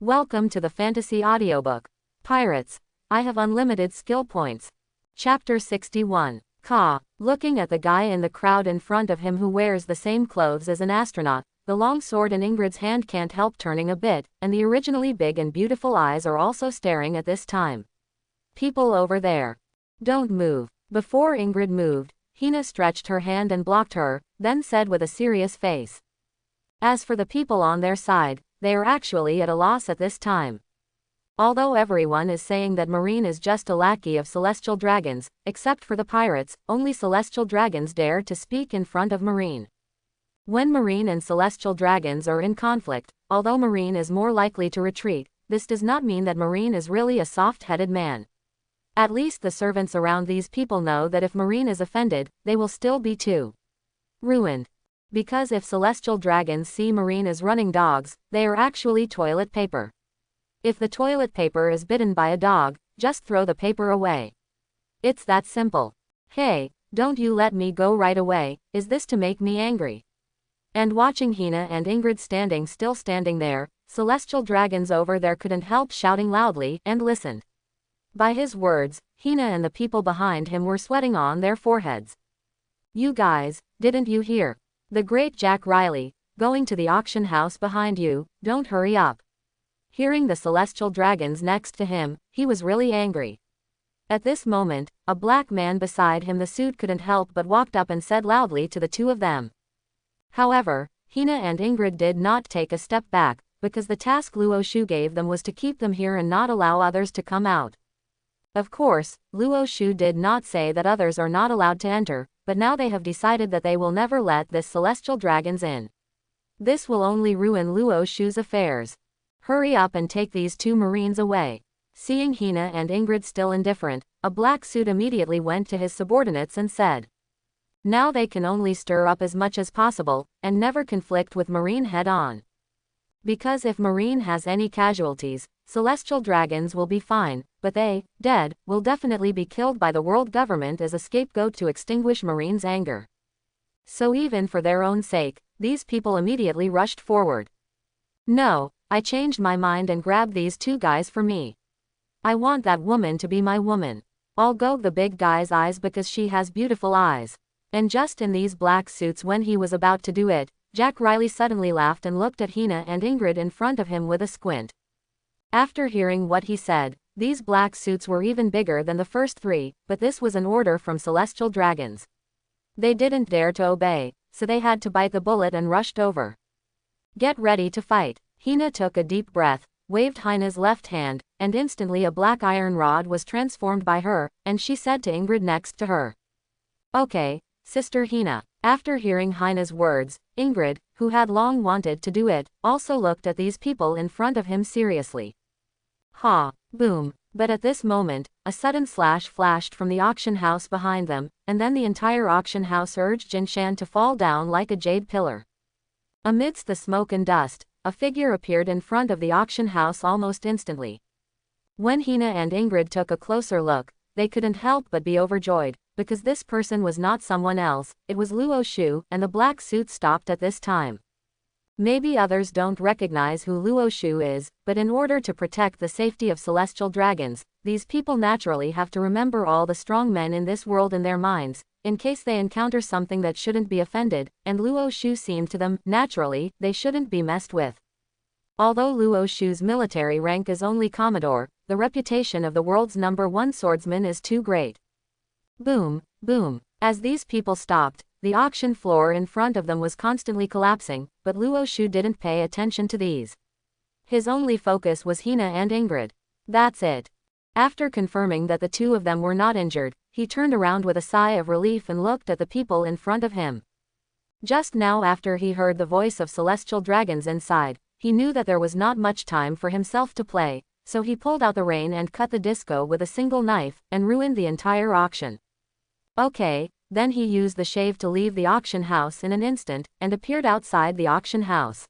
Welcome to the fantasy audiobook. Pirates, I have unlimited skill points. Chapter 61. Ka. Looking at the guy in the crowd in front of him who wears the same clothes as an astronaut, the long sword in Ingrid's hand can't help turning a bit, and the originally big and beautiful eyes are also staring at this time. People over there. Don't move. Before Ingrid moved, Hina stretched her hand and blocked her, then said with a serious face. As for the people on their side, they are actually at a loss at this time. Although everyone is saying that Marine is just a lackey of celestial dragons, except for the pirates, only celestial dragons dare to speak in front of Marine. When Marine and celestial dragons are in conflict, although Marine is more likely to retreat, this does not mean that Marine is really a soft-headed man. At least the servants around these people know that if Marine is offended, they will still be too ruined. Because if celestial dragons see Marine as running dogs, they are actually toilet paper. If the toilet paper is bitten by a dog, just throw the paper away. It's that simple. Hey, don't you let me go right away, is this to make me angry? And watching Hina and Ingrid standing there, celestial dragons over there couldn't help shouting loudly, and listened. By his words, Hina and the people behind him were sweating on their foreheads. You guys, didn't you hear? The great Jack Riley, going to the auction house behind you, don't hurry up. Hearing the celestial dragons next to him, he was really angry. At this moment, a black man beside him the suit couldn't help but walked up and said loudly to the two of them. However, Hina and Ingrid did not take a step back, because the task Luo Shu gave them was to keep them here and not allow others to come out. Of course, Luo Shu did not say that others are not allowed to enter, but now they have decided that they will never let this celestial dragons in. This will only ruin Luo Shu's affairs. Hurry up and take these two Marines away. Seeing Hina and Ingrid still indifferent, a black suit immediately went to his subordinates and said. Now they can only stir up as much as possible, and never conflict with Marine head-on. Because if Marine has any casualties, celestial dragons will be fine, but they, dead, will definitely be killed by the world government as a scapegoat to extinguish Marine's anger. So even for their own sake, these people immediately rushed forward. No, I changed my mind and grabbed these two guys for me. I want that woman to be my woman. I'll go the big guy's eyes because she has beautiful eyes. And just in these black suits when he was about to do it, Jack Riley suddenly laughed and looked at Hina and Ingrid in front of him with a squint. After hearing what he said, these black suits were even bigger than the first three, but this was an order from celestial dragons. They didn't dare to obey, so they had to bite the bullet and rushed over. Get ready to fight. Hina took a deep breath, waved Hina's left hand, and instantly a black iron rod was transformed by her, and she said to Ingrid next to her. Okay, Sister Hina. After hearing Hina's words, Ingrid, who had long wanted to do it, also looked at these people in front of him seriously. Ha! Boom! But at this moment, a sudden slash flashed from the auction house behind them, and then the entire auction house urged Jinshan to fall down like a jade pillar. Amidst the smoke and dust, a figure appeared in front of the auction house almost instantly. When Hina and Ingrid took a closer look, they couldn't help but be overjoyed, because this person was not someone else, it was Luo Shu, and the black suit stopped at this time. Maybe others don't recognize who Luo Shu is, but in order to protect the safety of celestial dragons, these people naturally have to remember all the strong men in this world in their minds, in case they encounter something that shouldn't be offended, and Luo Shu seemed to them, naturally, they shouldn't be messed with. Although Luo Shu's military rank is only Commodore, the reputation of the world's #1 swordsman is too great. Boom, boom. As these people stopped, the auction floor in front of them was constantly collapsing, but Luo Shu didn't pay attention to these. His only focus was Hina and Ingrid. That's it. After confirming that the two of them were not injured, he turned around with a sigh of relief and looked at the people in front of him. Just now after he heard the voice of celestial dragons inside, he knew that there was not much time for himself to play, so he pulled out the rein and cut the disco with a single knife, and ruined the entire auction. Okay, then he used the shave to leave the auction house in an instant, and appeared outside the auction house.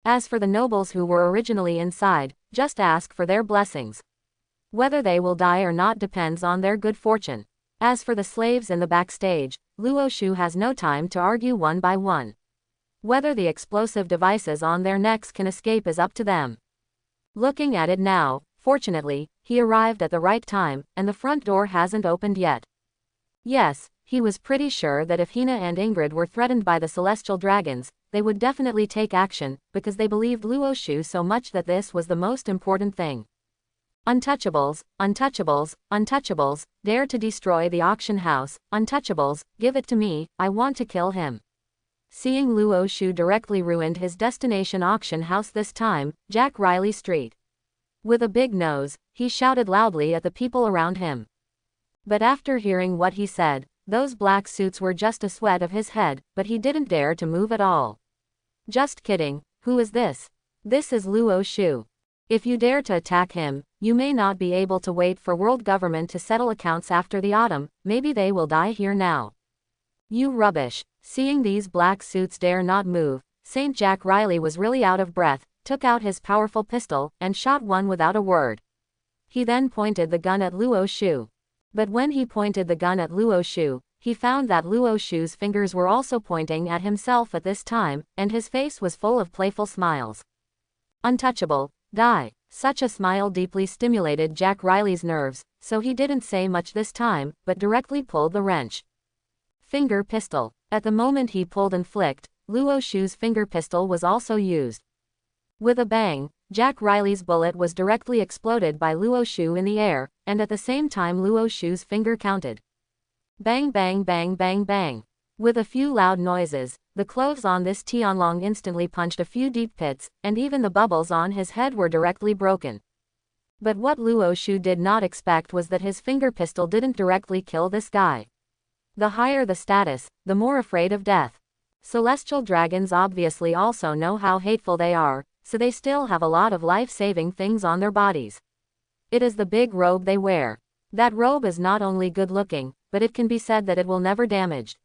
As for the nobles who were originally inside, just ask for their blessings. Whether they will die or not depends on their good fortune. As for the slaves in the backstage, Luo Shu has no time to argue one by one. Whether the explosive devices on their necks can escape is up to them. Looking at it now, fortunately, he arrived at the right time, and the front door hasn't opened yet. Yes, he was pretty sure that if Hina and Ingrid were threatened by the celestial dragons, they would definitely take action, because they believed Luo Shu so much that this was the most important thing. Untouchables, untouchables, untouchables, dare to destroy the auction house, untouchables, give it to me, I want to kill him. Seeing Luo Shu directly ruined his destination auction house this time, Jack Riley Street. With a big nose, he shouted loudly at the people around him. But after hearing what he said, those black suits were just a sweat of his head, but he didn't dare to move at all. Just kidding, who is this? This is Luo Shu. If you dare to attack him, you may not be able to wait for world government to settle accounts after the autumn, maybe they will die here now. You rubbish. Seeing these black suits dare not move, St. Jack Riley was really out of breath, took out his powerful pistol, and shot one without a word. He then pointed the gun at Luo Shu. But when he pointed the gun at Luo Shu, he found that Luo Shu's fingers were also pointing at himself at this time, and his face was full of playful smiles. Untouchable, die. Such a smile deeply stimulated Jack Riley's nerves, so he didn't say much this time, but directly pulled the wrench. Finger pistol. At the moment he pulled and flicked, Luo Shu's finger pistol was also used. With a bang, Jack Riley's bullet was directly exploded by Luo Shu in the air, and at the same time Luo Shu's finger counted. Bang bang bang bang bang. With a few loud noises, the clothes on this Tianlong instantly punched a few deep pits, and even the bubbles on his head were directly broken. But what Luo Shu did not expect was that his finger pistol didn't directly kill this guy. The higher the status, the more afraid of death. Celestial dragons obviously also know how hateful they are, so they still have a lot of life-saving things on their bodies. It is the big robe they wear. That robe is not only good-looking, but it can be said that it will never damage.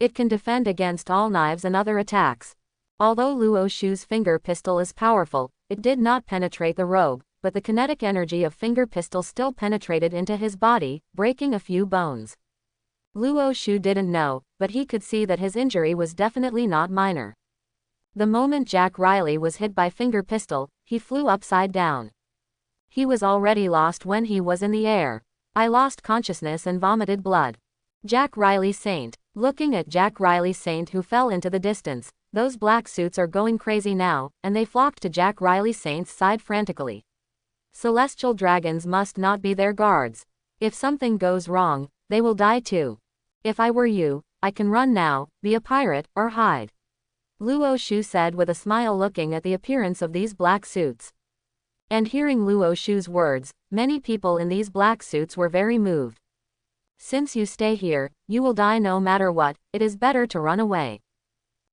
It can defend against all knives and other attacks. Although Luo Shu's finger pistol is powerful, it did not penetrate the robe, but the kinetic energy of finger pistol still penetrated into his body, breaking a few bones. Luo Shu didn't know, but he could see that his injury was definitely not minor. The moment Jack Riley was hit by finger pistol, he flew upside down. He was already lost when he was in the air. I lost consciousness and vomited blood. Jack Riley Saint. Looking at Jack Riley Saint who fell into the distance, those black suits are going crazy now, and they flocked to Jack Riley Saint's side frantically. Celestial dragons must not be their guards. If something goes wrong, they will die too. If I were you, I can run now, be a pirate, or hide. Luo Shu said with a smile looking at the appearance of these black suits. And hearing Luo Shu's words, many people in these black suits were very moved. Since you stay here, you will die no matter what, it is better to run away.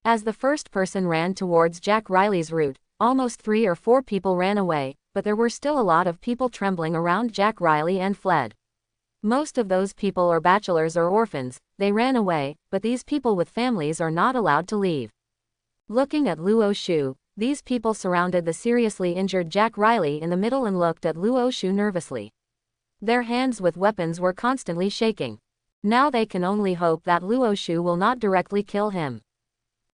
As the first person ran towards Jack Riley's route, almost 3 or 4 people ran away, but there were still a lot of people trembling around Jack Riley and fled. Most of those people are bachelors or orphans, they ran away, but these people with families are not allowed to leave. Looking at Luo Shu, these people surrounded the seriously injured Jack Riley in the middle and looked at Luo Shu nervously. Their hands with weapons were constantly shaking. Now they can only hope that Luo Shu will not directly kill him.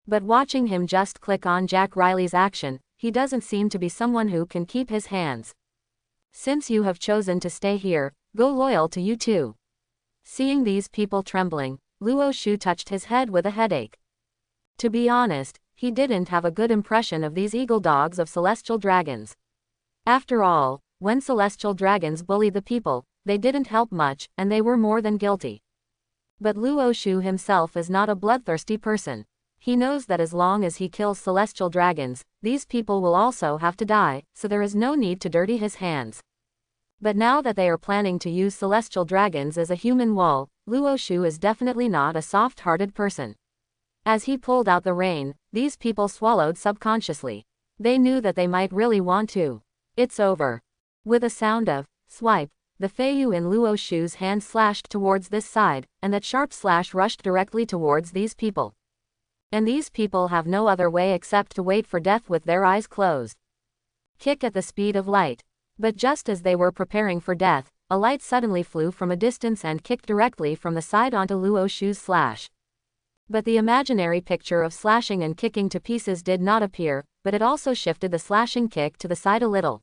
But watching him just click on Jack Riley's action, he doesn't seem to be someone who can keep his hands. Since you have chosen to stay here, go loyal to you too. Seeing these people trembling, Luo Shu touched his head with a headache. To be honest, he didn't have a good impression of these eagle dogs of celestial dragons. After all, when celestial dragons bully the people, they didn't help much, and they were more than guilty. But Luo Shu himself is not a bloodthirsty person. He knows that as long as he kills celestial dragons, these people will also have to die, so there is no need to dirty his hands. But now that they are planning to use celestial dragons as a human wall, Luo Shu is definitely not a soft-hearted person. As he pulled out the rein, these people swallowed subconsciously. They knew that they might really want to. It's over. With a sound of swipe, the feiyu in Luo Shu's hand slashed towards this side, and that sharp slash rushed directly towards these people. And these people have no other way except to wait for death with their eyes closed. Kick at the speed of light. But just as they were preparing for death, a light suddenly flew from a distance and kicked directly from the side onto Luo Shu's slash. But the imaginary picture of slashing and kicking to pieces did not appear, but it also shifted the slashing kick to the side a little.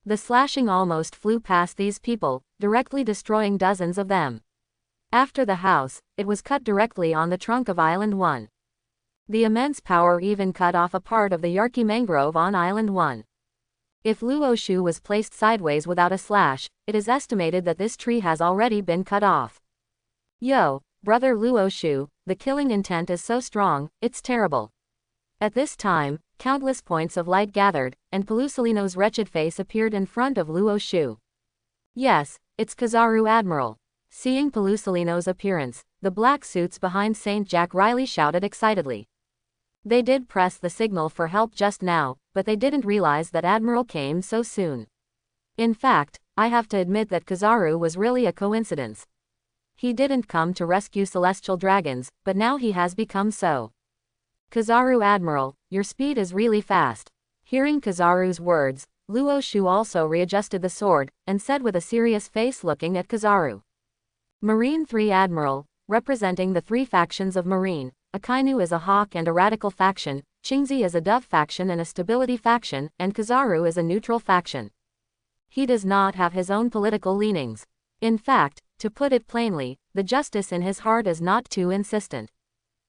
The slashing almost flew past these people, directly destroying dozens of them. After the house, it was cut directly on the trunk of Island 1. The immense power even cut off a part of the Yarki mangrove on Island 1. If Luoshu was placed sideways without a slash, it is estimated that this tree has already been cut off. Yo, brother Luoshu, the killing intent is so strong, it's terrible. At this time, countless points of light gathered, and Pelusalino's wretched face appeared in front of Luoshu. Yes, it's Kizaru Admiral. Seeing Pelusalino's appearance, the black suits behind St. Jack Riley shouted excitedly. They did press the signal for help just now, but they didn't realize that Admiral came so soon. In fact, I have to admit that Kizaru was really a coincidence. He didn't come to rescue celestial dragons, but now he has become so. Kizaru Admiral, your speed is really fast. Hearing Kizaru's words, Luoshu also readjusted the sword, and said with a serious face looking at Kizaru. Marine 3 Admiral, representing the three factions of Marine, Akainu is a hawk and a radical faction, Qingzi is a dove faction and a stability faction, and Kizaru is a neutral faction. He does not have his own political leanings. In fact, to put it plainly, the justice in his heart is not too insistent.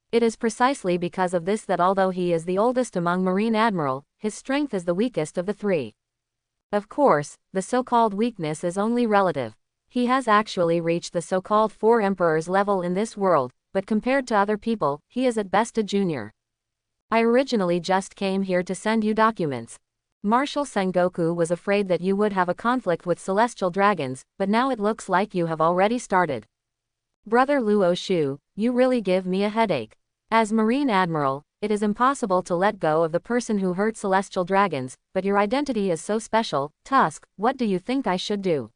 It is precisely because of this that although he is the oldest among Marine Admiral, his strength is the weakest of the three. Of course, the so-called weakness is only relative. He has actually reached the so-called Four Emperors level in this world, but compared to other people, he is at best a junior. I originally just came here to send you documents. Marshal Sengoku was afraid that you would have a conflict with celestial dragons, but now it looks like you have already started. Brother Luoshu, you really give me a headache. As Marine Admiral, it is impossible to let go of the person who hurt celestial dragons, but your identity is so special. Tusk, what do you think I should do?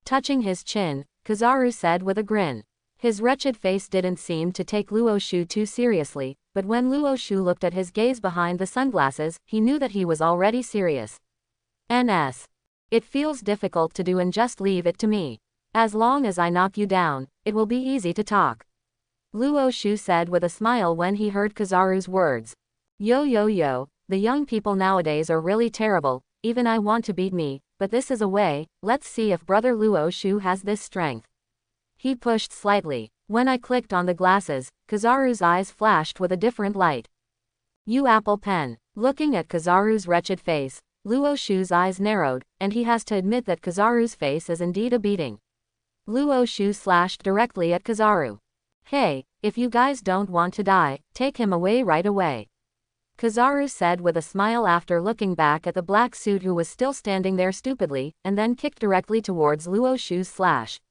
Touching his chin, Kizaru said with a grin. His wretched face didn't seem to take Luoshu too seriously, but when Luoshu looked at his gaze behind the sunglasses, he knew that he was already serious. NS. It feels difficult to do and just leave it to me. As long as I knock you down, it will be easy to talk. Luoshu said with a smile when he heard Kizaru's words. Yo, the young people nowadays are really terrible, even I want to beat me, but this is a way. Let's see if brother Luoshu has this strength. He pushed slightly. When I clicked on the glasses, Kizaru's eyes flashed with a different light. You apple pen. Looking at Kizaru's wretched face, Luoshu's eyes narrowed, and he has to admit that Kizaru's face is indeed a beating. Luoshu slashed directly at Kizaru. Hey, if you guys don't want to die, take him away right away. Kizaru said with a smile after looking back at the black suit who was still standing there stupidly, and then kicked directly towards Luoshu's slash.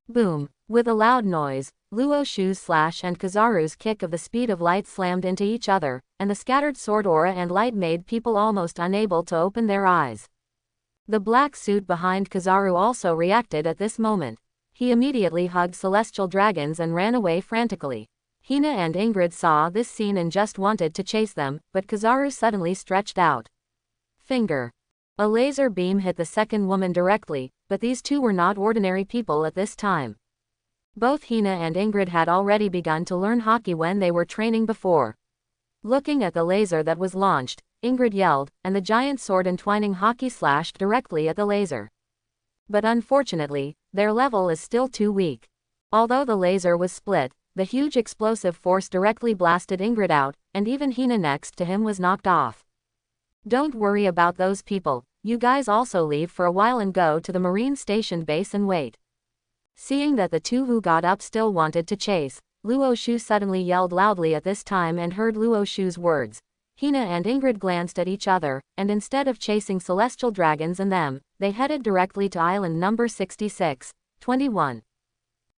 Boom. With a loud noise, Luoshu's slash and Kizaru's kick of the speed of light slammed into each other, and the scattered sword aura and light made people almost unable to open their eyes. The black suit behind Kizaru also reacted at this moment. He immediately hugged celestial dragons and ran away frantically. Hina and Ingrid saw this scene and just wanted to chase them, but Kizaru suddenly stretched out finger. A laser beam hit the second woman directly, but these two were not ordinary people at this time. Both Hina and Ingrid had already begun to learn hockey when they were training before. Looking at the laser that was launched, Ingrid yelled, and the giant sword entwining hockey slashed directly at the laser. But unfortunately, their level is still too weak. Although the laser was split, the huge explosive force directly blasted Ingrid out, and even Hina next to him was knocked off. Don't worry about those people, you guys also leave for a while and go to the Marine Station base and wait. Seeing that the two who got up still wanted to chase, Luoshu suddenly yelled loudly at this time and heard Luoshu's words. Hina and Ingrid glanced at each other, and instead of chasing celestial dragons and them, they headed directly to island number 66, 21.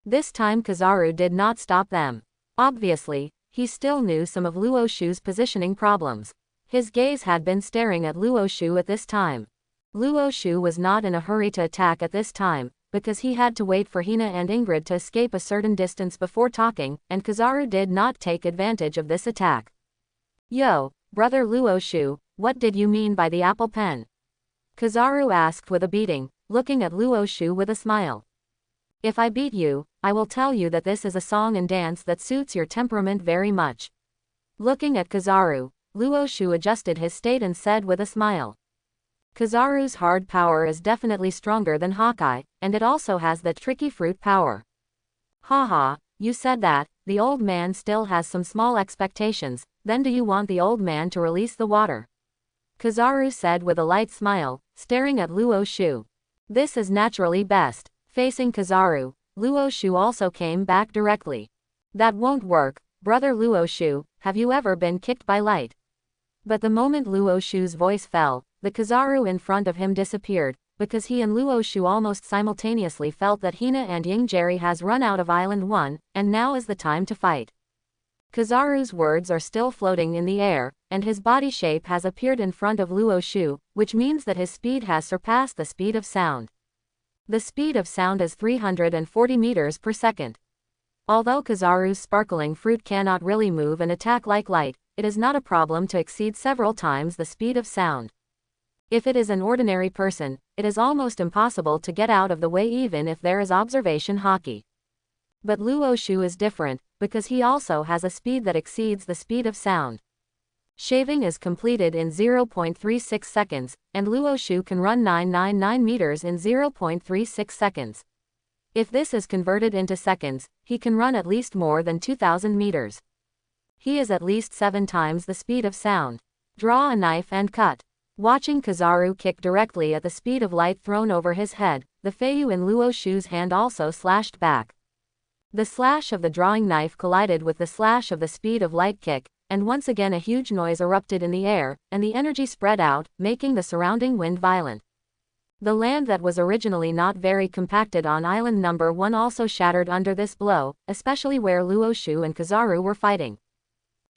This time Kizaru did not stop them. Obviously, he still knew some of Luoshu's positioning problems. His gaze had been staring at Luoshu at this time. Luoshu was not in a hurry to attack at this time, because he had to wait for Hina and Ingrid to escape a certain distance before talking, and Kizaru did not take advantage of this attack. Yo, brother Luoshu, what did you mean by the apple pen? Kizaru asked with a beating, looking at Luoshu with a smile. If I beat you, I will tell you that this is a song and dance that suits your temperament very much. Looking at Kizaru, Luoshu adjusted his state and said with a smile. Kizaru's hard power is definitely stronger than Hawkeye, and it also has that tricky fruit power. Haha, you said that, the old man still has some small expectations, then do you want the old man to release the water? Kizaru said with a light smile, staring at Luo Shu. This is naturally best. Facing Kizaru, Luo Shu also came back directly. That won't work, brother Luo Shu, have you ever been kicked by light? But the moment Luo Shu's voice fell, the Kizaru in front of him disappeared, because he and Luo Shu almost simultaneously felt that Hina and Ying Jerry has run out of Island 1, and now is the time to fight. Kizaru's words are still floating in the air, and his body shape has appeared in front of Luo Shu, which means that his speed has surpassed the speed of sound. The speed of sound is 340 meters per second. Although Kizaru's sparkling fruit cannot really move and attack like light, it is not a problem to exceed several times the speed of sound. If it is an ordinary person, it is almost impossible to get out of the way even if there is observation haki. But Luo Shu is different, because he also has a speed that exceeds the speed of sound. Shaving is completed in 0.36 seconds, and Luo Shu can run 999 meters in 0.36 seconds. If this is converted into seconds, he can run at least more than 2,000 meters. He is at least 7 times the speed of sound. Draw a knife and cut. Watching Kizaru kick directly at the speed of light thrown over his head, the Feiyu in Luo Shu's hand also slashed back. The slash of the drawing knife collided with the slash of the speed of light kick, and once again a huge noise erupted in the air, and the energy spread out, making the surrounding wind violent. The land that was originally not very compacted on island number 1 also shattered under this blow, especially where Luo Shu and Kizaru were fighting.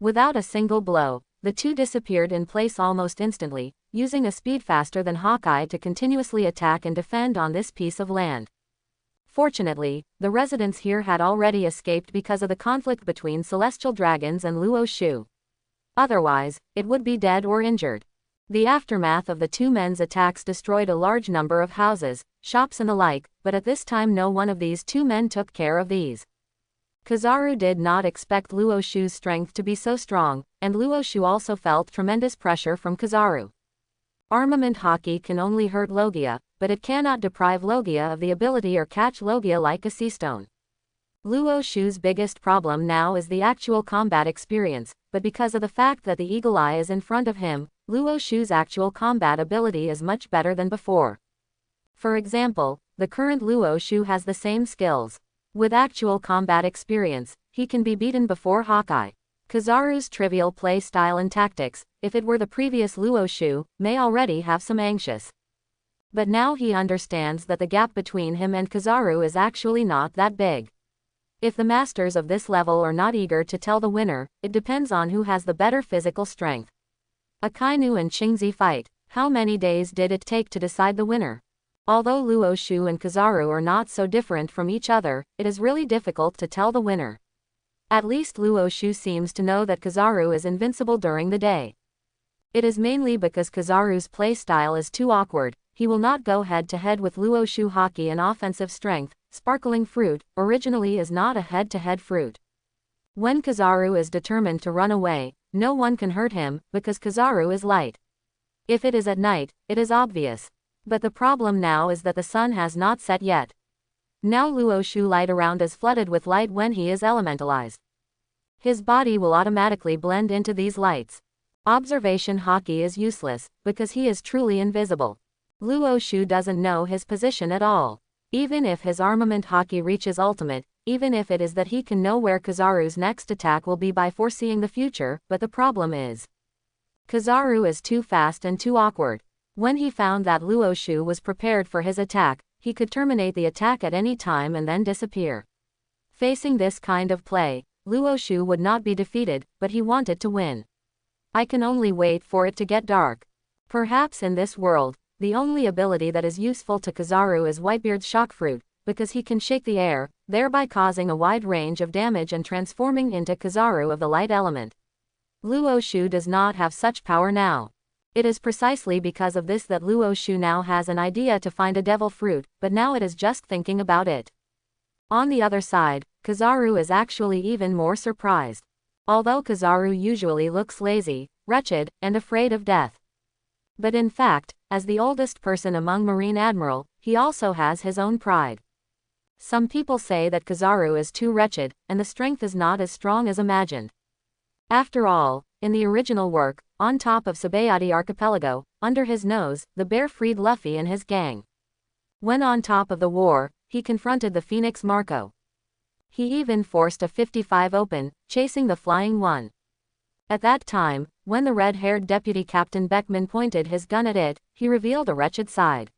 Without a single blow, the two disappeared in place almost instantly, using a speed faster than Hawkeye to continuously attack and defend on this piece of land. Fortunately, the residents here had already escaped because of the conflict between Celestial Dragons and Luo Shu. Otherwise, it would be dead or injured. The aftermath of the two men's attacks destroyed a large number of houses, shops and the like, but at this time no one of these two men took care of these. Kizaru did not expect Luo Shu's strength to be so strong, and Luo Shu also felt tremendous pressure from Kizaru. Armament haki can only hurt Logia, but it cannot deprive Logia of the ability or catch Logia like a sea stone. Luo Shu's biggest problem now is the actual combat experience, but because of the fact that the Eagle Eye is in front of him, Luo Shu's actual combat ability is much better than before. For example, the current Luo Shu has the same skills. With actual combat experience, he can be beaten before Hawkeye. Kizaru's trivial play style and tactics, if it were the previous Luo Shu, may already have some anxious. But now he understands that the gap between him and Kizaru is actually not that big. If the masters of this level are not eager to tell the winner, it depends on who has the better physical strength. Akainu and Qingzi fight. How many days did it take to decide the winner? Although Luo Shu and Kizaru are not so different from each other, it is really difficult to tell the winner. At least Luo Shu seems to know that Kizaru is invincible during the day. It is mainly because Kizaru's play style is too awkward. He will not go head-to-head with Luo Shu haki in offensive strength. Sparkling fruit, originally is not a head-to-head fruit. When Kizaru is determined to run away, no one can hurt him, because Kizaru is light. If it is at night, it is obvious. But the problem now is that the sun has not set yet. Now Luo Shu light around is flooded with light when he is elementalized. His body will automatically blend into these lights. Observation haki is useless, because he is truly invisible. Luo Shu doesn't know his position at all. Even if his armament haki reaches ultimate, even if it is that he can know where Kizaru's next attack will be by foreseeing the future, but the problem is Kizaru is too fast and too awkward. When he found that Luo Shu was prepared for his attack, he could terminate the attack at any time and then disappear. Facing this kind of play, Luo Shu would not be defeated, but he wanted to win. I can only wait for it to get dark. Perhaps in this world, the only ability that is useful to Kizaru is Whitebeard's shock fruit, because he can shake the air, thereby causing a wide range of damage and transforming into Kizaru of the light element. Luo Shu does not have such power now. It is precisely because of this that Luo Shu now has an idea to find a devil fruit, but now it is just thinking about it. On the other side, Kizaru is actually even more surprised. Although Kizaru usually looks lazy, wretched, and afraid of death, But in fact, as the oldest person among Marine Admiral, he also has his own pride. Some people say that Kizaru is too wretched, and the strength is not as strong as imagined. After all, in the original work, on top of Sabayati Archipelago, under his nose, the bear freed Luffy and his gang. When on top of the war, he confronted the Phoenix Marco. He even forced a 55 open, chasing the Flying One. At that time, when the red-haired Deputy Captain Beckman pointed his gun at it, he revealed a wretched side.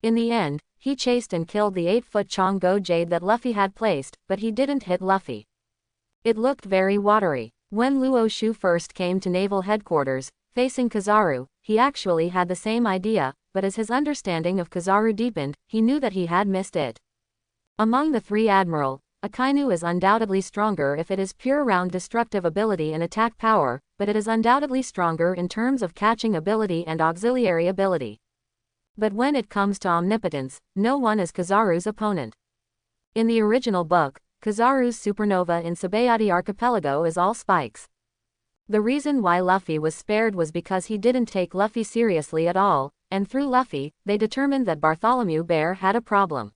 In the end, he chased and killed the 8-foot Chongo Jade that Luffy had placed, but he didn't hit Luffy. It looked very watery. When Luo Shu first came to Naval Headquarters, facing Kizaru, he actually had the same idea, but as his understanding of Kizaru deepened, he knew that he had missed it. Among the three Admiral, Akainu is undoubtedly stronger if it is pure round destructive ability and attack power, but it is undoubtedly stronger in terms of catching ability and auxiliary ability. But when it comes to omnipotence, no one is Kizaru's opponent. In the original book, Kizaru's supernova in Sabayati Archipelago is all spikes. The reason why Luffy was spared was because he didn't take Luffy seriously at all, and through Luffy, they determined that Bartholomew Bear had a problem.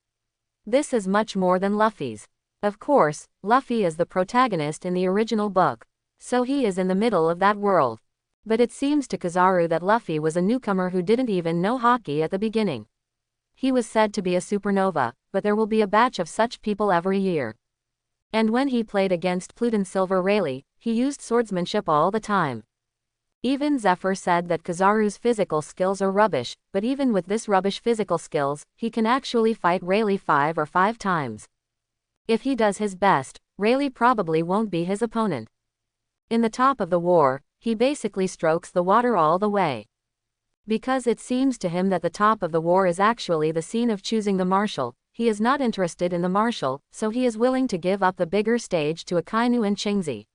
This is much more than Luffy's. Of course, Luffy is the protagonist in the original book, so he is in the middle of that world. But it seems to Kizaru that Luffy was a newcomer who didn't even know hockey at the beginning. He was said to be a supernova, but there will be a batch of such people every year. And when he played against Pluton Silver Rayleigh, he used swordsmanship all the time. Even Zephyr said that Kizaru's physical skills are rubbish, but even with this rubbish physical skills, he can actually fight Rayleigh 5 or 5 times. If he does his best, Rayleigh probably won't be his opponent. In the top of the war, he basically strokes the water all the way. Because it seems to him that the top of the war is actually the scene of choosing the marshal, he is not interested in the marshal, so he is willing to give up the bigger stage to Akainu and Chingzi.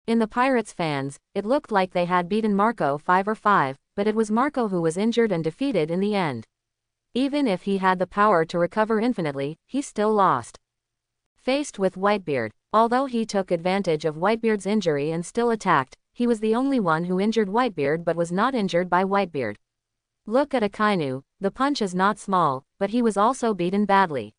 In the Pirates fans, it looked like they had beaten Marco 5 or 5, but it was Marco who was injured and defeated in the end. Even if he had the power to recover infinitely, he still lost. Faced with Whitebeard, although he took advantage of Whitebeard's injury and still attacked, he was the only one who injured Whitebeard but was not injured by Whitebeard. Look at Akainu, the punch is not small, but he was also beaten badly.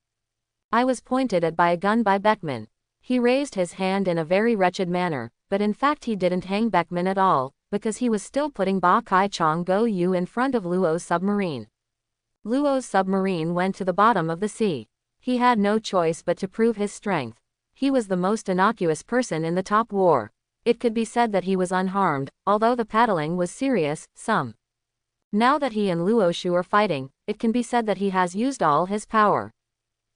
I was pointed at by a gun by Beckman. He raised his hand in a very wretched manner, but in fact he didn't hang Beckman at all, because he was still putting Ba Kai Chong Go Yu in front of Luo's submarine. Luo's submarine went to the bottom of the sea. He had no choice but to prove his strength. He was the most innocuous person in the top war. It could be said that he was unharmed, although the paddling was serious, some. Now that he and Luo Shu are fighting, it can be said that he has used all his power.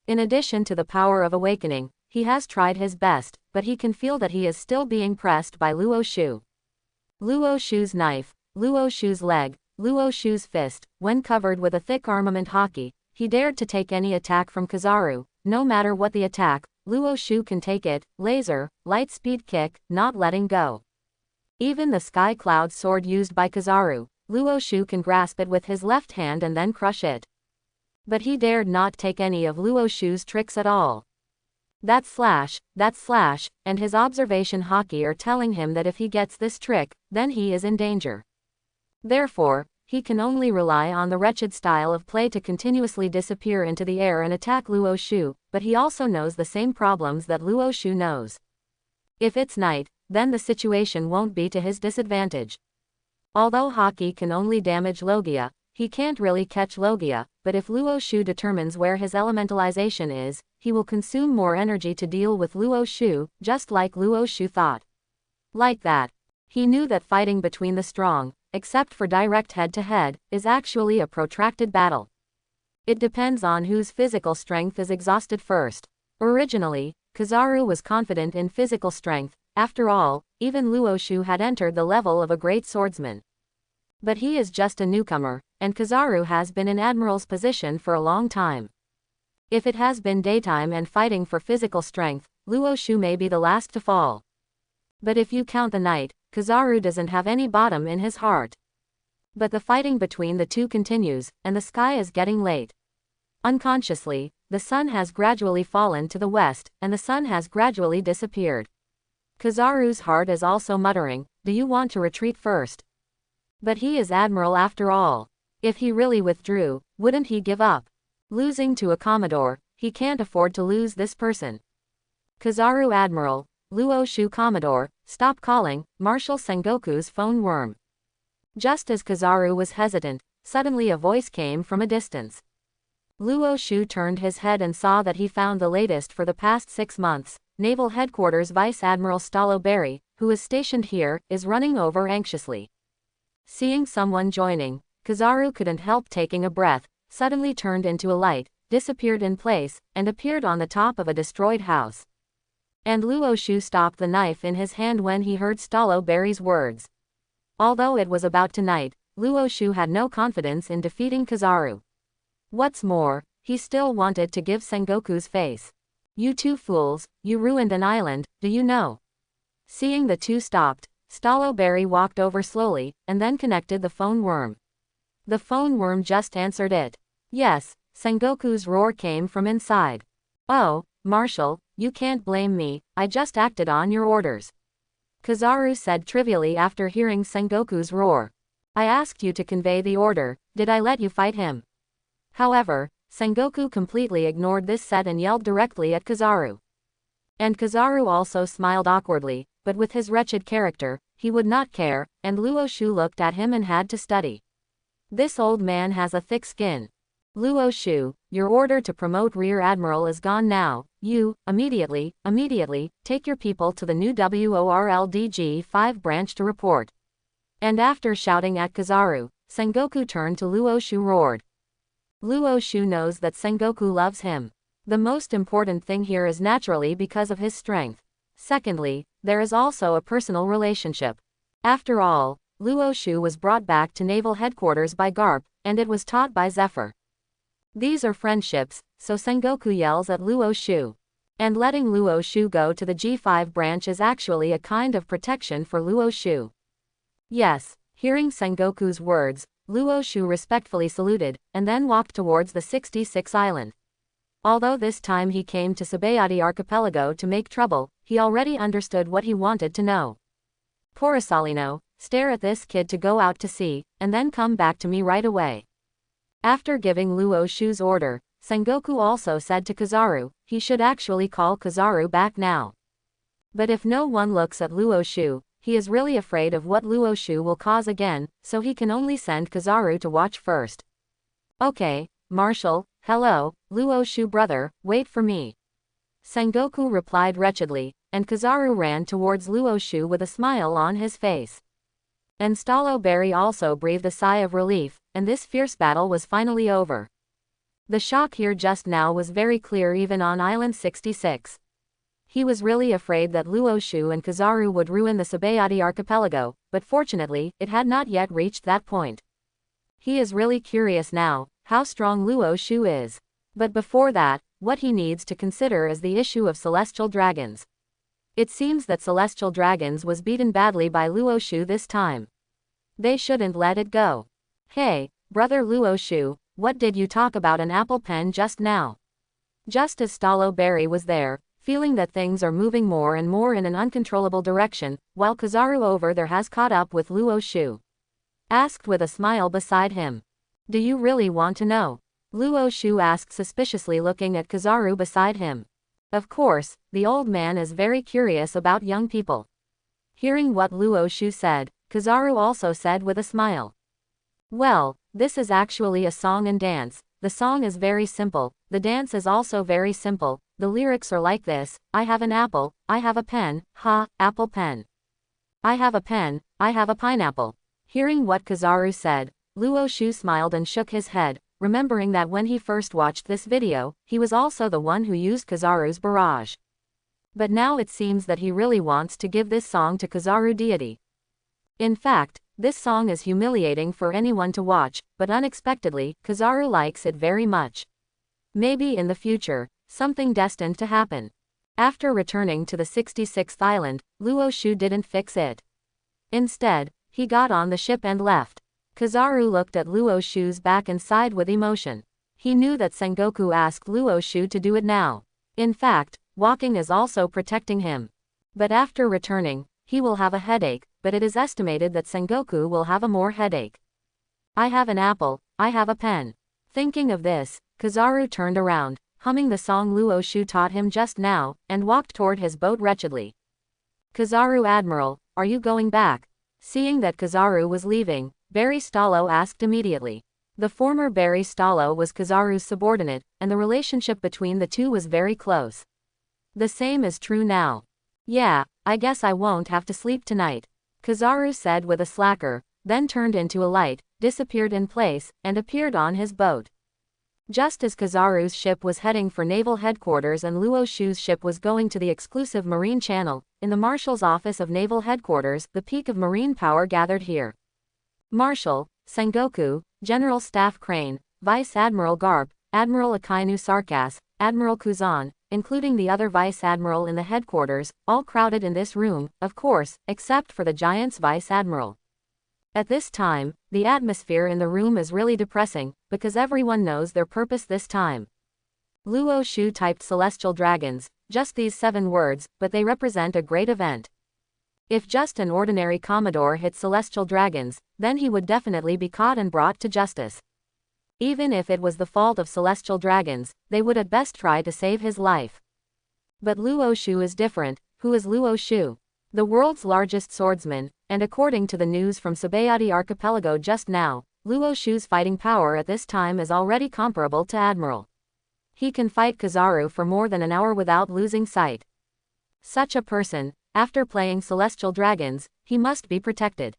In addition to the power of awakening, he has tried his best, but he can feel that he is still being pressed by Luo Shu. Luo Shu's knife, Luo Shu's leg, Luo Shu's fist, when covered with a thick armament hockey, he dared to take any attack from Kizaru, no matter what the attack, Luo Shu can take it, laser, light speed kick, not letting go. Even the sky cloud sword used by Kizaru, Luo Shu can grasp it with his left hand and then crush it. But he dared not take any of Luo Shu's tricks at all. That slash, and his observation hockey are telling him that if he gets this trick, then he is in danger. Therefore, he can only rely on the wretched style of play to continuously disappear into the air and attack Luo Shu, but he also knows the same problems that Luo Shu knows. If it's night, then the situation won't be to his disadvantage. Although hockey can only damage Logia, he can't really catch Logia, but if Luo Shu determines where his elementalization is, he will consume more energy to deal with Luo Shu, just like Luo Shu thought. Like that. He knew that fighting between the strong, except for direct head-to-head, is actually a protracted battle. It depends on whose physical strength is exhausted first. Originally, Kizaru was confident in physical strength. After all, even Luo Shu had entered the level of a great swordsman. But he is just a newcomer, and Kizaru has been in Admiral's position for a long time. If it has been daytime and fighting for physical strength, Luo Shu may be the last to fall. But if you count the night, Kizaru doesn't have any bottom in his heart. But the fighting between the two continues, and the sky is getting late. Unconsciously, the sun has gradually fallen to the west, and the sun has gradually disappeared. Kizaru's heart is also muttering, "Do you want to retreat first?" But he is admiral after all. If he really withdrew, wouldn't he give up? Losing to a Commodore, he can't afford to lose this person. Kizaru Admiral, Luo Shu Commodore, stop calling, Marshal Sengoku's phone worm. Just as Kizaru was hesitant, suddenly a voice came from a distance. Luo Shu turned his head and saw that he found the latest for the past 6 months. Naval Headquarters Vice Admiral Stallo Berry, who is stationed here, is running over anxiously. Seeing someone joining, Kizaru couldn't help taking a breath, suddenly turned into a light, disappeared in place, and appeared on the top of a destroyed house. And Luo Shu stopped the knife in his hand when he heard Stallo Berry's words. Although it was about tonight, Luo Shu had no confidence in defeating Kizaru. What's more, he still wanted to give Sengoku's face. You two fools, you ruined an island, do you know? Seeing the two stopped, Stallo Berry walked over slowly, and then connected the phone worm. The phone worm just answered it. Yes, Sengoku's roar came from inside. Oh, Marshal, you can't blame me, I just acted on your orders. Kizaru said trivially after hearing Sengoku's roar. I asked you to convey the order, did I let you fight him? However, Sengoku completely ignored this set and yelled directly at Kizaru. And Kizaru also smiled awkwardly, but with his wretched character, he would not care, and Luo Shu looked at him and had to study. This old man has a thick skin. Luo Shu, your order to promote Rear Admiral is gone now. You, immediately, take your people to the new WORLDG 5 branch to report. And after shouting at Kizaru, Sengoku turned to Luo Shu roared. Luo Shu knows that Sengoku loves him. The most important thing here is naturally because of his strength. Secondly, there is also a personal relationship. After all, Luo Shu was brought back to Naval Headquarters by Garp, and it was taught by Zephyr. These are friendships, so Sengoku yells at Luo Shu. And letting Luo Shu go to the G5 branch is actually a kind of protection for Luo Shu. Yes, hearing Sengoku's words, Luo Shu respectfully saluted, and then walked towards the 66th island. Although this time he came to Sabayati Archipelago to make trouble, he already understood what he wanted to know. Porosalino, stare at this kid to go out to sea, and then come back to me right away. After giving Luo Shu's order, Sengoku also said to Kizaru, he should actually call Kizaru back now. But if no one looks at Luo Shu, he is really afraid of what Luo Shu will cause again, so he can only send Kizaru to watch first. Okay, Marshal, hello, Luo Shu brother, wait for me. Sengoku replied wretchedly, and Kizaru ran towards Luo Shu with a smile on his face. And Stallo Berry also breathed a sigh of relief, and this fierce battle was finally over. The shock here just now was very clear even on Island 66. He was really afraid that Luo Shu and Kizaru would ruin the Sabayati Archipelago, but fortunately, it had not yet reached that point. He is really curious now, how strong Luo Shu is. But before that, what he needs to consider is the issue of Celestial Dragons. It seems that Celestial Dragons was beaten badly by Luo Shu this time. They shouldn't let it go. Hey, brother Luo Shu, what did you talk about an apple pen just now? Just as Stallo Berry was there, feeling that things are moving more and more in an uncontrollable direction, while Kizaru over there has caught up with Luo Shu. Asked with a smile beside him. Do you really want to know? Luo Shu asked suspiciously looking at Kizaru beside him. Of course, the old man is very curious about young people. Hearing what Luo Shu said, Kizaru also said with a smile. Well, this is actually a song and dance. The song is very simple, the dance is also very simple. The lyrics are like this: I have an apple, I have a pen, ha, apple pen. I have a pen, I have a pineapple. Hearing what Kizaru said, Luo Shu smiled and shook his head, remembering that when he first watched this video, he was also the one who used Kizaru's barrage. But now it seems that he really wants to give this song to Kizaru deity. In fact, this song is humiliating for anyone to watch, but unexpectedly, Kizaru likes it very much. Maybe in the future, something destined to happen. After returning to the 66th island, Luo Shu didn't fix it. Instead, he got on the ship and left. Kizaru looked at Luo Shu's back and sighed with emotion. He knew that Sengoku asked Luo Shu to do it now. In fact, walking is also protecting him. But after returning, he will have a headache, but it is estimated that Sengoku will have a more headache. I have an apple, I have a pen. Thinking of this, Kizaru turned around, humming the song Luo Shu taught him just now, and walked toward his boat wretchedly. Kizaru Admiral, are you going back? Seeing that Kizaru was leaving, Barry Stallo asked immediately. The former Barry Stallo was Kizaru's subordinate, and the relationship between the two was very close. The same is true now. Yeah, I guess I won't have to sleep tonight, Kizaru said with a slacker, then turned into a light, disappeared in place, and appeared on his boat. Just as Kizaru's ship was heading for naval headquarters and Luo Shu's ship was going to the exclusive Marine Channel, in the Marshal's office of naval headquarters, the peak of marine power gathered here. Marshal, Sengoku, General Staff Crane, Vice Admiral Garp, Admiral Akainu Sarkas, Admiral Kuzan, including the other Vice Admiral in the headquarters, all crowded in this room, of course, except for the Giant's Vice Admiral. At this time, the atmosphere in the room is really depressing, because everyone knows their purpose this time. Luo Shu typed Celestial Dragons, just these 7 words, but they represent a great event. If just an ordinary Commodore hit Celestial Dragons, then he would definitely be caught and brought to justice. Even if it was the fault of Celestial Dragons, they would at best try to save his life. But Luo Shu is different. Who is Luo Shu? The world's largest swordsman, and according to the news from Sabayati Archipelago just now, Luo Shu's fighting power at this time is already comparable to Admiral. He can fight Kizaru for more than an hour without losing sight. Such a person, after playing Celestial Dragons, he must be protected.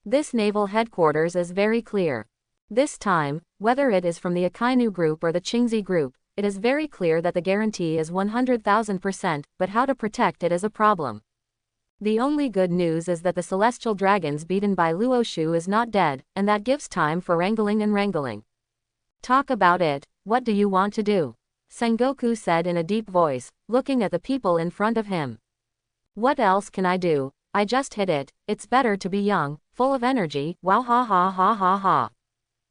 This naval headquarters is very clear. This time, whether it is from the Akainu group or the Qingzi group, it is very clear that the guarantee is 100,000%, but how to protect it is a problem. The only good news is that the Celestial Dragons beaten by Luo Shu is not dead, and that gives time for wrangling and wrangling. Talk about it, what do you want to do? Sengoku said in a deep voice, looking at the people in front of him. What else can I do? I just hit it, it's better to be young, full of energy, wow ha ha ha ha ha.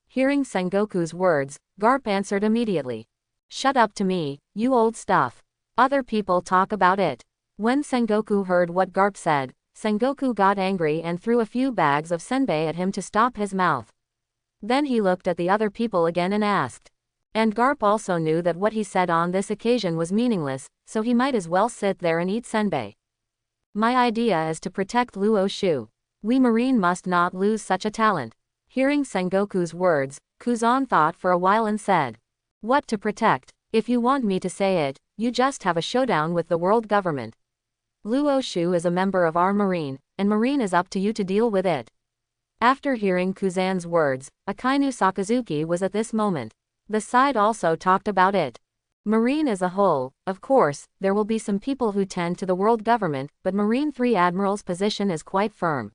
Hearing Sengoku's words, Garp answered immediately. Shut up to me, you old stuff. Other people talk about it. When Sengoku heard what Garp said, Sengoku got angry and threw a few bags of senbei at him to stop his mouth. Then he looked at the other people again and asked. And Garp also knew that what he said on this occasion was meaningless, so he might as well sit there and eat senbei. My idea is to protect Luo Shu. We Marine must not lose such a talent. Hearing Sengoku's words, Kuzan thought for a while and said. What to protect? If you want me to say it, you just have a showdown with the world government. Luo Shu is a member of our Marine, and Marine is up to you to deal with it. After hearing Kuzan's words, Akainu Sakazuki was at this moment. The side also talked about it. Marine as a whole, of course, there will be some people who tend to the world government, but Marine 3 Admiral's position is quite firm.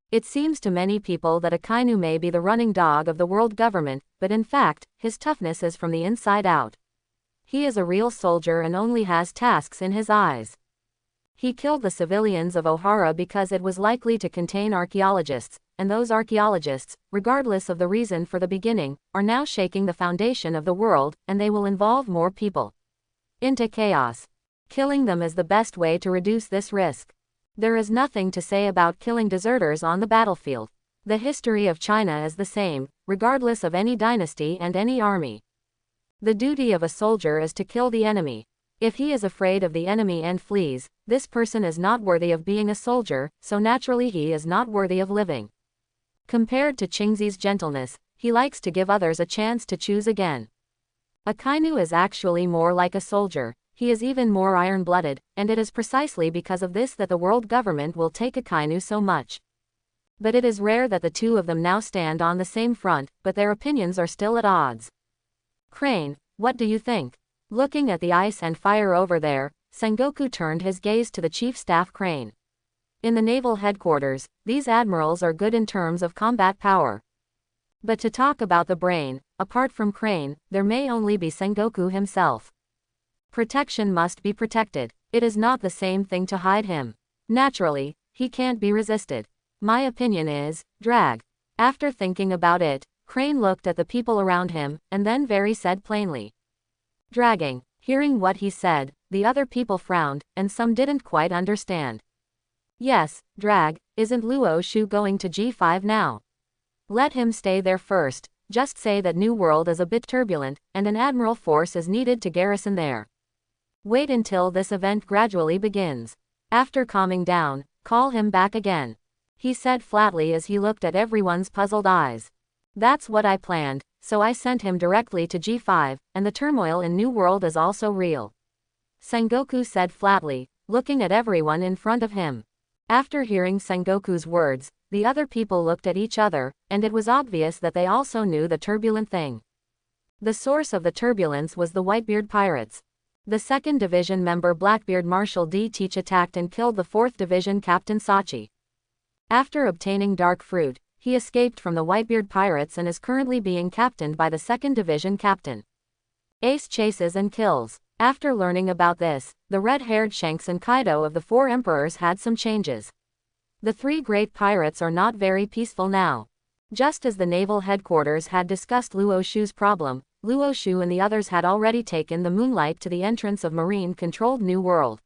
It seems to many people that Akainu may be the running dog of the world government, but in fact, his toughness is from the inside out. He is a real soldier and only has tasks in his eyes. He killed the civilians of Ohara because it was likely to contain archaeologists, and those archaeologists, regardless of the reason for the beginning, are now shaking the foundation of the world, and they will involve more people into chaos. Killing them is the best way to reduce this risk. There is nothing to say about killing deserters on the battlefield. The history of China is the same, regardless of any dynasty and any army. The duty of a soldier is to kill the enemy. If he is afraid of the enemy and flees, this person is not worthy of being a soldier, so naturally he is not worthy of living. Compared to Qingzi's gentleness, he likes to give others a chance to choose again. Akainu is actually more like a soldier. He is even more iron-blooded, and it is precisely because of this that the world government will take Akainu so much. But it is rare that the two of them now stand on the same front, but their opinions are still at odds. Crane, what do you think? Looking at the ice and fire over there, Sengoku turned his gaze to the Chief Staff Crane. In the naval headquarters, these admirals are good in terms of combat power. But to talk about the brain, apart from Crane, there may only be Sengoku himself. Protection must be protected. It is not the same thing to hide him. Naturally, he can't be resisted. My opinion is, drag. After thinking about it, Crane looked at the people around him, and then very said plainly. Dragging. Hearing what he said, the other people frowned, and some didn't quite understand. Yes, drag, isn't Luo Shu going to G5 now? Let him stay there first, just say that New World is a bit turbulent, and an admiral force is needed to garrison there. Wait until this event gradually begins. After calming down, call him back again. He said flatly as he looked at everyone's puzzled eyes. That's what I planned, so I sent him directly to G5, and the turmoil in New World is also real. Sengoku said flatly, looking at everyone in front of him. After hearing Sengoku's words, the other people looked at each other, and it was obvious that they also knew the turbulent thing. The source of the turbulence was the Whitebeard pirates. The 2nd Division member Blackbeard Marshal D. Teach attacked and killed the 4th Division Captain Sachi. After obtaining Dark Fruit, he escaped from the Whitebeard pirates and is currently being captained by the 2nd Division Captain. Ace chases and kills. After learning about this, the red-haired Shanks and Kaido of the 4 Emperors had some changes. The 3 great pirates are not very peaceful now. Just as the naval headquarters had discussed Luo Shu's problem, Luo Shu and the others had already taken the moonlight to the entrance of marine-controlled New World.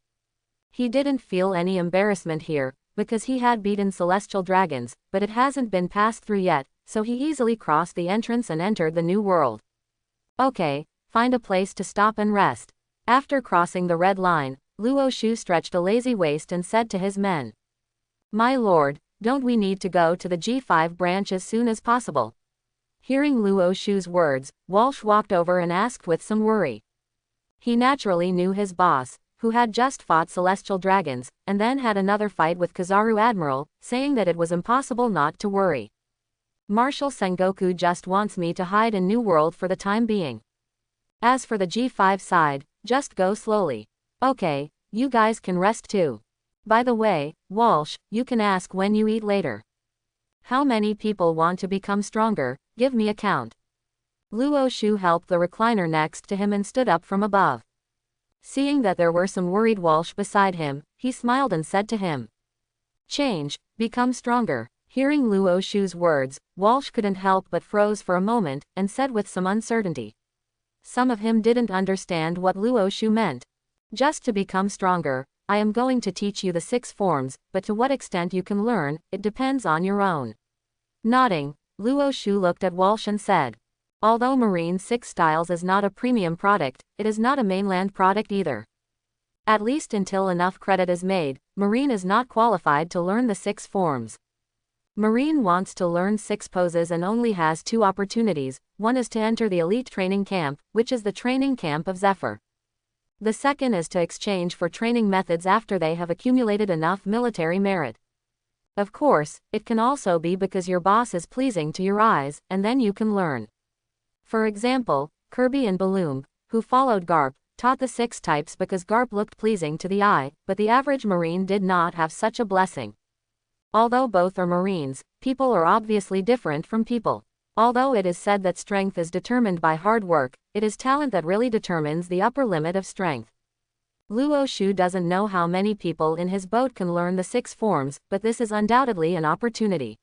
He didn't feel any embarrassment here, because he had beaten celestial dragons, but it hasn't been passed through yet, so he easily crossed the entrance and entered the New World. Okay, find a place to stop and rest. After crossing the red line, Luo Shu stretched a lazy waist and said to his men. My lord, don't we need to go to the G5 branch as soon as possible? Hearing Luo Shu's words, Walsh walked over and asked with some worry. He naturally knew his boss, who had just fought celestial dragons, and then had another fight with Kizaru Admiral, saying that it was impossible not to worry. Marshal Sengoku just wants me to hide in New World for the time being. As for the G5 side, just go slowly. Okay, you guys can rest too. By the way, Walsh, you can ask when you eat later. How many people want to become stronger? Give me a count. Luo Shu helped the recliner next to him and stood up from above. Seeing that there were some worried Walsh beside him, he smiled and said to him. Change, become stronger. Hearing Luo Shu's words, Walsh couldn't help but froze for a moment, and said with some uncertainty. Some of him didn't understand what Luo Shu meant. Just to become stronger, I am going to teach you the 6 forms, but to what extent you can learn, it depends on your own. Nodding, Luo Shu looked at Walsh and said. Although Marine 6 Styles is not a premium product, it is not a mainland product either. At least until enough credit is made, Marine is not qualified to learn the 6 forms. Marine wants to learn 6 poses and only has 2 opportunities. One is to enter the elite training camp, which is the training camp of Zephyr. The second is to exchange for training methods after they have accumulated enough military merit. Of course, it can also be because your boss is pleasing to your eyes, and then you can learn. For example, Kirby and Balloon, who followed Garp, taught the 6 types because Garp looked pleasing to the eye, but the average Marine did not have such a blessing. Although both are Marines, people are obviously different from people. Although it is said that strength is determined by hard work, it is talent that really determines the upper limit of strength. Luo Shu doesn't know how many people in his boat can learn the 6 forms, but this is undoubtedly an opportunity.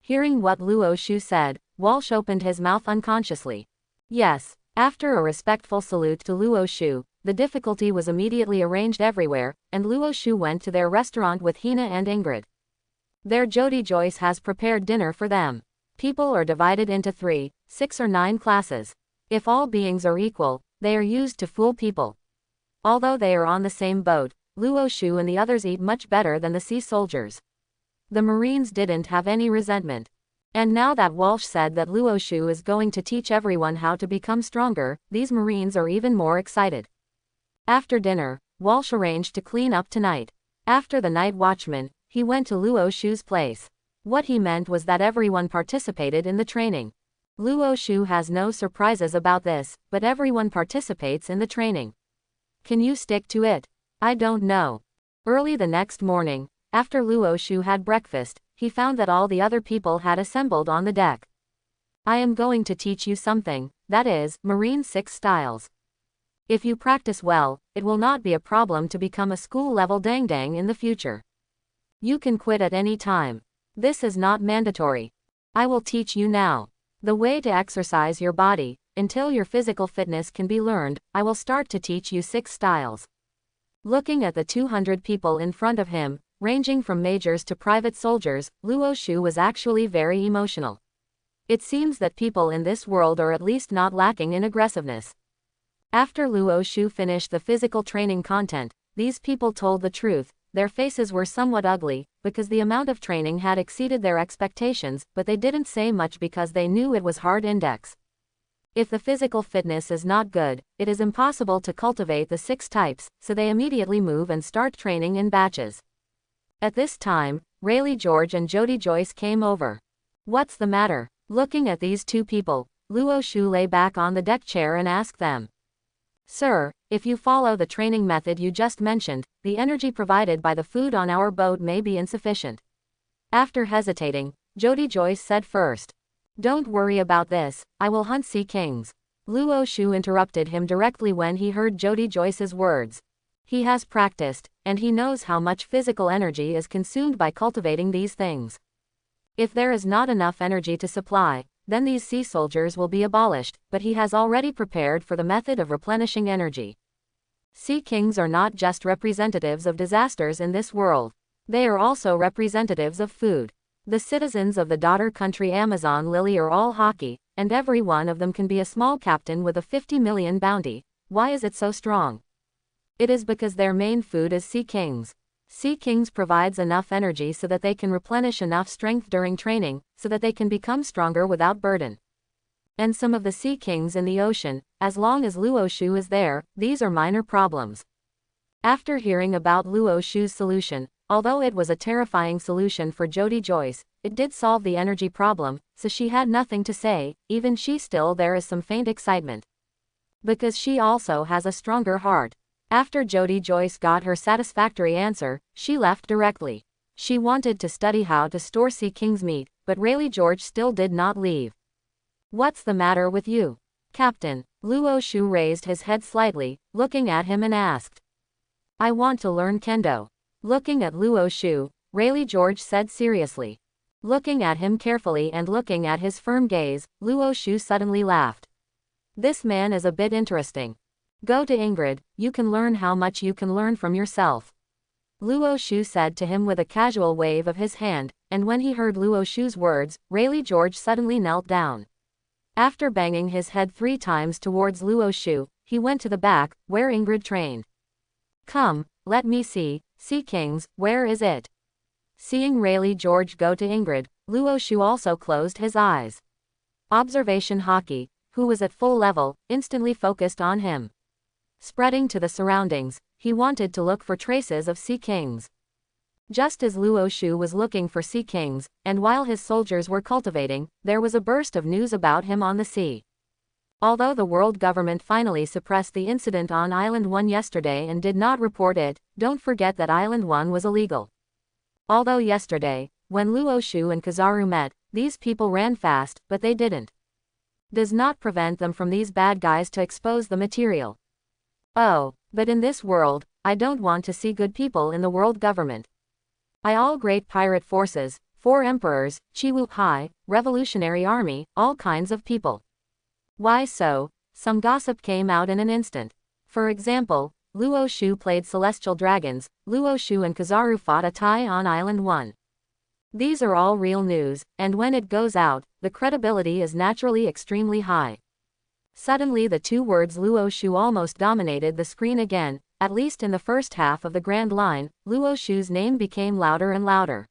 Hearing what Luo Shu said, Walsh opened his mouth unconsciously. Yes. After a respectful salute to Luo Shu, the difficulty was immediately arranged everywhere, and Luo Shu went to their restaurant with Hina and Ingrid. Their Jody Joyce has prepared dinner for them. People are divided into 3, 6 or 9 classes. If all beings are equal, they are used to fool people. Although they are on the same boat, Luo Shu and the others eat much better than the sea soldiers. The Marines didn't have any resentment. And now that Walsh said that Luo Shu is going to teach everyone how to become stronger, these Marines are even more excited. After dinner, Walsh arranged to clean up tonight. After the night watchman, he went to Luo Shu's place. What he meant was that everyone participated in the training. Luo Shu has no surprises about this, but everyone participates in the training. Can you stick to it? I don't know. Early the next morning, after Luo Shu had breakfast, he found that all the other people had assembled on the deck. I am going to teach you something, that is, Marine 6 styles. If you practice well, it will not be a problem to become a school-level dang-dang in the future. You can quit at any time. This is not mandatory. I will teach you now. The way to exercise your body, until your physical fitness can be learned, I will start to teach you 6 styles. Looking at the 200 people in front of him, ranging from majors to private soldiers, Luo Shu was actually very emotional. It seems that people in this world are at least not lacking in aggressiveness. After Luo Shu finished the physical training content, these people told the truth. Their faces were somewhat ugly, because the amount of training had exceeded their expectations, but they didn't say much because they knew it was hard index. If the physical fitness is not good, it is impossible to cultivate the 6 types, so they immediately move and start training in batches. At this time, Rayleigh George and Jody Joyce came over. What's the matter? Looking at these two people, Luo Shu lay back on the deck chair and asked them. Sir, if you follow the training method you just mentioned, the energy provided by the food on our boat may be insufficient. After hesitating, Jody Joyce said first. Don't worry about this, I will hunt sea kings. Luo Shu interrupted him directly when he heard Jody Joyce's words. He has practiced, and he knows how much physical energy is consumed by cultivating these things. If there is not enough energy to supply, then these sea soldiers will be abolished, but he has already prepared for the method of replenishing energy. Sea kings are not just representatives of disasters in this world. They are also representatives of food. The citizens of the daughter country Amazon Lily are all hockey, and every one of them can be a small captain with a 50 million bounty. Why is it so strong? It is because their main food is sea kings. Sea kings provides enough energy so that they can replenish enough strength during training, so that they can become stronger without burden. And some of the sea kings in the ocean, as long as Luo Shu is there, these are minor problems. After hearing about Luo Shu's solution, although it was a terrifying solution for Jody Joyce, it did solve the energy problem, so she had nothing to say, even she still there is some faint excitement. Because she also has a stronger heart. After Jody Joyce got her satisfactory answer, she left directly. She wanted to study how to store sea king's meat, but Rayleigh George still did not leave. What's the matter with you, Captain? Luo Shu raised his head slightly, looking at him and asked. I want to learn kendo. Looking at Luo Shu, Rayleigh George said seriously. Looking at him carefully and looking at his firm gaze, Luo Shu suddenly laughed. This man is a bit interesting. Go to Ingrid, you can learn how much you can learn from yourself. Luo Shu said to him with a casual wave of his hand, and when he heard Luo Shu's words, Rayleigh George suddenly knelt down. After banging his head 3 times towards Luo Shu, he went to the back, where Ingrid trained. Come, let me see, Sea Kings, where is it? Seeing Rayleigh George go to Ingrid, Luo Shu also closed his eyes. Observation Hockey, who was at full level, instantly focused on him. Spreading to the surroundings, he wanted to look for traces of Sea Kings. Just as Luo Shu was looking for Sea Kings, and while his soldiers were cultivating, there was a burst of news about him on the sea. Although the world government finally suppressed the incident on Island 1 yesterday and did not report it, don't forget that Island 1 was illegal. Although yesterday, when Luo Shu and Kizaru met, these people ran fast, but they didn't. Does not prevent them from these bad guys to expose the material. Oh, but in this world, I don't want to see good people in the world government. All great pirate forces, 4 emperors, Chiwu High, revolutionary army, all kinds of people. Why so? Some gossip came out in an instant. For example, Luo Shu played Celestial Dragons, Luo Shu and Kizaru fought a tie on Island 1. These are all real news, and when it goes out, the credibility is naturally extremely high. Suddenly the 2 words Luo Shu almost dominated the screen again, at least in the first half of the Grand Line, Luo Shu's name became louder and louder.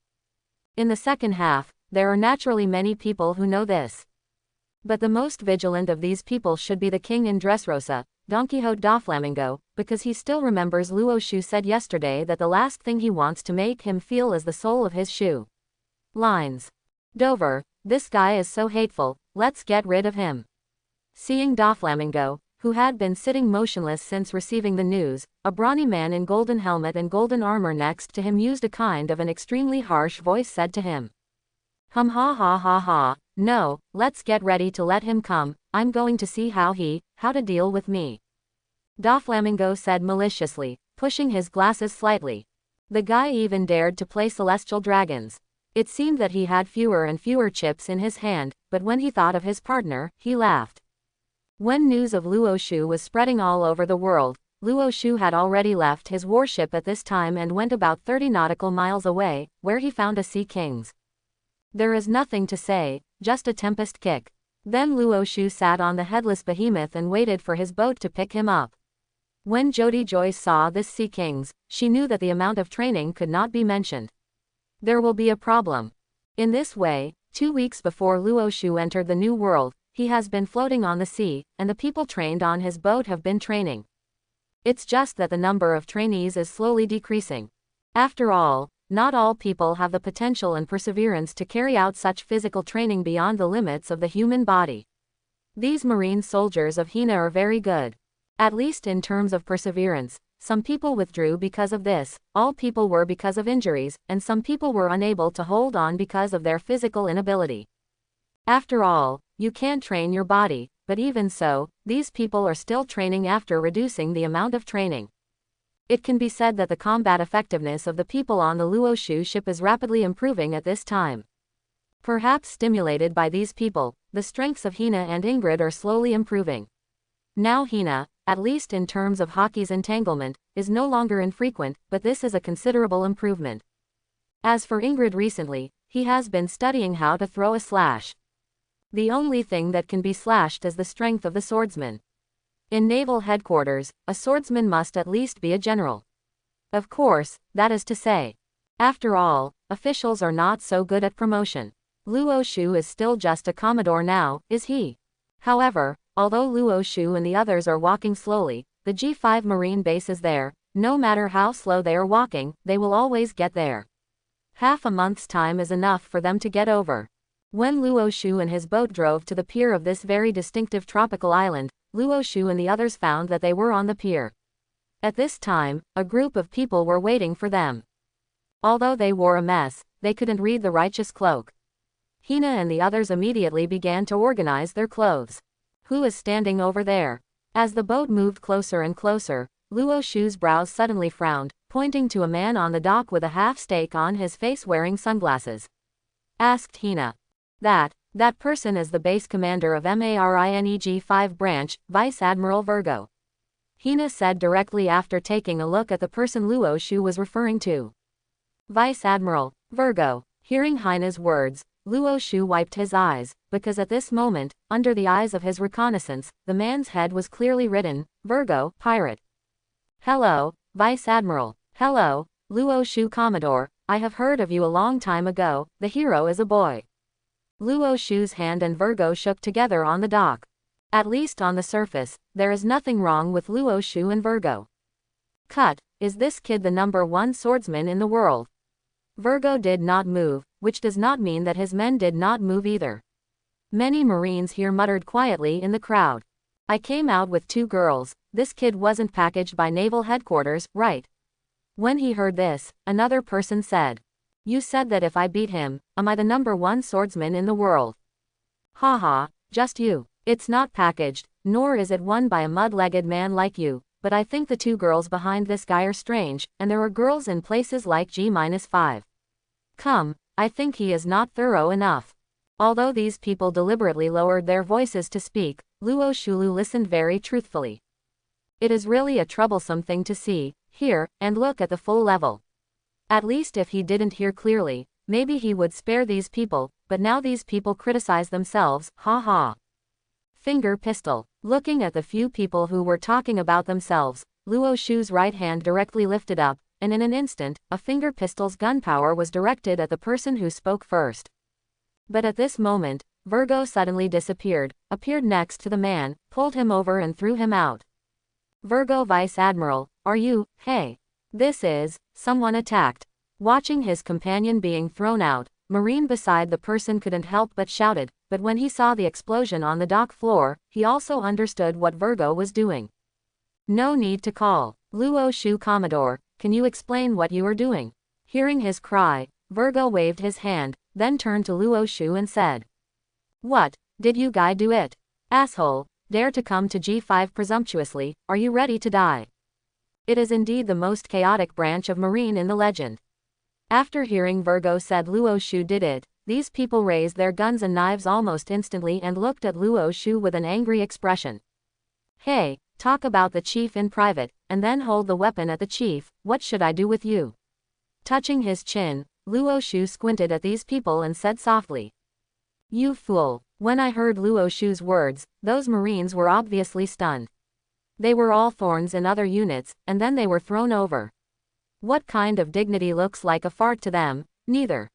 In the second half, there are naturally many people who know this. But the most vigilant of these people should be the king in Dressrosa, Don Quixote da Flamingo, because he still remembers Luo Shu said yesterday that the last thing he wants to make him feel is the sole of his shoe. Lines. Dover, this guy is so hateful, let's get rid of him. Seeing Da Flamingo, who had been sitting motionless since receiving the news, a brawny man in golden helmet and golden armor next to him used a kind of an extremely harsh voice said to him. Ha ha ha ha, no, let's get ready to let him come, I'm going to see how to deal with me. Da Flamingo said maliciously, pushing his glasses slightly. The guy even dared to play Celestial Dragons. It seemed that he had fewer and fewer chips in his hand, but when he thought of his partner, he laughed. When news of Luo Shu was spreading all over the world, Luo Shu had already left his warship at this time and went about 30 nautical miles away, where he found a Sea King's. There is nothing to say, just a tempest kick. Then Luo Shu sat on the headless behemoth and waited for his boat to pick him up. When Jody Joyce saw this Sea King's, she knew that the amount of training could not be mentioned. There will be a problem. In this way, 2 weeks before Luo Shu entered the New World, he has been floating on the sea, and the people trained on his boat have been training. It's just that the number of trainees is slowly decreasing. After all, not all people have the potential and perseverance to carry out such physical training beyond the limits of the human body. These marine soldiers of Hina are very good. At least in terms of perseverance. Some people withdrew because of this, all people were because of injuries, and some people were unable to hold on because of their physical inability. After all, you can't train your body, but even so, these people are still training after reducing the amount of training. It can be said that the combat effectiveness of the people on the Luo Shu ship is rapidly improving at this time. Perhaps stimulated by these people, the strengths of Hina and Ingrid are slowly improving. Now Hina, at least in terms of hockey's entanglement, is no longer infrequent, but this is a considerable improvement. As for Ingrid recently, he has been studying how to throw a slash. The only thing that can be slashed is the strength of the swordsman. In naval headquarters, a swordsman must at least be a general. Of course, that is to say. After all, officials are not so good at promotion. Luo Shu is still just a commodore now, is he? However, although Luo Shu and the others are walking slowly, the G5 Marine base is there. No matter how slow they are walking, they will always get there. Half a month's time is enough for them to get over. When Luo Shu and his boat drove to the pier of this very distinctive tropical island, Luo Shu and the others found that they were on the pier. At this time, a group of people were waiting for them. Although they wore a mess, they couldn't read the righteous cloak. Hina and the others immediately began to organize their clothes. Who is standing over there? As the boat moved closer and closer, Luo Shu's brows suddenly frowned, pointing to a man on the dock with a half-stake on his face wearing sunglasses. Asked Hina. That person is the base commander of MARINEG 5 branch, Vice Admiral Vergo. Hina said directly after taking a look at the person Luo Shu was referring to. Vice Admiral Vergo. Hearing Hina's words, Luo Shu wiped his eyes, because at this moment, under the eyes of his reconnaissance, the man's head was clearly written, Vergo, pirate. Hello, Vice Admiral. Hello, Luo Shu Commodore, I have heard of you a long time ago, the hero is a boy. Luo Shu's hand and Vergo shook together on the dock. At least on the surface, there is nothing wrong with Luo Shu and Vergo. Cut, is this kid the #1 swordsman in the world? Vergo did not move, which does not mean that his men did not move either. Many Marines here muttered quietly in the crowd. I came out with 2 girls, this kid wasn't packaged by naval headquarters, right? When he heard this, another person said. You said that if I beat him, am I the #1 swordsman in the world? Haha, just you. It's not packaged, nor is it won by a mud-legged man like you, but I think the 2 girls behind this guy are strange, and there are girls in places like G-5. Come, I think he is not thorough enough. Although these people deliberately lowered their voices to speak, Luo Shulu listened very truthfully. It is really a troublesome thing to see, hear, and look at the full level. At least if he didn't hear clearly, maybe he would spare these people, but now these people criticize themselves, ha ha. Finger pistol. Looking at the few people who were talking about themselves, Luo Shu's right hand directly lifted up, and in an instant, a finger pistol's gunpowder was directed at the person who spoke first. But at this moment, Vergo suddenly disappeared, appeared next to the man, pulled him over and threw him out. Vergo Vice Admiral, are you, hey? This is, someone attacked. Watching his companion being thrown out, Marine beside the person couldn't help but shouted, but when he saw the explosion on the dock floor, he also understood what Vergo was doing. No need to call. Luo Shu Commodore, can you explain what you are doing? Hearing his cry, Vergo waved his hand, then turned to Luo Shu and said. What, did you guy do it? Asshole, dare to come to G5 presumptuously, are you ready to die? It is indeed the most chaotic branch of Marine in the legend. After hearing Vergo said Luo Shu did it, these people raised their guns and knives almost instantly and looked at Luo Shu with an angry expression. Hey, talk about the chief in private, and then hold the weapon at the chief. What should I do with you? Touching his chin, Luo Shu squinted at these people and said softly. You fool. When I heard Luo Shu's words, those Marines were obviously stunned. They were all thorns in other units, and then they were thrown over. What kind of dignity looks like a fart to them? Neither.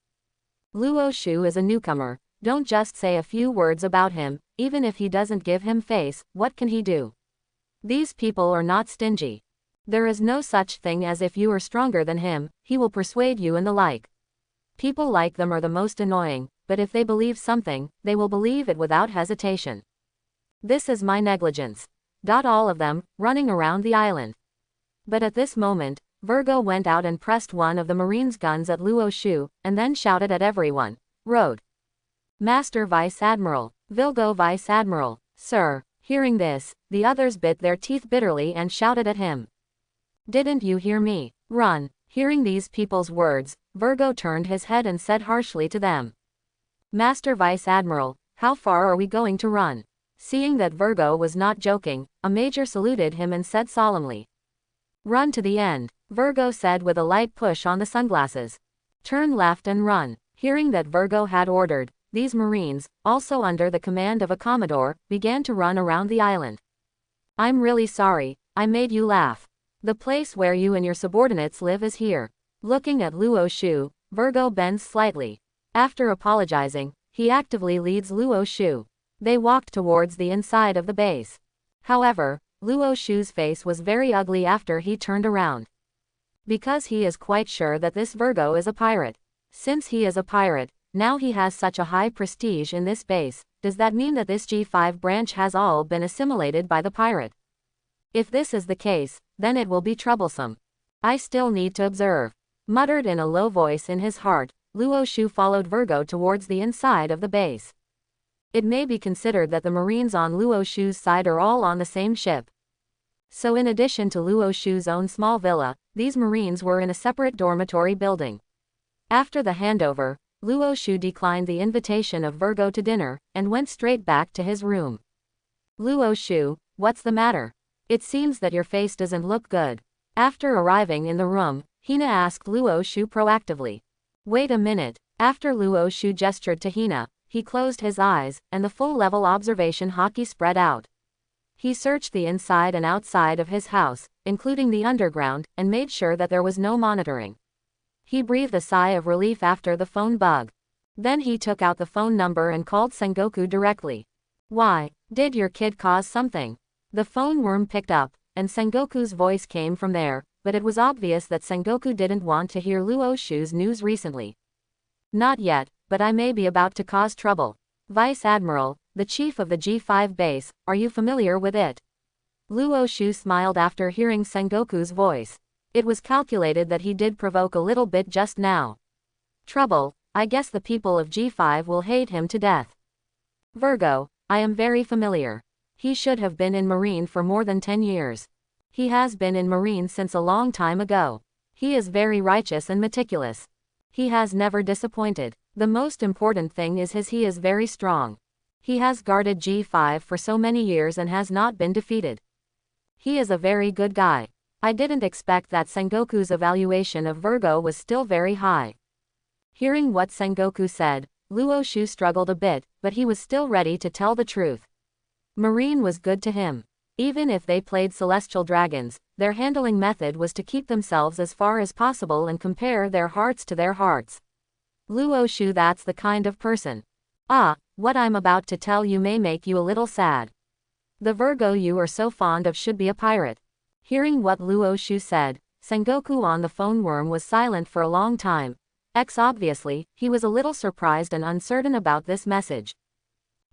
Luo Shu is a newcomer. Don't just say a few words about him, even if he doesn't give him face. What can he do? These people are not stingy. There is no such thing as if you are stronger than him, he will persuade you and the like. People like them are the most annoying, but if they believe something, they will believe it without hesitation. This is my negligence. All of them, running around the island. But at this moment, Vergo went out and pressed one of the Marines' guns at Luo Shu, and then shouted at everyone. Road. Master Vice Admiral, Vilgo Vice Admiral, sir. Hearing this, the others bit their teeth bitterly and shouted at him. Didn't you hear me? Run. Hearing these people's words, Vergo turned his head and said harshly to them. Master Vice Admiral, how far are we going to run? Seeing that Vergo was not joking, a major saluted him and said solemnly. Run to the end, Vergo said with a light push on the sunglasses. Turn left and run. Hearing that Vergo had ordered, these Marines, also under the command of a Commodore, began to run around the island. I'm really sorry, I made you laugh. The place where you and your subordinates live is here. Looking at Luo Shu, Vergo bends slightly. After apologizing, he actively leads Luo Shu. They walked towards the inside of the base. However, Luo Shu's face was very ugly after he turned around. Because he is quite sure that this Vergo is a pirate. Since he is a pirate, now he has such a high prestige in this base. Does that mean that this G5 branch has all been assimilated by the pirate? If this is the case, then it will be troublesome. I still need to observe. Muttered in a low voice in his heart, Luo Shu followed Vergo towards the inside of the base. It may be considered that the Marines on Luo Shu's side are all on the same ship. So in addition to Luo Shu's own small villa, these Marines were in a separate dormitory building. After the handover, Luo Shu declined the invitation of Vergo to dinner, and went straight back to his room. Luo Shu, what's the matter? It seems that your face doesn't look good. After arriving in the room, Hina asked Luo Shu proactively. Wait a minute. After Luo Shu gestured to Hina, he closed his eyes, and the full-level observation hockey spread out. He searched the inside and outside of his house, including the underground, and made sure that there was no monitoring. He breathed a sigh of relief after the phone bug. Then he took out the phone number and called Sengoku directly. Why, did your kid cause something? The phone worm picked up, and Sengoku's voice came from there, but it was obvious that Sengoku didn't want to hear Luo Shu's news recently. Not yet, but I may be about to cause trouble. Vice Admiral, the chief of the G5 base, are you familiar with it? Luo Shu smiled after hearing Sengoku's voice. It was calculated that he did provoke a little bit just now. Trouble, I guess the people of G5 will hate him to death. Vergo, I am very familiar. He should have been in Marine for more than 10 years. He has been in Marine since a long time ago. He is very righteous and meticulous. He has never disappointed. The most important thing is he is very strong. He has guarded G5 for so many years and has not been defeated. He is a very good guy. I didn't expect that Sengoku's evaluation of Vergo was still very high. Hearing what Sengoku said, Luo Shu struggled a bit, but he was still ready to tell the truth. Marine was good to him. Even if they played Celestial Dragons, their handling method was to keep themselves as far as possible and compare their hearts to their hearts. Luo Shu, that's the kind of person. Ah, what I'm about to tell you may make you a little sad. The Vergo you are so fond of should be a pirate. Hearing what Luo Shu said, Sengoku on the phone worm was silent for a long time. Obviously, he was a little surprised and uncertain about this message.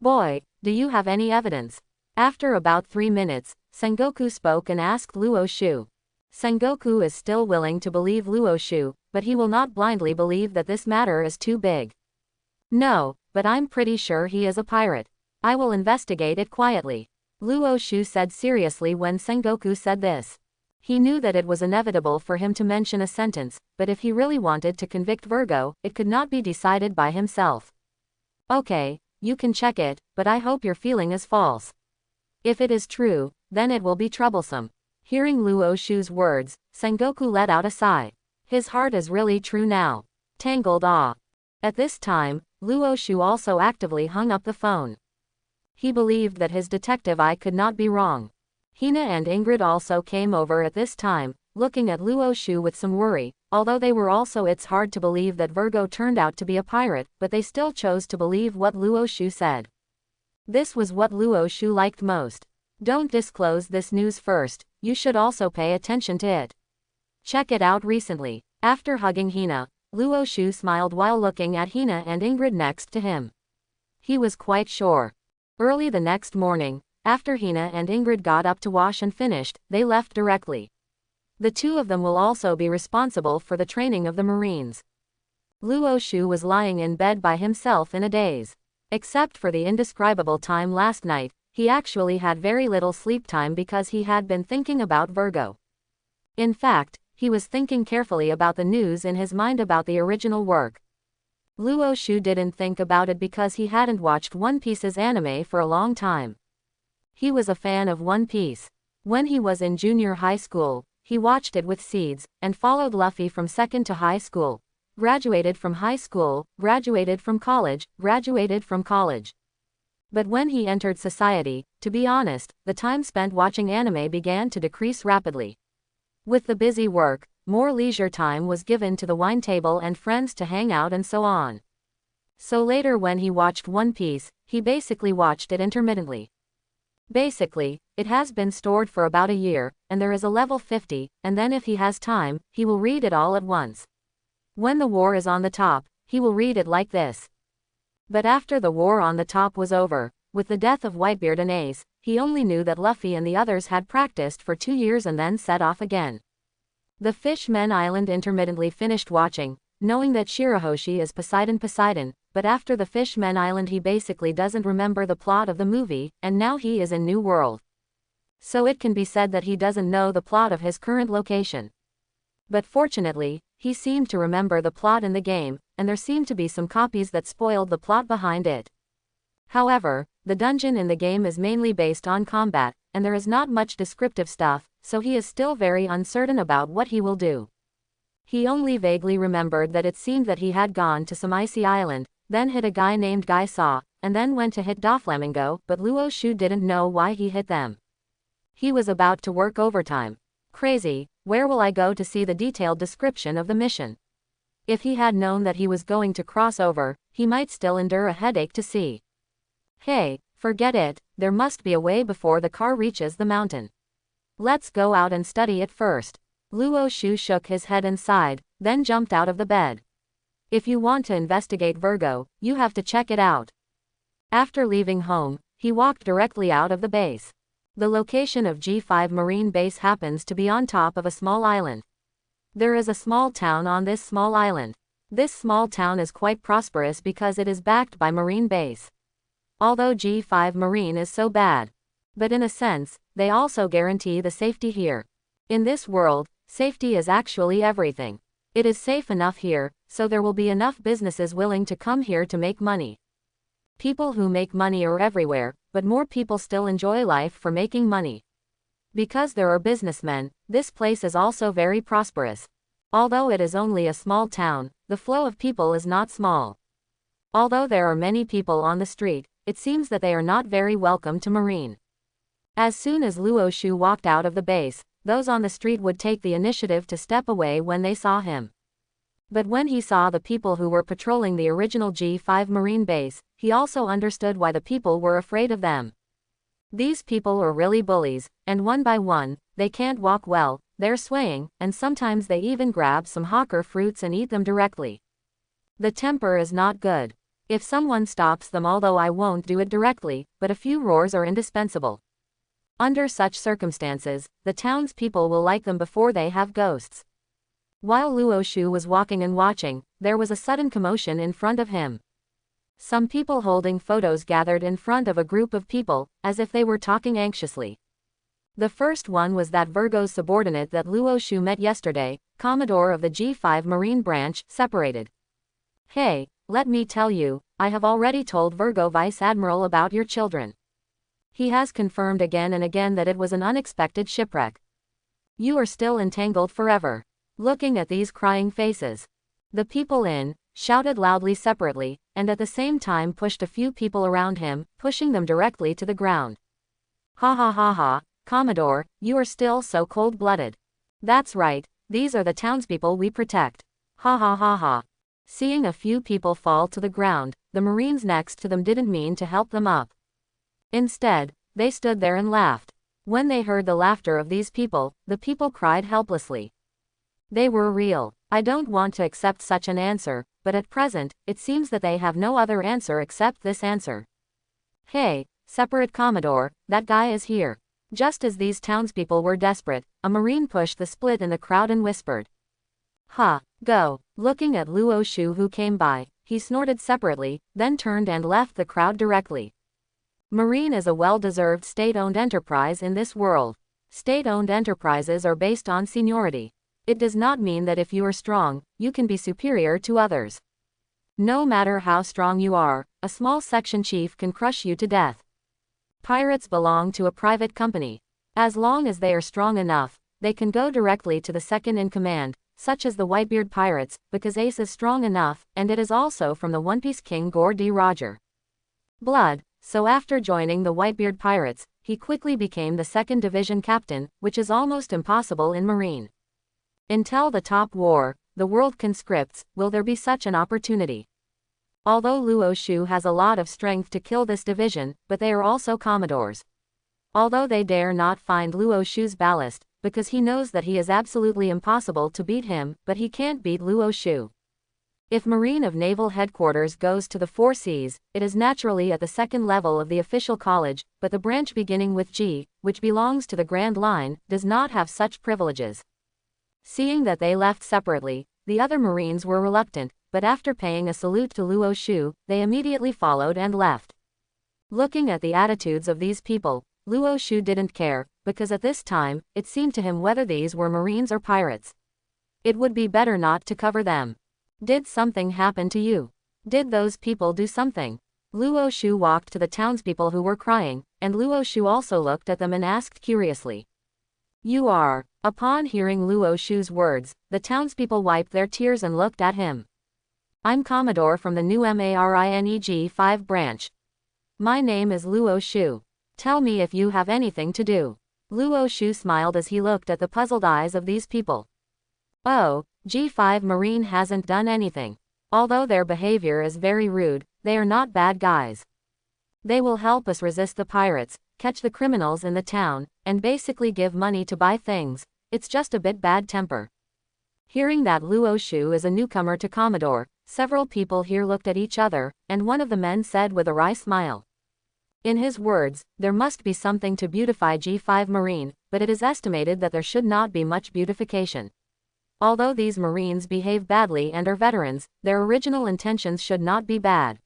Boy, do you have any evidence? After about 3 minutes, Sengoku spoke and asked Luo Shu. Sengoku is still willing to believe Luo Shu, but he will not blindly believe that this matter is too big. No, but I'm pretty sure he is a pirate. I will investigate it quietly. Luo Shu said seriously when Sengoku said this. He knew that it was inevitable for him to mention a sentence, but if he really wanted to convict Vergo, it could not be decided by himself. Okay, you can check it, but I hope your feeling is false. If it is true, then it will be troublesome. Hearing Luo Shu's words, Sengoku let out a sigh. His heart is really true now. Tangled awe. At this time, Luo Shu also actively hung up the phone. He believed that his detective eye could not be wrong. Hina and Ingrid also came over at this time, looking at Luo Shu with some worry, although they were also it's hard to believe that Vergo turned out to be a pirate, but they still chose to believe what Luo Shu said. This was what Luo Shu liked most. Don't disclose this news first, you should also pay attention to it. Check it out recently. After hugging Hina, Luo Shu smiled while looking at Hina and Ingrid next to him. He was quite sure. Early the next morning, after Hina and Ingrid got up to wash and finished, they left directly. The two of them will also be responsible for the training of the Marines. Luo Shu was lying in bed by himself in a daze. Except for the indescribable time last night, he actually had very little sleep time because he had been thinking about Vergo. In fact, he was thinking carefully about the news in his mind about the original work. Luo Shu didn't think about it because he hadn't watched One Piece's anime for a long time. He was a fan of One Piece. When he was in junior high school, he watched it with Seeds, and followed Luffy from second to high school. Graduated from high school, graduated from college, graduated from college. But when he entered society, to be honest, the time spent watching anime began to decrease rapidly. With the busy work, more leisure time was given to the wine table and friends to hang out and so on. So later when he watched One Piece, he basically watched it intermittently. Basically, it has been stored for about a year, and there is a level 50, and then if he has time, he will read it all at once. When the war is on the top, he will read it like this. But after the war on the top was over, with the death of Whitebeard and Ace, he only knew that Luffy and the others had practiced for 2 years and then set off again. The Fishmen Island intermittently finished watching, knowing that Shirahoshi is Poseidon, but after the Fishmen Island he basically doesn't remember the plot of the movie, and now he is in New World. So it can be said that he doesn't know the plot of his current location. But fortunately, he seemed to remember the plot in the game, and there seemed to be some copies that spoiled the plot behind it. However, the dungeon in the game is mainly based on combat, and there is not much descriptive stuff, so he is still very uncertain about what he will do. He only vaguely remembered that it seemed that he had gone to some icy island, then hit a guy named Guy Saw, and then went to hit Doflamingo, but Luo Shu didn't know why he hit them. He was about to work overtime. Crazy, where will I go to see the detailed description of the mission? If he had known that he was going to cross over, he might still endure a headache to see. Hey, forget it, there must be a way before the car reaches the mountain. Let's go out and study it first. Luo Shu shook his head and sighed, then jumped out of the bed. If you want to investigate Vergo, you have to check it out. After leaving home, he walked directly out of the base. The location of G5 Marine Base happens to be on top of a small island. There is a small town on this small island. This small town is quite prosperous because it is backed by Marine Base. Although G5 Marine is so bad. But in a sense, they also guarantee the safety here. In this world, safety is actually everything. It is safe enough here, so there will be enough businesses willing to come here to make money. People who make money are everywhere, but more people still enjoy life for making money. Because there are businessmen, this place is also very prosperous. Although it is only a small town, the flow of people is not small. Although there are many people on the street, it seems that they are not very welcome to Marine. As soon as Luo Shu walked out of the base, those on the street would take the initiative to step away when they saw him. But when he saw the people who were patrolling the original G5 Marine Base, he also understood why the people were afraid of them. These people are really bullies, and one by one, they can't walk well, they're swaying, and sometimes they even grab some hawker fruits and eat them directly. The temper is not good. If someone stops them, although I won't do it directly, but a few roars are indispensable. Under such circumstances, the townspeople will like them before they have ghosts. While Luo Shu was walking and watching, there was a sudden commotion in front of him. Some people holding photos gathered in front of a group of people, as if they were talking anxiously. The first one was that Vergo's subordinate that Luo Shu met yesterday, Commodore of the G5 Marine Branch, separated. Hey, let me tell you, I have already told Vergo Vice Admiral about your children. He has confirmed again and again that it was an unexpected shipwreck. You are still entangled forever. Looking at these crying faces, the people in shouted loudly separately, and at the same time pushed a few people around him, pushing them directly to the ground. Ha ha ha ha, Commodore, you are still so cold-blooded. That's right, these are the townspeople we protect. Ha ha ha ha. Seeing a few people fall to the ground, the Marines next to them didn't mean to help them up. Instead, they stood there and laughed. When they heard the laughter of these people, the people cried helplessly. They were real. I don't want to accept such an answer, but at present, it seems that they have no other answer except this answer. Hey, Separate Commodore, that guy is here. Just as these townspeople were desperate, a Marine pushed the split in the crowd and whispered. Ha, go. Looking at Luo Shu who came by, he snorted separately, then turned and left the crowd directly. Marine is a well-deserved state-owned enterprise in this world. State-owned enterprises are based on seniority. It does not mean that if you are strong, you can be superior to others. No matter how strong you are, a small section chief can crush you to death. Pirates belong to a private company. As long as they are strong enough, they can go directly to the second in command, such as the Whitebeard Pirates, because Ace is strong enough, and it is also from the One Piece King Gore D. Roger. Blood. So after joining the Whitebeard Pirates, he quickly became the 2nd Division captain, which is almost impossible in Marine. Until the top war, the world conscripts, will there be such an opportunity. Although Luo Shu has a lot of strength to kill this division, but they are also commodores. Although they dare not find Luo Shu's ballast, because he knows that he is absolutely impossible to beat him, but he can't beat Luo Shu. If Marine of Naval Headquarters goes to the 4 Seas, it is naturally at the 2nd level of the official college, but the branch beginning with G, which belongs to the Grand Line, does not have such privileges. Seeing that they left separately, the other Marines were reluctant, but after paying a salute to Luo Shu, they immediately followed and left. Looking at the attitudes of these people, Luo Shu didn't care, because at this time, it seemed to him whether these were Marines or pirates. It would be better not to cover them. Did something happen to you? Did those people do something? Luo Shu walked to the townspeople who were crying, and Luo Shu also looked at them and asked curiously. You are. Upon hearing Luo Shu's words, the townspeople wiped their tears and looked at him. I'm Commodore from the new Marineg 5 branch. My name is Luo Shu. Tell me if you have anything to do. Luo Shu smiled as he looked at the puzzled eyes of these people. Oh, G5 Marine hasn't done anything. Although their behavior is very rude, they are not bad guys. They will help us resist the pirates, catch the criminals in the town, and basically give money to buy things. It's just a bit bad temper. Hearing that Luo Shu is a newcomer to Commodore, several people here looked at each other, and one of the men said with a wry smile. In his words, there must be something to beautify G5 Marine, but it is estimated that there should not be much beautification. Although these Marines behave badly and are veterans, their original intentions should not be bad.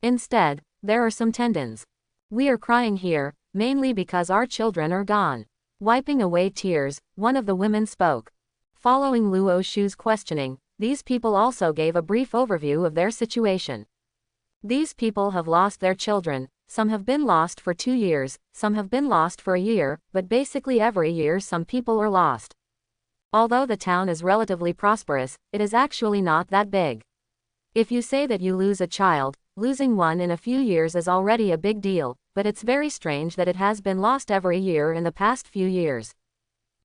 Instead, there are some tendons. We are crying here, mainly because our children are gone. Wiping away tears, one of the women spoke. Following Luo Shu's questioning, these people also gave a brief overview of their situation. These people have lost their children, some have been lost for 2 years, some have been lost for a year, but basically every year some people are lost. Although the town is relatively prosperous, it is actually not that big. If you say that you lose a child, losing one in a few years is already a big deal, but it's very strange that it has been lost every year in the past few years.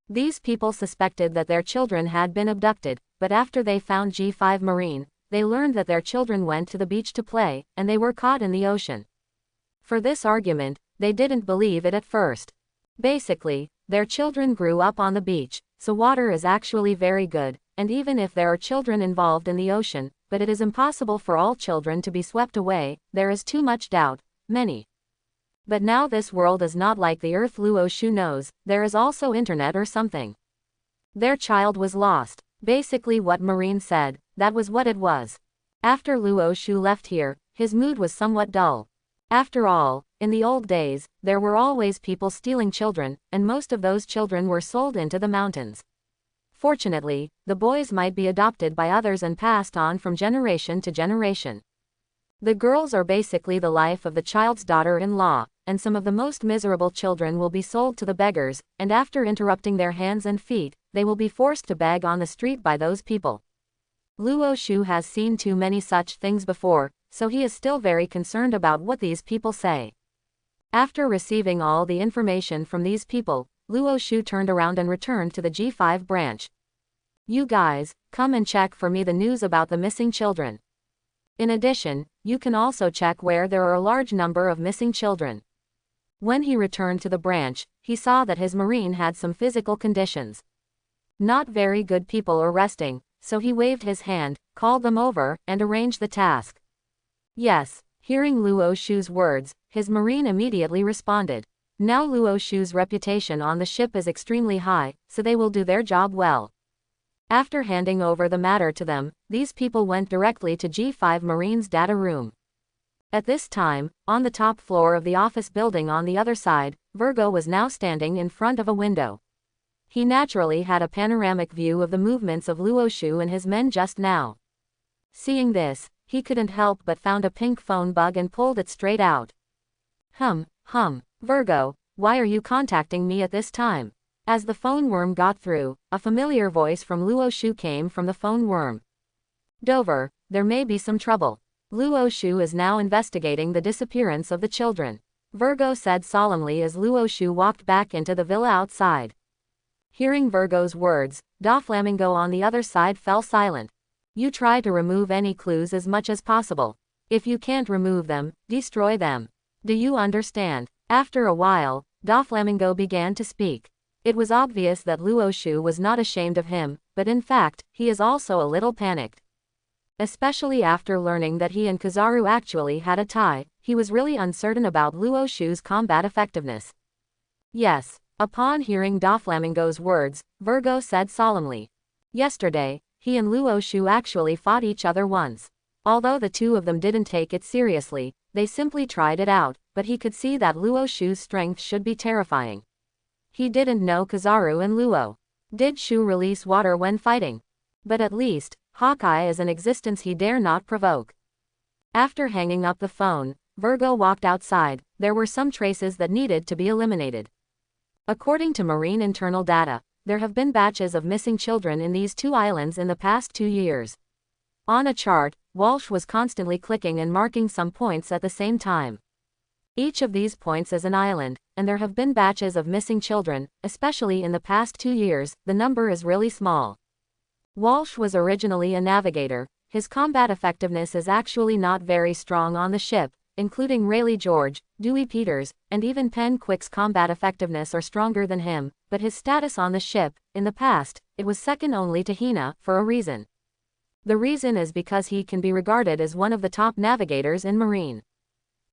These people suspected that their children had been abducted, but after they found G5 Marine, they learned that their children went to the beach to play, and they were caught in the ocean. For this argument, they didn't believe it at first. Basically, their children grew up on the beach, so water is actually very good, and even if there are children involved in the ocean, but it is impossible for all children to be swept away, there is too much doubt, many. But now this world is not like the Earth. Luo Shu knows, there is also internet or something. Their child was lost. Basically what Marine said, that was what it was. After Luo Shu left here, his mood was somewhat dull. After all, in the old days, there were always people stealing children, and most of those children were sold into the mountains. Fortunately, the boys might be adopted by others and passed on from generation to generation. The girls are basically the life of the child's daughter-in-law, and some of the most miserable children will be sold to the beggars, and after interrupting their hands and feet, they will be forced to beg on the street by those people. Luo Shu has seen too many such things before, so he is still very concerned about what these people say. After receiving all the information from these people, Luo Shu turned around and returned to the G5 branch. You guys, come and check for me the news about the missing children. In addition, you can also check where there are a large number of missing children. When he returned to the branch, he saw that his marine had some physical conditions. Not very good people are resting, so he waved his hand, called them over, and arranged the task. Yes, hearing Luo Shu's words, his marine immediately responded. Now Luo Shu's reputation on the ship is extremely high, so they will do their job well. After handing over the matter to them, these people went directly to G5 Marine's data room. At this time, on the top floor of the office building on the other side, Vergo was now standing in front of a window. He naturally had a panoramic view of the movements of Luo Shu and his men just now. Seeing this, he couldn't help but found a pink phone bug and pulled it straight out. Vergo, why are you contacting me at this time? As the phone worm got through, a familiar voice from Luo Shu came from the phone worm. Dover, there may be some trouble. Luo Shu is now investigating the disappearance of the children, Vergo said solemnly as Luo Shu walked back into the villa outside. Hearing Vergo's words, Doflamingo on the other side fell silent. You try to remove any clues as much as possible. If you can't remove them, destroy them. Do you understand? After a while, Doflamingo began to speak. It was obvious that Luo Shu was not ashamed of him, but in fact, he is also a little panicked. Especially after learning that he and Kizaru actually had a tie, he was really uncertain about Luo Shu's combat effectiveness. Yes. Upon hearing Doflamingo's words, Vergo said solemnly. Yesterday, he and Luo Shu actually fought each other once. Although the two of them didn't take it seriously, they simply tried it out, but he could see that Luo Shu's strength should be terrifying. He didn't know Kizaru and Luo. Did Shu release water when fighting? But at least, Hawkeye is an existence he dare not provoke. After hanging up the phone, Vergo walked outside. There were some traces that needed to be eliminated. According to marine internal data, there have been batches of missing children in these two islands in the past 2 years. On a chart, Walsh was constantly clicking and marking some points at the same time. Each of these points is an island, and there have been batches of missing children, especially in the past 2 years. The number is really small. Walsh was originally a navigator. His combat effectiveness is actually not very strong on the ship, including Rayleigh George, Dewey Peters, and even Penn Quick's combat effectiveness are stronger than him, but his status on the ship, in the past, it was second only to Hina, for a reason. The reason is because he can be regarded as one of the top navigators in Marine.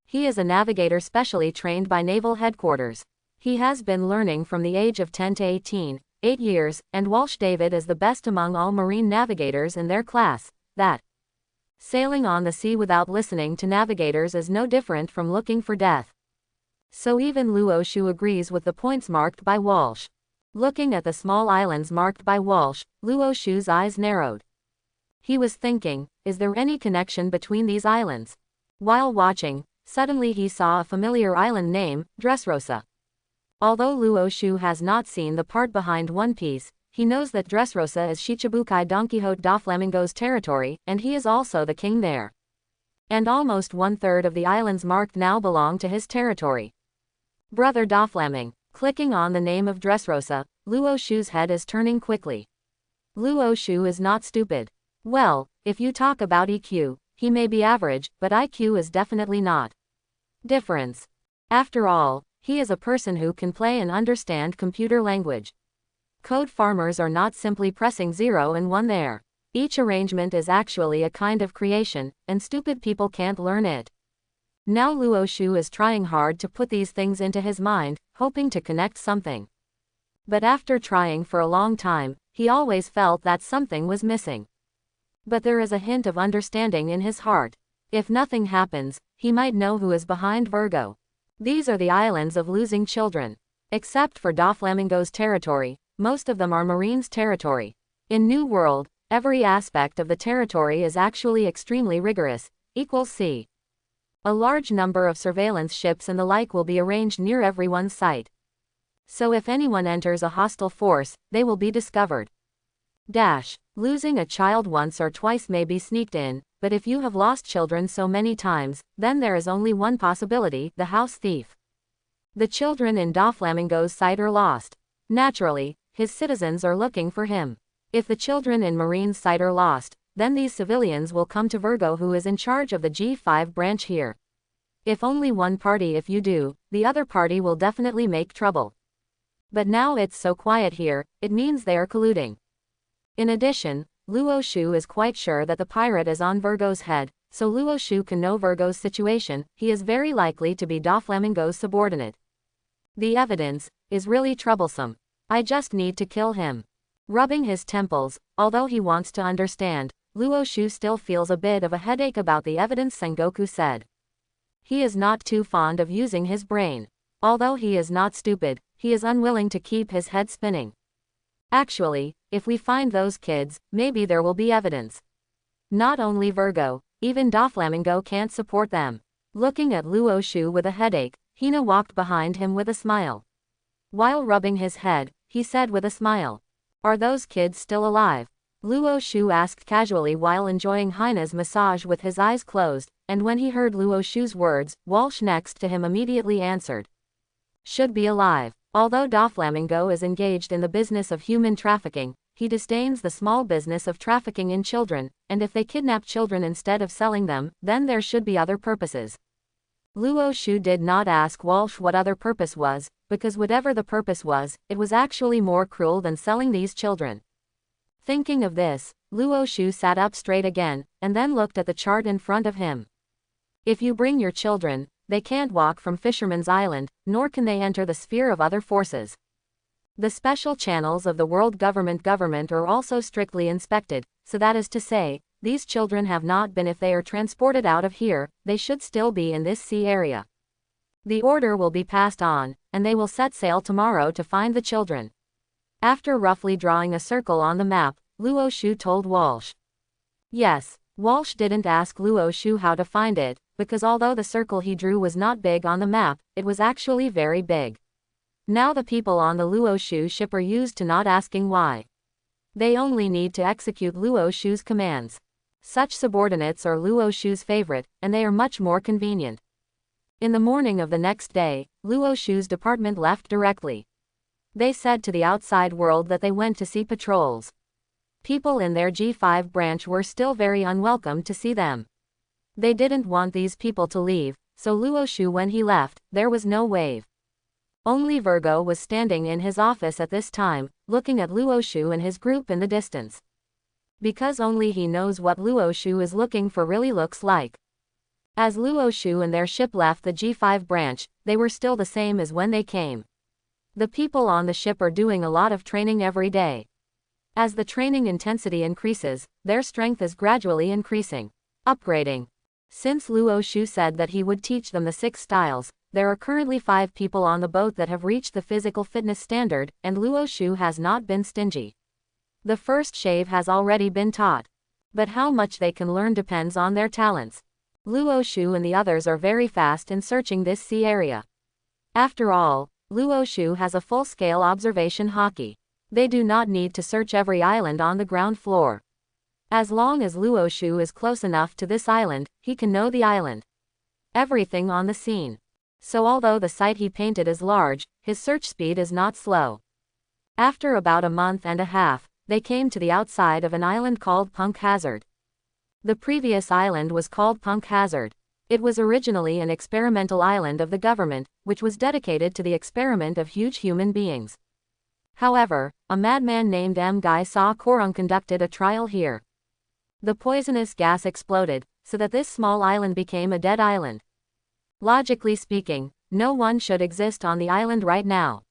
He is a navigator specially trained by Naval Headquarters. He has been learning from the age of 10 to 18, 8 years, and Walsh David is the best among all Marine navigators in their class. That sailing on the sea without listening to navigators is no different from looking for death. So even Luo Shu agrees with the points marked by Walsh. Looking at the small islands marked by Walsh, Luo Shu's eyes narrowed. He was thinking, is there any connection between these islands? While watching, suddenly he saw a familiar island name, Dressrosa. Although Luo Shu has not seen the part behind One Piece, he knows that Dressrosa is Shichibukai Don Quixote Doflamingo's territory, and he is also the king there. And almost 1/3 of the islands marked now belong to his territory. Brother Doflaming. Clicking on the name of Dressrosa, Luo Shu's head is turning quickly. Luo Shu is not stupid. Well, if you talk about EQ, he may be average, but IQ is definitely not. Difference. After all, he is a person who can play and understand computer language. Code farmers are not simply pressing 0 and 1 there. Each arrangement is actually a kind of creation, and stupid people can't learn it. Now Luo Shu is trying hard to put these things into his mind, hoping to connect something. But after trying for a long time, he always felt that something was missing. But there is a hint of understanding in his heart. If nothing happens, he might know who is behind Vergo. These are the islands of losing children. Except for Doflamingo's territory, most of them are Marine's territory. In New World, every aspect of the territory is actually extremely rigorous, =C. A large number of surveillance ships and the like will be arranged near everyone's site. So if anyone enters a hostile force, they will be discovered. Losing a child once or twice may be sneaked in, but if you have lost children so many times, then there is only one possibility, the house thief. The children in Doflamingo's site are lost. Naturally, his citizens are looking for him. If the children in Marine's site are lost, then these civilians will come to Vergo, who is in charge of the G5 branch here. If only one party, if you do, the other party will definitely make trouble. But now it's so quiet here, it means they are colluding. In addition, Luo Shu is quite sure that the pirate is on Vergo's head, so Luo Shu can know Vergo's situation. He is very likely to be Doflamingo's subordinate. The evidence is really troublesome. I just need to kill him. Rubbing his temples, although he wants to understand, Luo Shu still feels a bit of a headache about the evidence Sengoku said. He is not too fond of using his brain. Although he is not stupid, he is unwilling to keep his head spinning. Actually, if we find those kids, maybe there will be evidence. Not only Vergo, even Doflamingo can't support them. Looking at Luo Shu with a headache, Hina walked behind him with a smile. While rubbing his head, he said with a smile, "Are those kids still alive?" Luo Shu asked casually while enjoying Hina's massage with his eyes closed, and when he heard Luo Shu's words, Walsh next to him immediately answered, "Should be alive." Although Doflamingo is engaged in the business of human trafficking, he disdains the small business of trafficking in children, and if they kidnap children instead of selling them, then there should be other purposes. Luo Shu did not ask Walsh what other purpose was, because whatever the purpose was, it was actually more cruel than selling these children. Thinking of this, Luo Shu sat up straight again, and then looked at the chart in front of him. If you bring your children, they can't walk from Fisherman's Island, nor can they enter the sphere of other forces. The special channels of the world government are also strictly inspected, so that is to say, these children have not been. If they are transported out of here, they should still be in this sea area. The order will be passed on, and they will set sail tomorrow to find the children. After roughly drawing a circle on the map, Luo Shu told Walsh. Yes, Walsh didn't ask Luo Shu how to find it, because although the circle he drew was not big on the map, it was actually very big. Now the people on the Luo Shu ship are used to not asking why. They only need to execute Luo Shu's commands. Such subordinates are Luo Shu's favorite, and they are much more convenient. In the morning of the next day, Luo Shu's department left directly. They said to the outside world that they went to see patrols. People in their G5 branch were still very unwelcome to see them. They didn't want these people to leave, so Luo Shu, when he left, there was no wave. Only Vergo was standing in his office at this time, looking at Luo Shu and his group in the distance. Because only he knows what Luo Shu is looking for really looks like. As Luo Shu and their ship left the G5 branch, they were still the same as when they came. The people on the ship are doing a lot of training every day. As the training intensity increases, their strength is gradually increasing. Upgrading. Since Luo Shu said that he would teach them the 6 styles, there are currently 5 people on the boat that have reached the physical fitness standard, and Luo Shu has not been stingy. The first shave has already been taught. But how much they can learn depends on their talents. Luo Shu and the others are very fast in searching this sea area. After all, Luo Shu has a full-scale observation hockey. They do not need to search every island on the ground floor. As long as Luo Shu is close enough to this island, he can know the island. Everything on the scene. So although the site he painted is large, his search speed is not slow. After about a month and a half, they came to the outside of an island called Punk Hazard. The previous island was called Punk Hazard. It was originally an experimental island of the government, which was dedicated to the experiment of huge human beings. However, a madman named M. Guy Sa Korung conducted a trial here. The poisonous gas exploded, so that this small island became a dead island. Logically speaking, no one should exist on the island right now.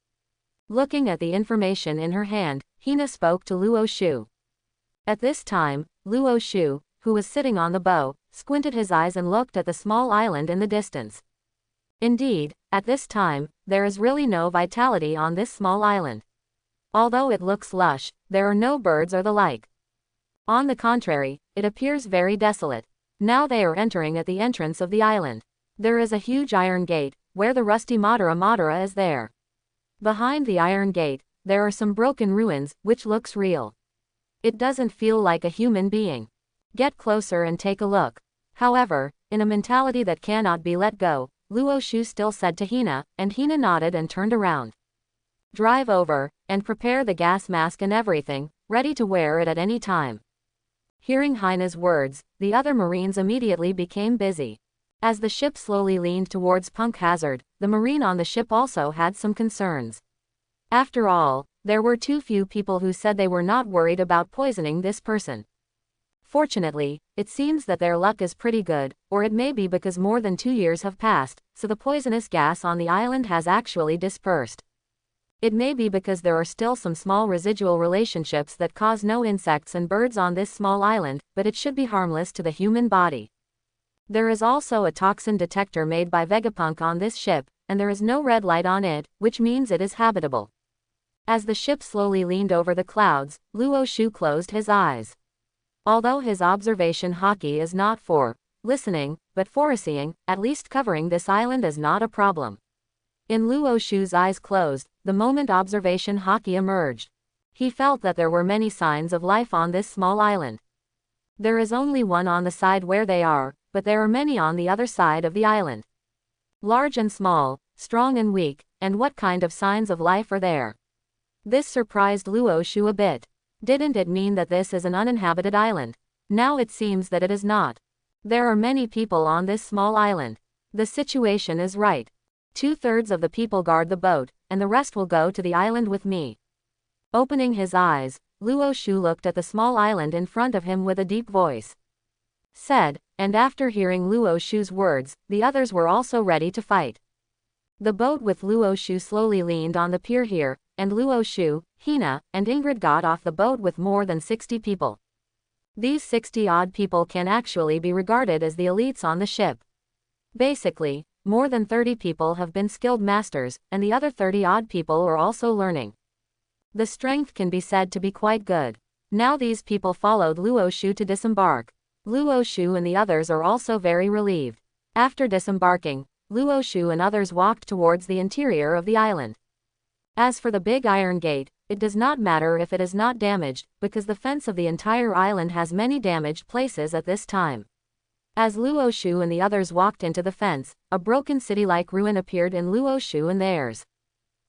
Looking at the information in her hand, Hina spoke to Luo Shu. At this time, Luo Shu, who was sitting on the bow, squinted his eyes and looked at the small island in the distance. Indeed, at this time, there is really no vitality on this small island. Although it looks lush, there are no birds or the like. On the contrary, it appears very desolate. Now they are entering at the entrance of the island. There is a huge iron gate, where the rusty Madara is there. Behind the iron gate, there are some broken ruins, which looks real. It doesn't feel like a human being. Get closer and take a look. However, in a mentality that cannot be let go, Luo Shu still said to Hina, and Hina nodded and turned around. Drive over, and prepare the gas mask and everything, ready to wear it at any time. Hearing Hina's words, the other Marines immediately became busy. As the ship slowly leaned towards Punk Hazard, the Marine on the ship also had some concerns. After all, there were too few people who said they were not worried about poisoning this person. Fortunately, it seems that their luck is pretty good, or it may be because more than 2 years have passed, so the poisonous gas on the island has actually dispersed. It may be because there are still some small residual relationships that cause no insects and birds on this small island, but it should be harmless to the human body. There is also a toxin detector made by Vegapunk on this ship, and there is no red light on it, which means it is habitable. As the ship slowly leaned over the clouds, Luo Shu closed his eyes. Although his observation haki is not for listening, but for seeing, at least covering this island is not a problem. In Luo Shu's eyes closed, the moment observation haki emerged. He felt that there were many signs of life on this small island. There is only one on the side where they are, but there are many on the other side of the island. Large and small, strong and weak, and what kind of signs of life are there? This surprised Luo Shu a bit. Didn't it mean that this is an uninhabited island? Now it seems that it is not. There are many people on this small island. The situation is right. 2/3 of the people guard the boat, and the rest will go to the island with me. Opening his eyes, Luo Shu looked at the small island in front of him with a deep voice. Said, and after hearing Luo Shu's words, the others were also ready to fight. The boat with Luo Shu slowly leaned on the pier here, and Luo Shu, Hina, and Ingrid got off the boat with more than 60 people. These 60-odd people can actually be regarded as the elites on the ship. Basically, more than 30 people have been skilled masters, and the other 30-odd people are also learning. The strength can be said to be quite good. Now these people followed Luo Shu to disembark. Luo Shu and the others are also very relieved. After disembarking, Luo Shu and others walked towards the interior of the island. As for the big iron gate, it does not matter if it is not damaged, because the fence of the entire island has many damaged places at this time. As Luo Shu and the others walked into the fence, a broken city-like ruin appeared in Luo Shu and theirs.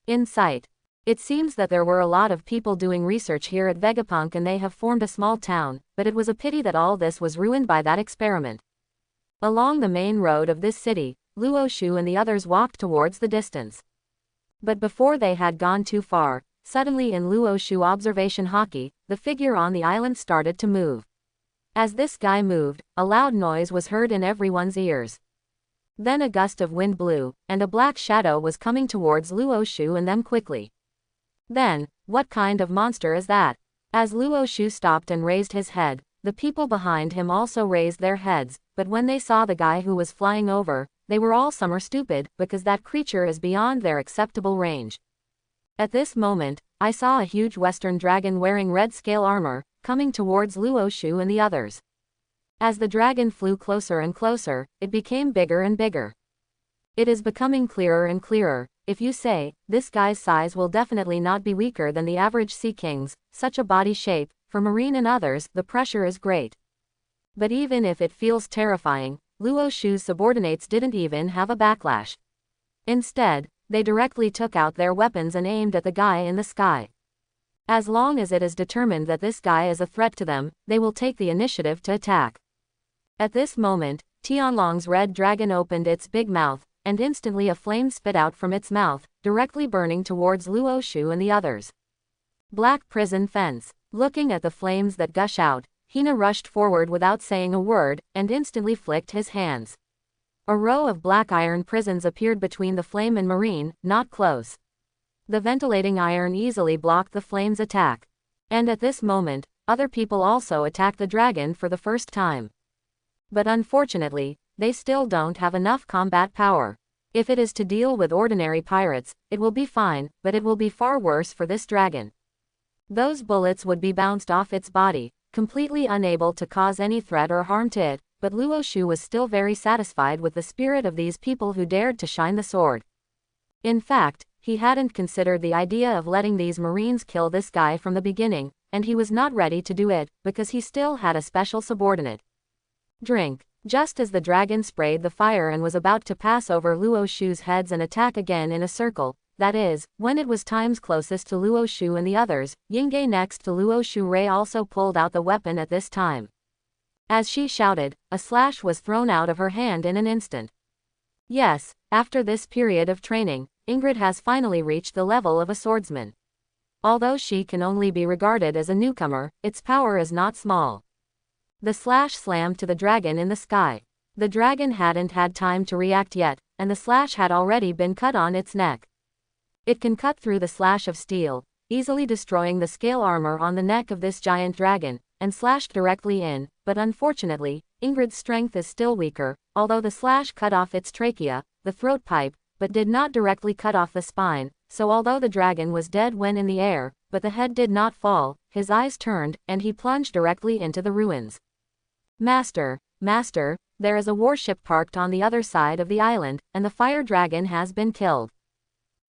In sight. It seems that there were a lot of people doing research here at Vegapunk and they have formed a small town, but it was a pity that all this was ruined by that experiment. Along the main road of this city, Luo Shu and the others walked towards the distance. But before they had gone too far, suddenly in Luo Shu observation haki, the figure on the island started to move. As this guy moved, a loud noise was heard in everyone's ears. Then a gust of wind blew, and a black shadow was coming towards Luo Shu and them quickly. Then, what kind of monster is that? As Luo Shu stopped and raised his head, the people behind him also raised their heads, but when they saw the guy who was flying over, they were all somewhat stupid, because that creature is beyond their acceptable range. At this moment, I saw a huge western dragon wearing red scale armor, coming towards Luo Shu and the others. As the dragon flew closer and closer, it became bigger and bigger. It is becoming clearer and clearer. If you say, this guy's size will definitely not be weaker than the average sea king's, such a body shape, for Marine and others, the pressure is great. But even if it feels terrifying, Luo Shu's subordinates didn't even have a backlash. Instead, they directly took out their weapons and aimed at the guy in the sky. As long as it is determined that this guy is a threat to them, they will take the initiative to attack. At this moment, Tianlong's red dragon opened its big mouth, and instantly a flame spit out from its mouth, directly burning towards Luo Shu and the others. Black prison fence. Looking at the flames that gush out, Hina rushed forward without saying a word, and instantly flicked his hands. A row of black iron prisons appeared between the flame and Marine, not close. The ventilating iron easily blocked the flame's attack. And at this moment, other people also attacked the dragon for the first time. But unfortunately, they still don't have enough combat power. If it is to deal with ordinary pirates, it will be fine, but it will be far worse for this dragon. Those bullets would be bounced off its body, completely unable to cause any threat or harm to it, but Luo Shu was still very satisfied with the spirit of these people who dared to shine the sword. In fact, he hadn't considered the idea of letting these Marines kill this guy from the beginning, and he was not ready to do it, because he still had a special subordinate. Drink. Just as the dragon sprayed the fire and was about to pass over Luo Shu's heads and attack again in a circle, that is, when it was times closest to Luo Shu and the others, Yingge next to Luo Shu Rei also pulled out the weapon at this time. As she shouted, a slash was thrown out of her hand in an instant. Yes, after this period of training, Ingrid has finally reached the level of a swordsman. Although she can only be regarded as a newcomer, its power is not small. The slash slammed to the dragon in the sky. The dragon hadn't had time to react yet, and the slash had already been cut on its neck. It can cut through the slash of steel, easily destroying the scale armor on the neck of this giant dragon, and slashed directly in, but unfortunately, Ingrid's strength is still weaker, although the slash cut off its trachea, the throat pipe, but did not directly cut off the spine, so although the dragon was dead when in the air, but the head did not fall, his eyes turned, and he plunged directly into the ruins. Master, Master, there is a warship parked on the other side of the island, and the fire dragon has been killed.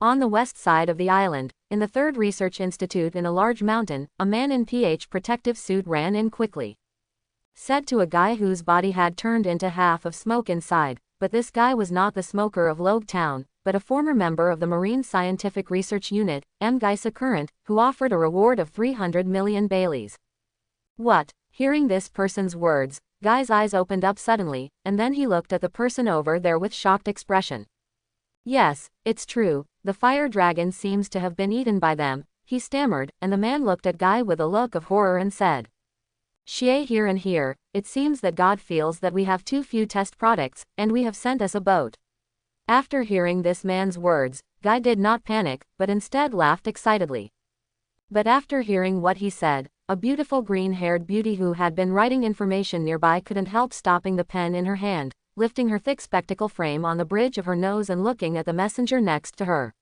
On the west side of the island, in the third research institute in a large mountain, a man in PH protective suit ran in quickly. Said to a guy whose body had turned into half of smoke inside, but this guy was not the smoker of Logue Town, but a former member of the Marine Scientific Research Unit, M. Geisa Current, who offered a reward of 300 million Baileys. What? Hearing this person's words, Guy's eyes opened up suddenly, and then he looked at the person over there with shocked expression. Yes, it's true, the fire dragon seems to have been eaten by them, he stammered, and the man looked at Guy with a look of horror and said. Xie here and here, it seems that God feels that we have too few test products, and we have sent us a boat. After hearing this man's words, Guy did not panic, but instead laughed excitedly. But after hearing what he said, a beautiful green-haired beauty who had been writing information nearby couldn't help stopping the pen in her hand, lifting her thick spectacle frame on the bridge of her nose and looking at the messenger next to her.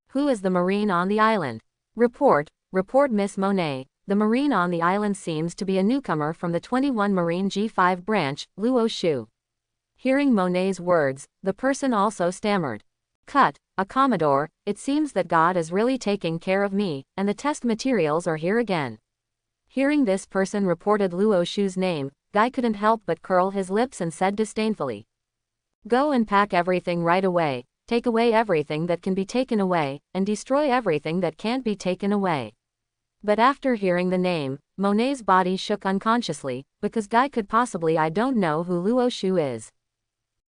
Who is the Marine on the island? Report Miss Monet. The Marine on the island seems to be a newcomer from the 21 Marine G5 branch, Luo Shu. Hearing Monet's words, the person also stammered. Cut, a Commodore, it seems that God is really taking care of me, and the test materials are here again. Hearing this person reported Luo Shu's name, Guy couldn't help but curl his lips and said disdainfully. Go and pack everything right away, take away everything that can be taken away, and destroy everything that can't be taken away. But after hearing the name, Monet's body shook unconsciously, because Guy could possibly I don't know who Luo Shu is.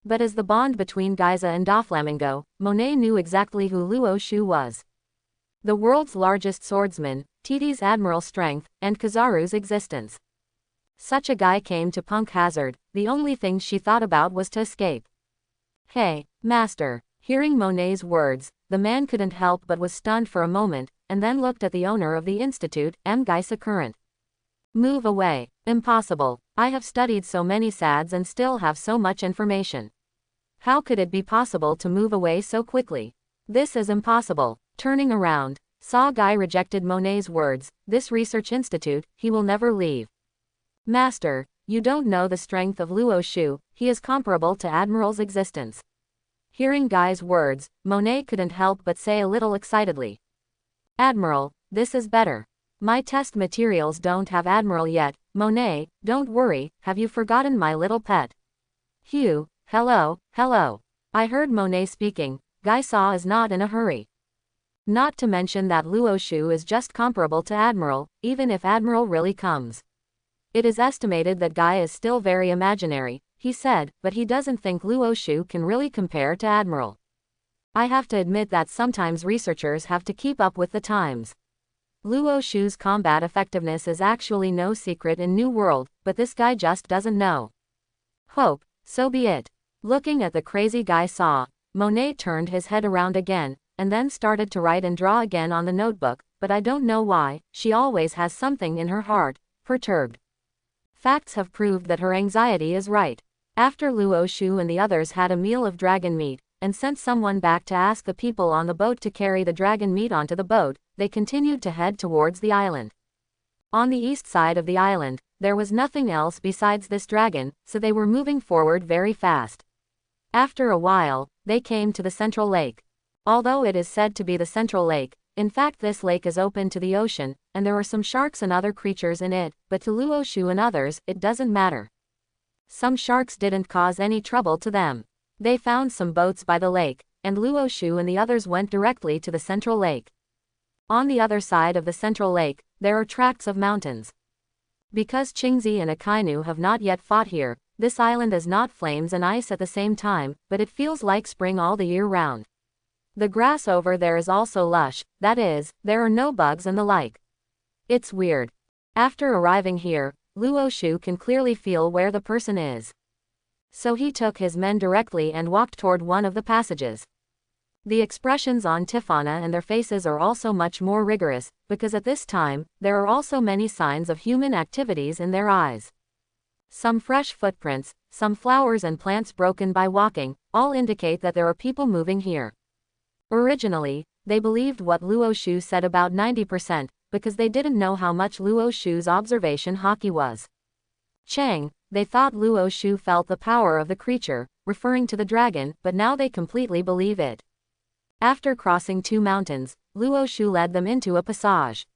But as the bond between Geisa and Doflamingo, Monet knew exactly who Luo Shu was. The world's largest swordsman, Titi's admiral strength, and Kizaru's existence. Such a guy came to Punk Hazard, the only thing she thought about was to escape. Hey, Master. Hearing Monet's words, the man couldn't help but was stunned for a moment, and then looked at the owner of the institute, M. Geisa Current. Move away. Impossible. I have studied so many SADs and still have so much information. How could it be possible to move away so quickly? This is impossible. Turning around, saw Guy rejected Monet's words, this research institute, he will never leave. Master, you don't know the strength of Luo Shu, he is comparable to Admiral's existence. Hearing Guy's words, Monet couldn't help but say a little excitedly. Admiral, this is better. My test materials don't have Admiral yet, Monet, don't worry, have you forgotten my little pet? Hugh, hello. I heard Monet speaking, Guy Saw is not in a hurry. Not to mention that Luo Shu is just comparable to Admiral, even if Admiral really comes. It is estimated that Guy is still very imaginary, he said, but he doesn't think Luo Shu can really compare to Admiral. I have to admit that sometimes researchers have to keep up with the times. Luo Shu's combat effectiveness is actually no secret in New World, but this guy just doesn't know. Hope, so be it. Looking at the crazy Guy Saw, Monet turned his head around again, and then started to write and draw again on the notebook, but I don't know why, she always has something in her heart, perturbed. Facts have proved that her anxiety is right. After Luo Shu and the others had a meal of dragon meat, and sent someone back to ask the people on the boat to carry the dragon meat onto the boat, they continued to head towards the island. On the east side of the island, there was nothing else besides this dragon, so they were moving forward very fast. After a while, they came to the central lake. Although it is said to be the central lake, in fact this lake is open to the ocean, and there are some sharks and other creatures in it, but to Luo Shu and others, it doesn't matter. Some sharks didn't cause any trouble to them. They found some boats by the lake, and Luo Shu and the others went directly to the central lake. On the other side of the central lake, there are tracts of mountains. Because Qingzi and Akainu have not yet fought here, this island is not flames and ice at the same time, but it feels like spring all the year round. The grass over there is also lush, that is, there are no bugs and the like. It's weird. After arriving here, Luo Shu can clearly feel where the person is. So he took his men directly and walked toward one of the passages. The expressions on Tifana and their faces are also much more rigorous, because at this time, there are also many signs of human activities in their eyes. Some fresh footprints, some flowers and plants broken by walking, all indicate that there are people moving here. Originally, they believed what Luo Shu said about 90%, because they didn't know how much Luo Shu's observation haki was. Chang, they thought Luo Shu felt the power of the creature, referring to the dragon, but now they completely believe it. After crossing 2 mountains, Luo Shu led them into a passage.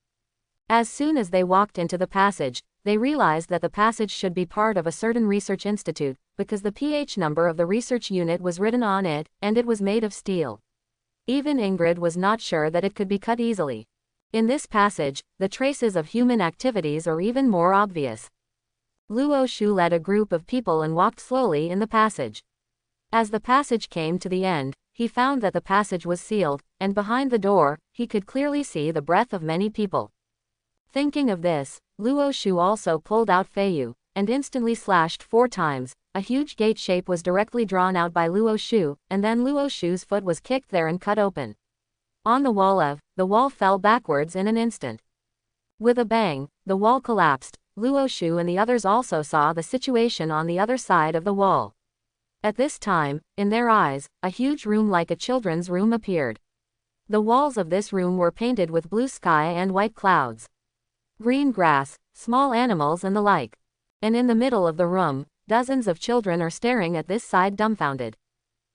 As soon as they walked into the passage, they realized that the passage should be part of a certain research institute, because the PH number of the research unit was written on it, and it was made of steel. Even Ingrid was not sure that it could be cut easily. In this passage, the traces of human activities are even more obvious. Luo Shu led a group of people and walked slowly in the passage. As the passage came to the end, he found that the passage was sealed, and behind the door, he could clearly see the breath of many people. Thinking of this, Luo Shu also pulled out Feiyu, and instantly slashed 4 times. A huge gate shape was directly drawn out by Luo Shu, and then Luo Shu's foot was kicked there and cut open. On the wall fell backwards in an instant. With a bang, the wall collapsed. Luo Shu and the others also saw the situation on the other side of the wall. At this time, in their eyes, a huge room like a children's room appeared. The walls of this room were painted with blue sky and white clouds, green grass, small animals and the like. And in the middle of the room, dozens of children are staring at this side dumbfounded.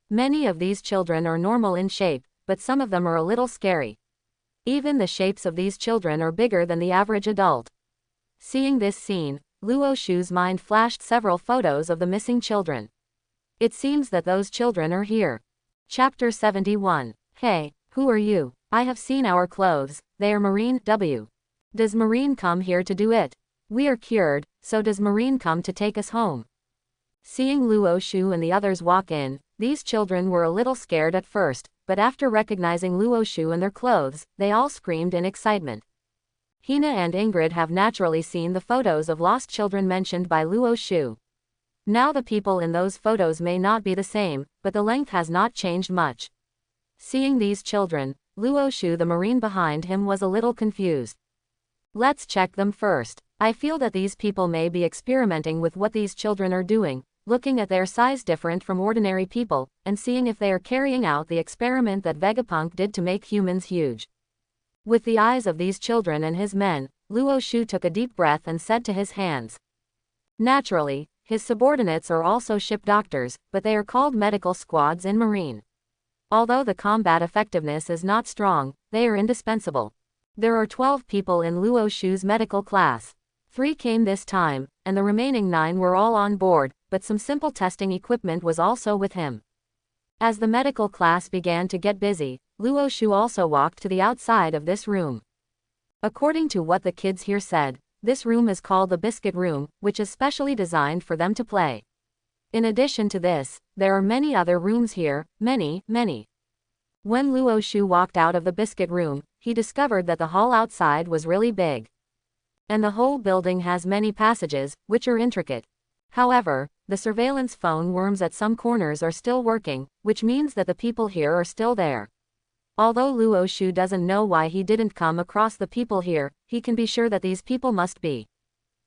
Many of these children are normal in shape, but some of them are a little scary. Even the shapes of these children are bigger than the average adult. Seeing this scene, Luo Shu's mind flashed several photos of the missing children. It seems that those children are here. Chapter 71. Hey, who are you? I have seen our clothes, they are Marine. W. Does Marine come here to do it? We are cured, so does Marine come to take us home? Seeing Luo Shu and the others walk in, these children were a little scared at first, but after recognizing Luo Shu and their clothes, they all screamed in excitement. Hina and Ingrid have naturally seen the photos of lost children mentioned by Luo Shu. Now the people in those photos may not be the same, but the length has not changed much. Seeing these children, Luo Shu the Marine behind him was a little confused. Let's check them first. I feel that these people may be experimenting with what these children are doing, looking at their size different from ordinary people, and seeing if they are carrying out the experiment that Vegapunk did to make humans huge. With the eyes of these children and his men, Luo Shu took a deep breath and said to his hands. Naturally, his subordinates are also ship doctors, but they are called medical squads in Marine. Although the combat effectiveness is not strong, they are indispensable. There are 12 people in Luo Shu's medical class. 3 came this time, and the remaining 9 were all on board, but some simple testing equipment was also with him. As the medical class began to get busy, Luo Shu also walked to the outside of this room. According to what the kids here said, this room is called the Biscuit Room, which is specially designed for them to play. In addition to this, there are many other rooms here, many. When Luo Shu walked out of the Biscuit Room, he discovered that the hall outside was really big. And the whole building has many passages, which are intricate. However, the surveillance phone worms at some corners are still working, which means that the people here are still there. Although Luo Shu doesn't know why he didn't come across the people here, he can be sure that these people must be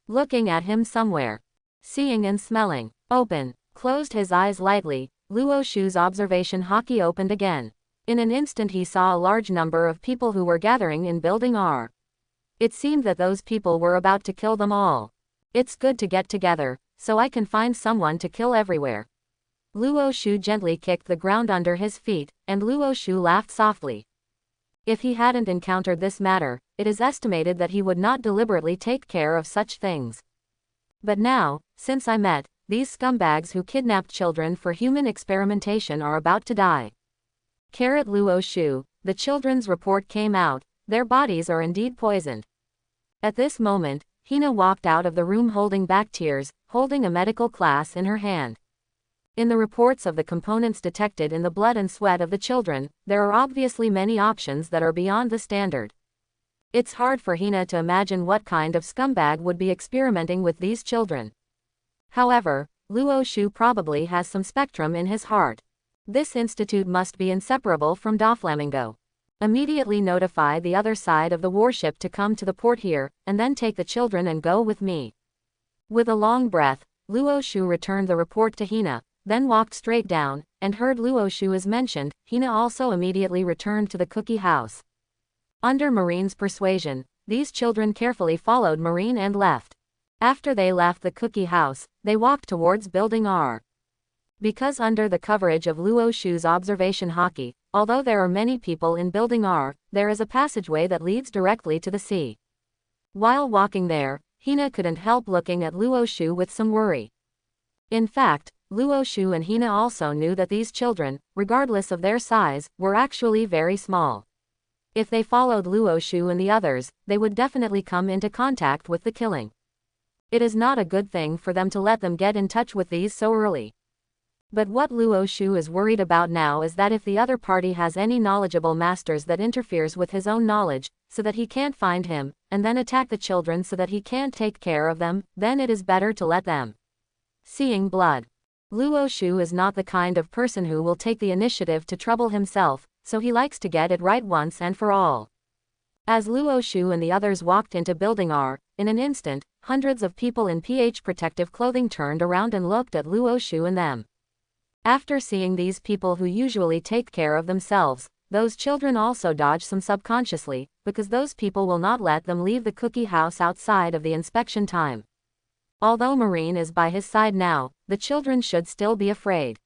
looking at him somewhere. Seeing and smelling. Open. Closed his eyes lightly, Luo Shu's observation haki opened again. In an instant he saw a large number of people who were gathering in Building R. It seemed that those people were about to kill them all. It's good to get together, so I can find someone to kill everywhere. Luo Shu gently kicked the ground under his feet, and Luo Shu laughed softly. If he hadn't encountered this matter, it is estimated that he would not deliberately take care of such things. But now, since I met, these scumbags who kidnapped children for human experimentation are about to die. Luo Shu, the children's report came out, their bodies are indeed poisoned. At this moment, Hina walked out of the room holding back tears, holding a medical class in her hand. In the reports of the components detected in the blood and sweat of the children, there are obviously many options that are beyond the standard. It's hard for Hina to imagine what kind of scumbag would be experimenting with these children. However, Luo Shu probably has some spectrum in his heart. This institute must be inseparable from Doflamingo. Immediately notify the other side of the warship to come to the port here, and then take the children and go with me. With a long breath, Luo Shu returned the report to Hina, then walked straight down, and heard Luo Shu as mentioned. Hina also immediately returned to the cookie house. Under Marine's persuasion, these children carefully followed Marine and left. After they left the cookie house, they walked towards Building R. Because under the coverage of Luo Shu's observation hockey, although there are many people in Building R, there is a passageway that leads directly to the sea. While walking there, Hina couldn't help looking at Luo Shu with some worry. In fact, Luo Shu and Hina also knew that these children, regardless of their size, were actually very small. If they followed Luo Shu and the others, they would definitely come into contact with the killing. It is not a good thing for them to let them get in touch with these so early. But what Luo Shu is worried about now is that if the other party has any knowledgeable masters that interferes with his own knowledge, so that he can't find him, and then attack the children so that he can't take care of them, then it is better to let them. Seeing blood. Luo Shu is not the kind of person who will take the initiative to trouble himself, so he likes to get it right once and for all. As Luo Shu and the others walked into Building R, in an instant, hundreds of people in pH protective clothing turned around and looked at Luo Shu and them. After seeing these people who usually take care of themselves, those children also dodge some subconsciously, because those people will not let them leave the cookie house outside of the inspection time. Although Marine is by his side now, the children should still be afraid.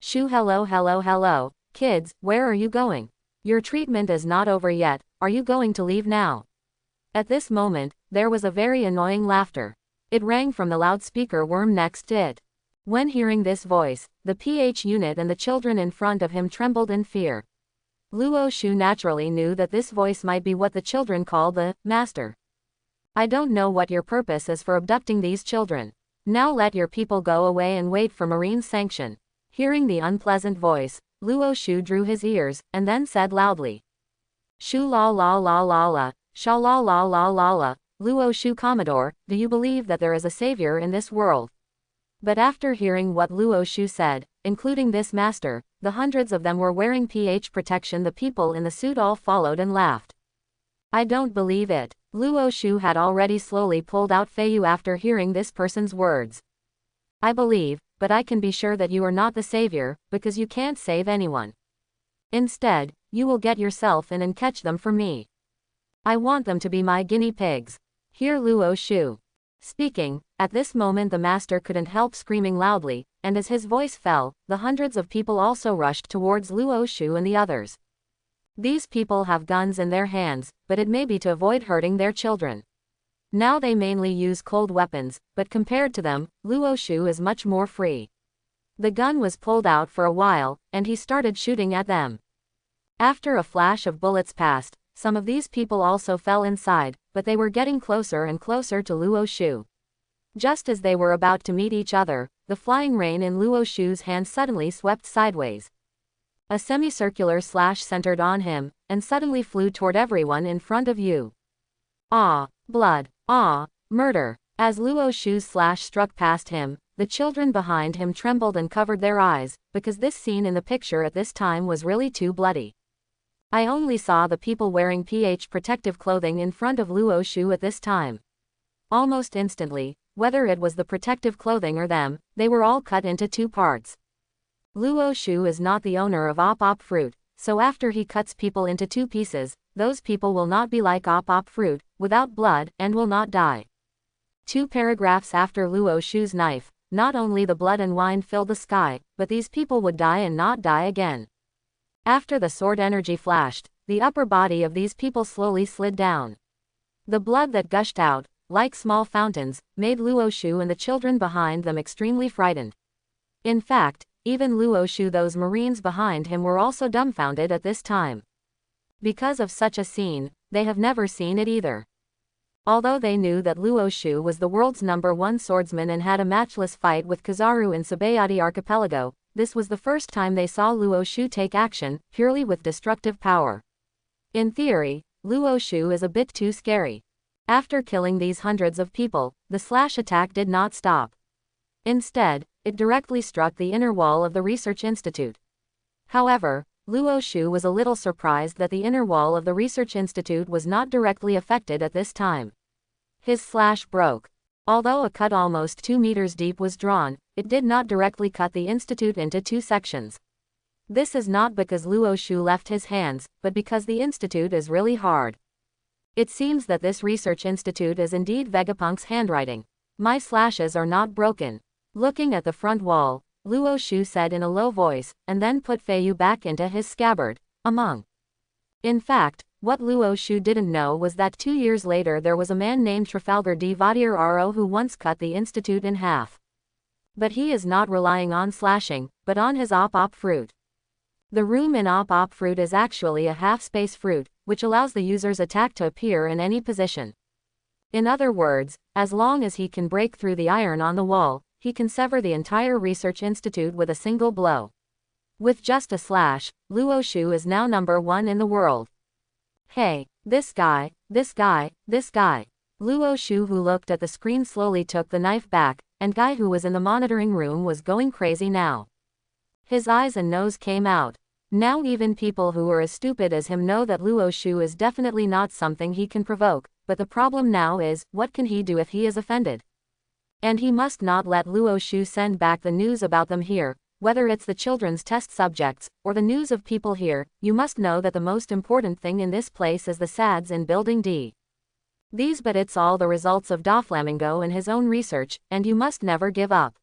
Shu, hello, kids, where are you going? Your treatment is not over yet, are you going to leave now? At this moment, there was a very annoying laughter. It rang from the loudspeaker worm next to it. When hearing this voice, the PH unit and the children in front of him trembled in fear. Luo Shu naturally knew that this voice might be what the children call the master. I don't know what your purpose is for abducting these children. Now let your people go away and wait for Marine's sanction. Hearing the unpleasant voice, Luo Shu drew his ears, and then said loudly. Shu la la la la la, sha la la la la la, Luo Shu Commodore, do you believe that there is a savior in this world? But after hearing what Luo Shu said, including this master, the hundreds of them were wearing pH protection. The people in the suit all followed and laughed. I don't believe it. Luo Shu had already slowly pulled out Feiyu after hearing this person's words. I believe, but I can be sure that you are not the savior, because you can't save anyone. Instead, you will get yourself in and catch them for me. I want them to be my guinea pigs. Hear Luo Shu speaking. At this moment the master couldn't help screaming loudly, and as his voice fell, the hundreds of people also rushed towards Luo Shu and the others. These people have guns in their hands, but it may be to avoid hurting their children. Now they mainly use cold weapons, but compared to them, Luo Shu is much more free. The gun was pulled out for a while, and he started shooting at them. After a flash of bullets passed, some of these people also fell inside, but they were getting closer and closer to Luo Shu. Just as they were about to meet each other, the flying rain in Luo Shu's hand suddenly swept sideways. A semicircular slash centered on him, and suddenly flew toward everyone in front of you. Ah, blood, ah, murder. As Luo Shu's slash struck past him, the children behind him trembled and covered their eyes, because this scene in the picture at this time was really too bloody. I only saw the people wearing pH protective clothing in front of Luo Shu at this time. Almost instantly, whether it was the protective clothing or them, they were all cut into two parts. Luo Shu is not the owner of Op Op fruit, So after he cuts people into 2 pieces, those people will not be like op fruit, without blood, and will not die. 2 paragraphs after Luo Shu's knife, not only the blood and wine filled the sky, but these people would die and not die again. After the sword energy flashed, the upper body of these people slowly slid down. The blood that gushed out, like small fountains, made Luo Shu and the children behind them extremely frightened. In fact, even Luo Shu, those marines behind him were also dumbfounded at this time. Because of such a scene, they have never seen it either. Although they knew that Luo Shu was the world's #1 swordsman and had a matchless fight with Kizaru in Sabayati Archipelago, this was the first time they saw Luo Shu take action, purely with destructive power. In theory, Luo Shu is a bit too scary. After killing these hundreds of people, the slash attack did not stop. Instead, it directly struck the inner wall of the research institute. However, Luo Shu was a little surprised that the inner wall of the research institute was not directly affected at this time. His slash broke. Although a cut almost 2 meters deep was drawn, it did not directly cut the institute into 2 sections. This is not because Luo Shu left his hands, but because the institute is really hard. It seems that this research institute is indeed Vegapunk's handwriting. My slashes are not broken. Looking at the front wall, Luo Shu said in a low voice, and then put Feiyu back into his scabbard. In fact, what Luo Shu didn't know was that 2 years later there was a man named Trafalgar D. Vadier Aro who once cut the institute in half. But he is not relying on slashing, but on his op fruit. The room in op fruit is actually a half-space fruit, which allows the user's attack to appear in any position. In other words, as long as he can break through the iron on the wall, he can sever the entire research institute with a single blow. With just a slash, Luo Shu is now #1 in the world. Hey, this guy. Luo Shu, who looked at the screen, slowly took the knife back, and Guy, who was in the monitoring room, was going crazy now. His eyes and nose came out. Now even people who are as stupid as him know that Luo Shu is definitely not something he can provoke, but the problem now is, what can he do if he is offended? And he must not let Luo Shu send back the news about them here, whether it's the children's test subjects, or the news of people here. You must know that the most important thing in this place is the SADs in Building D. But it's all the results of Doflamingo and his own research, and you must never give up.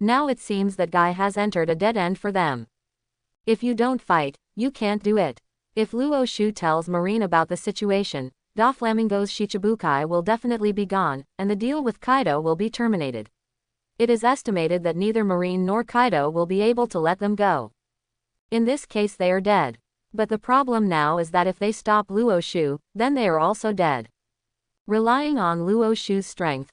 Now it seems that Guy has entered a dead end for them. If you don't fight, you can't do it. If Luo Shu tells Marine about the situation, Doflamingo's Shichibukai will definitely be gone, and the deal with Kaido will be terminated. It is estimated that neither Marine nor Kaido will be able to let them go. In this case they are dead. But the problem now is that if they stop Luo Shu, then they are also dead. Relying on Luo Shu's strength,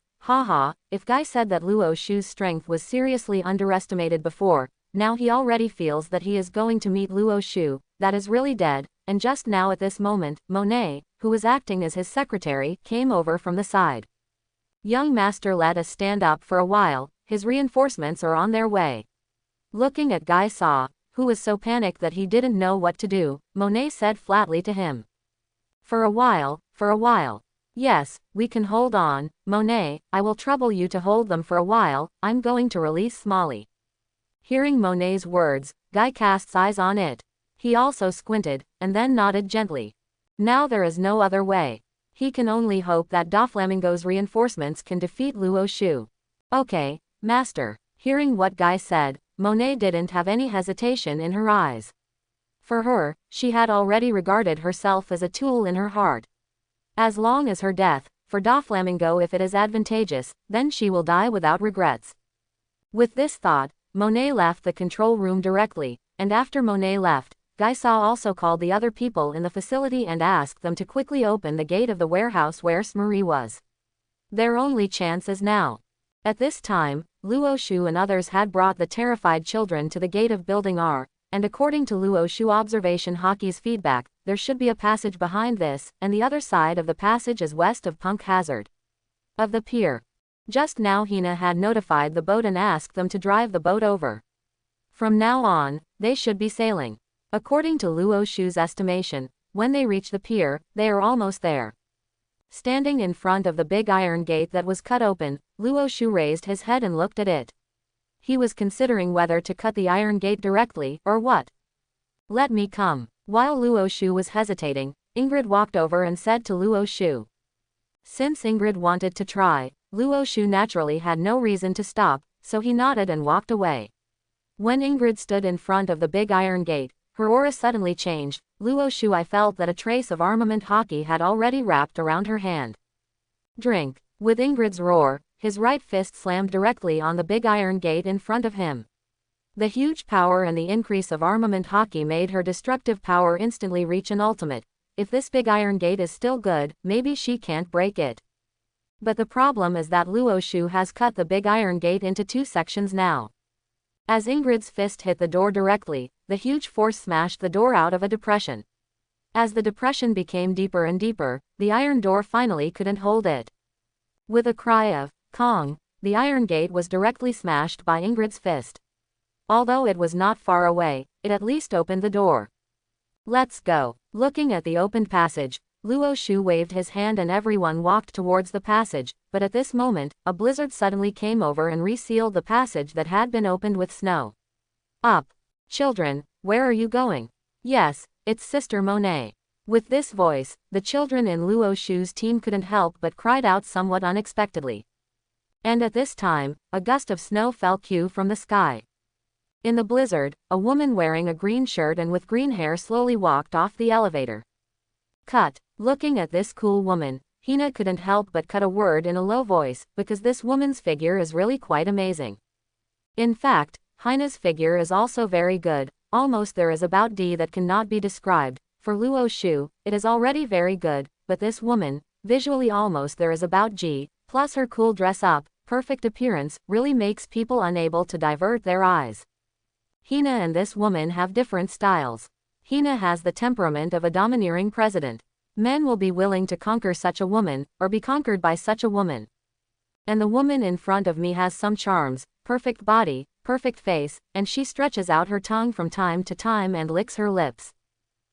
if Guy said that Luo Shu's strength was seriously underestimated before, now he already feels that he is going to meet Luo Shu, that is really dead, and just now at this moment, Monet, who was acting as his secretary, came over from the side. Young master, let us stand up for a while, his reinforcements are on their way. Looking at Guy Sa, who was so panicked that he didn't know what to do, Monet said flatly to him. For a while. Yes, we can hold on, Monet, I will trouble you to hold them for a while, I'm going to release Smalley. Hearing Monet's words, Guy casts eyes on it. He also squinted, and then nodded gently. Now there is no other way. He can only hope that Doflamingo's reinforcements can defeat Luo Shu. Okay, master. Hearing what Guy said, Monet didn't have any hesitation in her eyes. For her, she had already regarded herself as a tool in her heart. As long as her death, for Doflamingo, if it is advantageous, then she will die without regrets. With this thought, Monet left the control room directly, and after Monet left, Guy Sa also called the other people in the facility and asked them to quickly open the gate of the warehouse where Smurrie was. Their only chance is now. At this time, Luo Shu and others had brought the terrified children to the gate of Building R, and according to Luo Shu observation Hockey's feedback, there should be a passage behind this, and the other side of the passage is west of Punk Hazard. Of the pier. Just now Hina had notified the boat and asked them to drive the boat over. From now on, they should be sailing. According to Luo Shu's estimation, when they reach the pier, they are almost there. Standing in front of the big iron gate that was cut open, Luo Shu raised his head and looked at it. He was considering whether to cut the iron gate directly, or what. Let me come. While Luo Shu was hesitating, Ingrid walked over and said to Luo Shu. Since Ingrid wanted to try, Luo Shu naturally had no reason to stop, so he nodded and walked away. When Ingrid stood in front of the big iron gate, her aura suddenly changed. Luo Shu, I felt that a trace of armament hockey had already wrapped around her hand. Drink. With Ingrid's roar, his right fist slammed directly on the big iron gate in front of him. The huge power and the increase of armament hockey made her destructive power instantly reach an ultimate. If this big iron gate is still good, maybe she can't break it. But the problem is that Luo Shu has cut the big iron gate into 2 sections now. As Ingrid's fist hit the door directly, the huge force smashed the door out of a depression. As the depression became deeper and deeper, the iron door finally couldn't hold it. With a cry of "Kong," the iron gate was directly smashed by Ingrid's fist. Although it was not far away, it at least opened the door. Let's go. Looking at the opened passage, Luo Shu waved his hand and everyone walked towards the passage, but at this moment, a blizzard suddenly came over and resealed the passage that had been opened with snow. Up. Children, where are you going? Yes, it's Sister Monet. With this voice, the children in Luo Shu's team couldn't help but cried out somewhat unexpectedly. And at this time, a gust of snow fell from the sky. In the blizzard, a woman wearing a green shirt and with green hair slowly walked off the elevator. Cut. Looking at this cool woman, Hina couldn't help but cut a word in a low voice, because this woman's figure is really quite amazing. In fact, Hina's figure is also very good, almost there is about D that cannot be described. For Luo Shu, it is already very good, but this woman, visually almost there is about G, plus her cool dress up, perfect appearance, really makes people unable to divert their eyes. Hina and this woman have different styles. Hina has the temperament of a domineering president. Men will be willing to conquer such a woman, or be conquered by such a woman. And the woman in front of me has some charms, perfect body, perfect face, and she stretches out her tongue from time to time and licks her lips.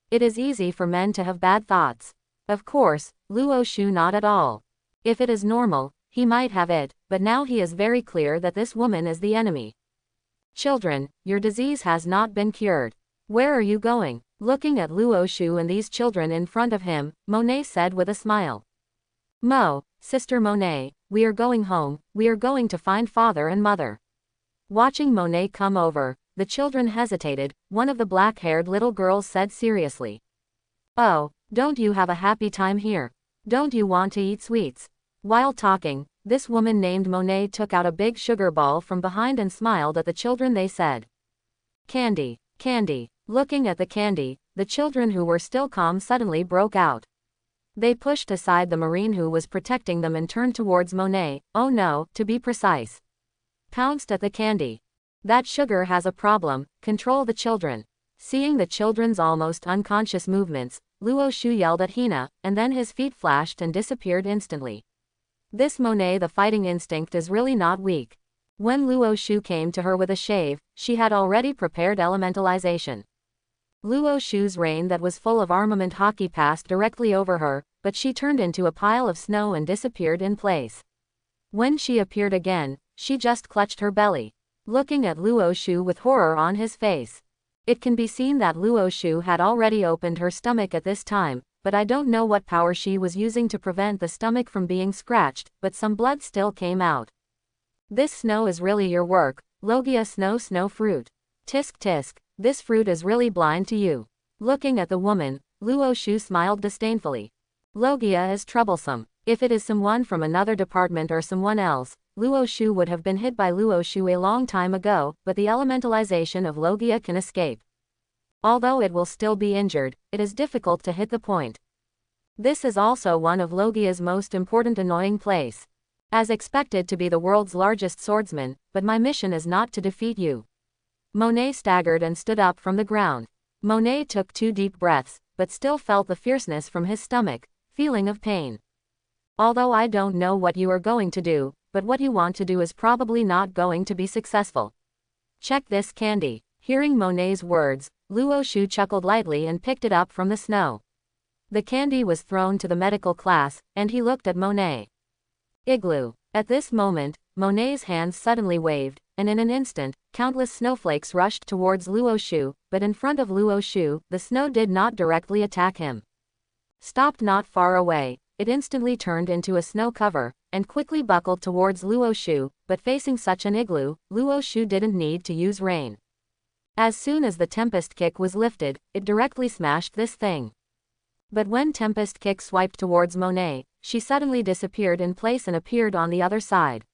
It is easy for men to have bad thoughts. Of course, Luo Shu not at all. If it is normal, he might have it, but now he is very clear that this woman is the enemy. Children, your disease has not been cured. Where are you going? Looking at Luo Shu and these children in front of him, Monet said with a smile. Sister Monet, we are going home, we are going to find father and mother. Watching Monet come over, the children hesitated. One of the black-haired little girls said seriously. Oh, don't you have a happy time here? Don't you want to eat sweets? While talking, this woman named Monet took out a big sugar ball from behind and smiled at the children. They said, "Candy, candy." Looking at the candy, the children who were still calm suddenly broke out. They pushed aside the marine who was protecting them and turned towards Monet, oh no, to be precise. Pounced at the candy. That sugar has a problem, control the children. Seeing the children's almost unconscious movements, Luo Shu yelled at Hina, and then his feet flashed and disappeared instantly. This Monet, the fighting instinct is really not weak. When Luo Shu came to her with a shave, she had already prepared elementalization. Luo Shu's rain that was full of armament hockey passed directly over her, but she turned into a pile of snow and disappeared in place. When she appeared again, she just clutched her belly. Looking at Luo Shu with horror on his face. It can be seen that Luo Shu had already opened her stomach at this time, but I don't know what power she was using to prevent the stomach from being scratched, but some blood still came out. This snow is really your work, Logia snow fruit. Tisk tisk, this fruit is really blind to you. Looking at the woman, Luo Shu smiled disdainfully. Logia is troublesome. If it is someone from another department or someone else, Luo Shu would have been hit by Luo Shu a long time ago, but the elementalization of Logia can escape. Although it will still be injured, it is difficult to hit the point. This is also one of Logia's most important annoying place. As expected to be the world's largest swordsman, but my mission is not to defeat you. Monet staggered and stood up from the ground. Monet took 2 deep breaths, but still felt the fierceness from his stomach, feeling of pain. Although I don't know what you are going to do, but what you want to do is probably not going to be successful. Check this candy. Hearing Monet's words, Luo Shu chuckled lightly and picked it up from the snow. The candy was thrown to the medical class, and he looked at Monet. Igloo. At this moment, Monet's hands suddenly waved, and in an instant, countless snowflakes rushed towards Luo Shu, but in front of Luo Shu, the snow did not directly attack him. Stopped not far away, it instantly turned into a snow cover, and quickly buckled towards Luo Shu, but facing such an igloo, Luo Shu didn't need to use rain. As soon as the Tempest Kick was lifted, it directly smashed this thing. But when Tempest Kick swiped towards Monet, she suddenly disappeared in place and appeared on the other side.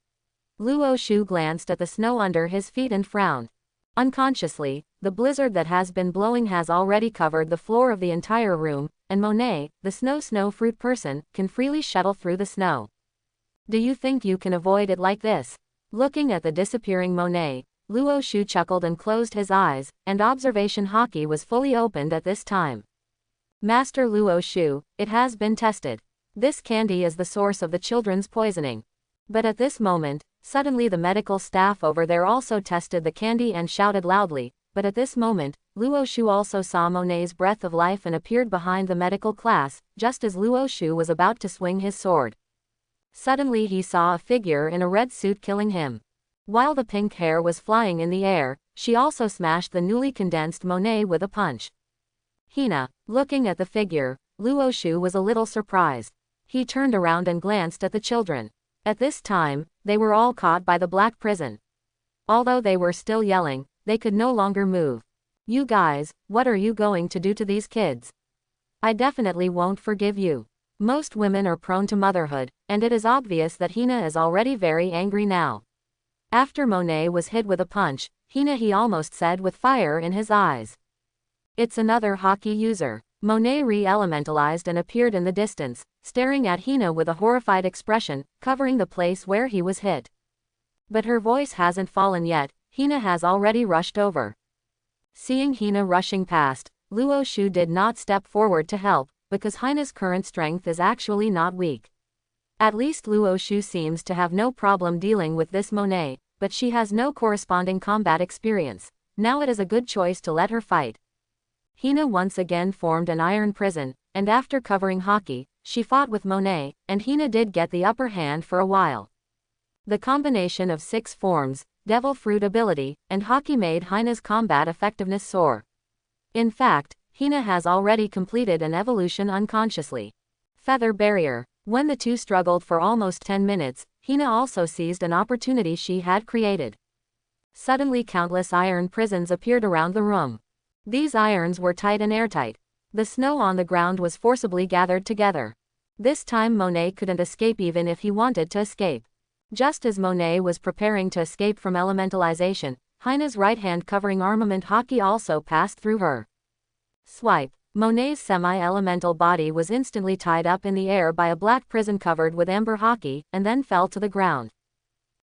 Luo Shu glanced at the snow under his feet and frowned. Unconsciously, the blizzard that has been blowing has already covered the floor of the entire room, and Monet, the snow fruit person, can freely shuttle through the snow. Do you think you can avoid it like this? Looking at the disappearing Monet, Luo Shu chuckled and closed his eyes, and observation haki was fully opened at this time. Master Luo Shu, it has been tested. This candy is the source of the children's poisoning. But at this moment, suddenly the medical staff over there also tested the candy and shouted loudly, but at this moment, Luo Shu also saw Monet's breath of life and appeared behind the medical class, just as Luo Shu was about to swing his sword. Suddenly he saw a figure in a red suit killing him. While the pink hair was flying in the air, she also smashed the newly condensed Monet with a punch. Hina, looking at the figure, Luo Shu was a little surprised. He turned around and glanced at the children. At this time, they were all caught by the black prison. Although they were still yelling, they could no longer move. You guys, what are you going to do to these kids? I definitely won't forgive you. Most women are prone to motherhood, and it is obvious that Hina is already very angry now. After Monet was hit with a punch, Hina he almost said with fire in his eyes. It's another haki user. Monet re-elementalized and appeared in the distance, staring at Hina with a horrified expression, covering the place where he was hit. But her voice hasn't fallen yet, Hina has already rushed over. Seeing Hina rushing past, Luo Shu did not step forward to help, because Hina's current strength is actually not weak. At least Luo Shu seems to have no problem dealing with this Monet, but she has no corresponding combat experience. Now it is a good choice to let her fight. Hina once again formed an iron prison, and after covering haki, she fought with Monet, and Hina did get the upper hand for a while. The combination of 6 forms, devil fruit ability, and haki made Hina's combat effectiveness soar. In fact, Hina has already completed an evolution unconsciously. Feather barrier. When the two struggled for almost 10 minutes, Hina also seized an opportunity she had created. Suddenly countless iron prisons appeared around the room. These irons were tight and airtight. The snow on the ground was forcibly gathered together. This time Monet couldn't escape even if he wanted to escape. Just as Monet was preparing to escape from elementalization, Hina's right hand covering armament haki also passed through her. Swipe. Monet's semi-elemental body was instantly tied up in the air by a black prison covered with amber haki, and then fell to the ground.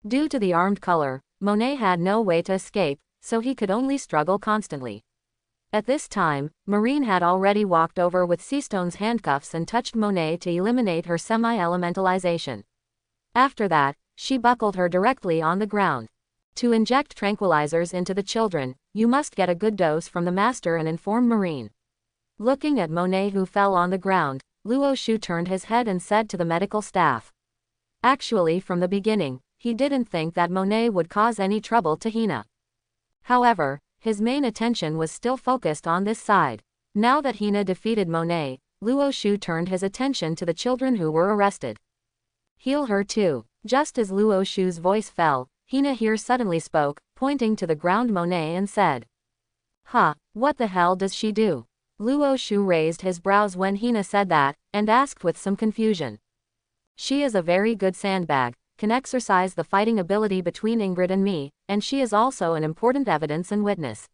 Due to the armed color, Monet had no way to escape, so he could only struggle constantly. At this time, Marine had already walked over with Seastone's handcuffs and touched Monet to eliminate her semi-elementalization. After that, she buckled her directly on the ground. To inject tranquilizers into the children, you must get a good dose from the master and inform Marine. Looking at Monet who fell on the ground, Luo Shu turned his head and said to the medical staff. Actually from the beginning, he didn't think that Monet would cause any trouble to Hina. However, his main attention was still focused on this side. Now that Hina defeated Monet, Luo Shu turned his attention to the children who were arrested. Heal her too. Just as Luo Shu's voice fell, Hina here suddenly spoke, pointing to the ground Monet and said. What the hell does she do? Luo Shu raised his brows when Hina said that, and asked with some confusion. She is a very good sandbag, can exercise the fighting ability between Ingrid and me, and she is also an important evidence and witness.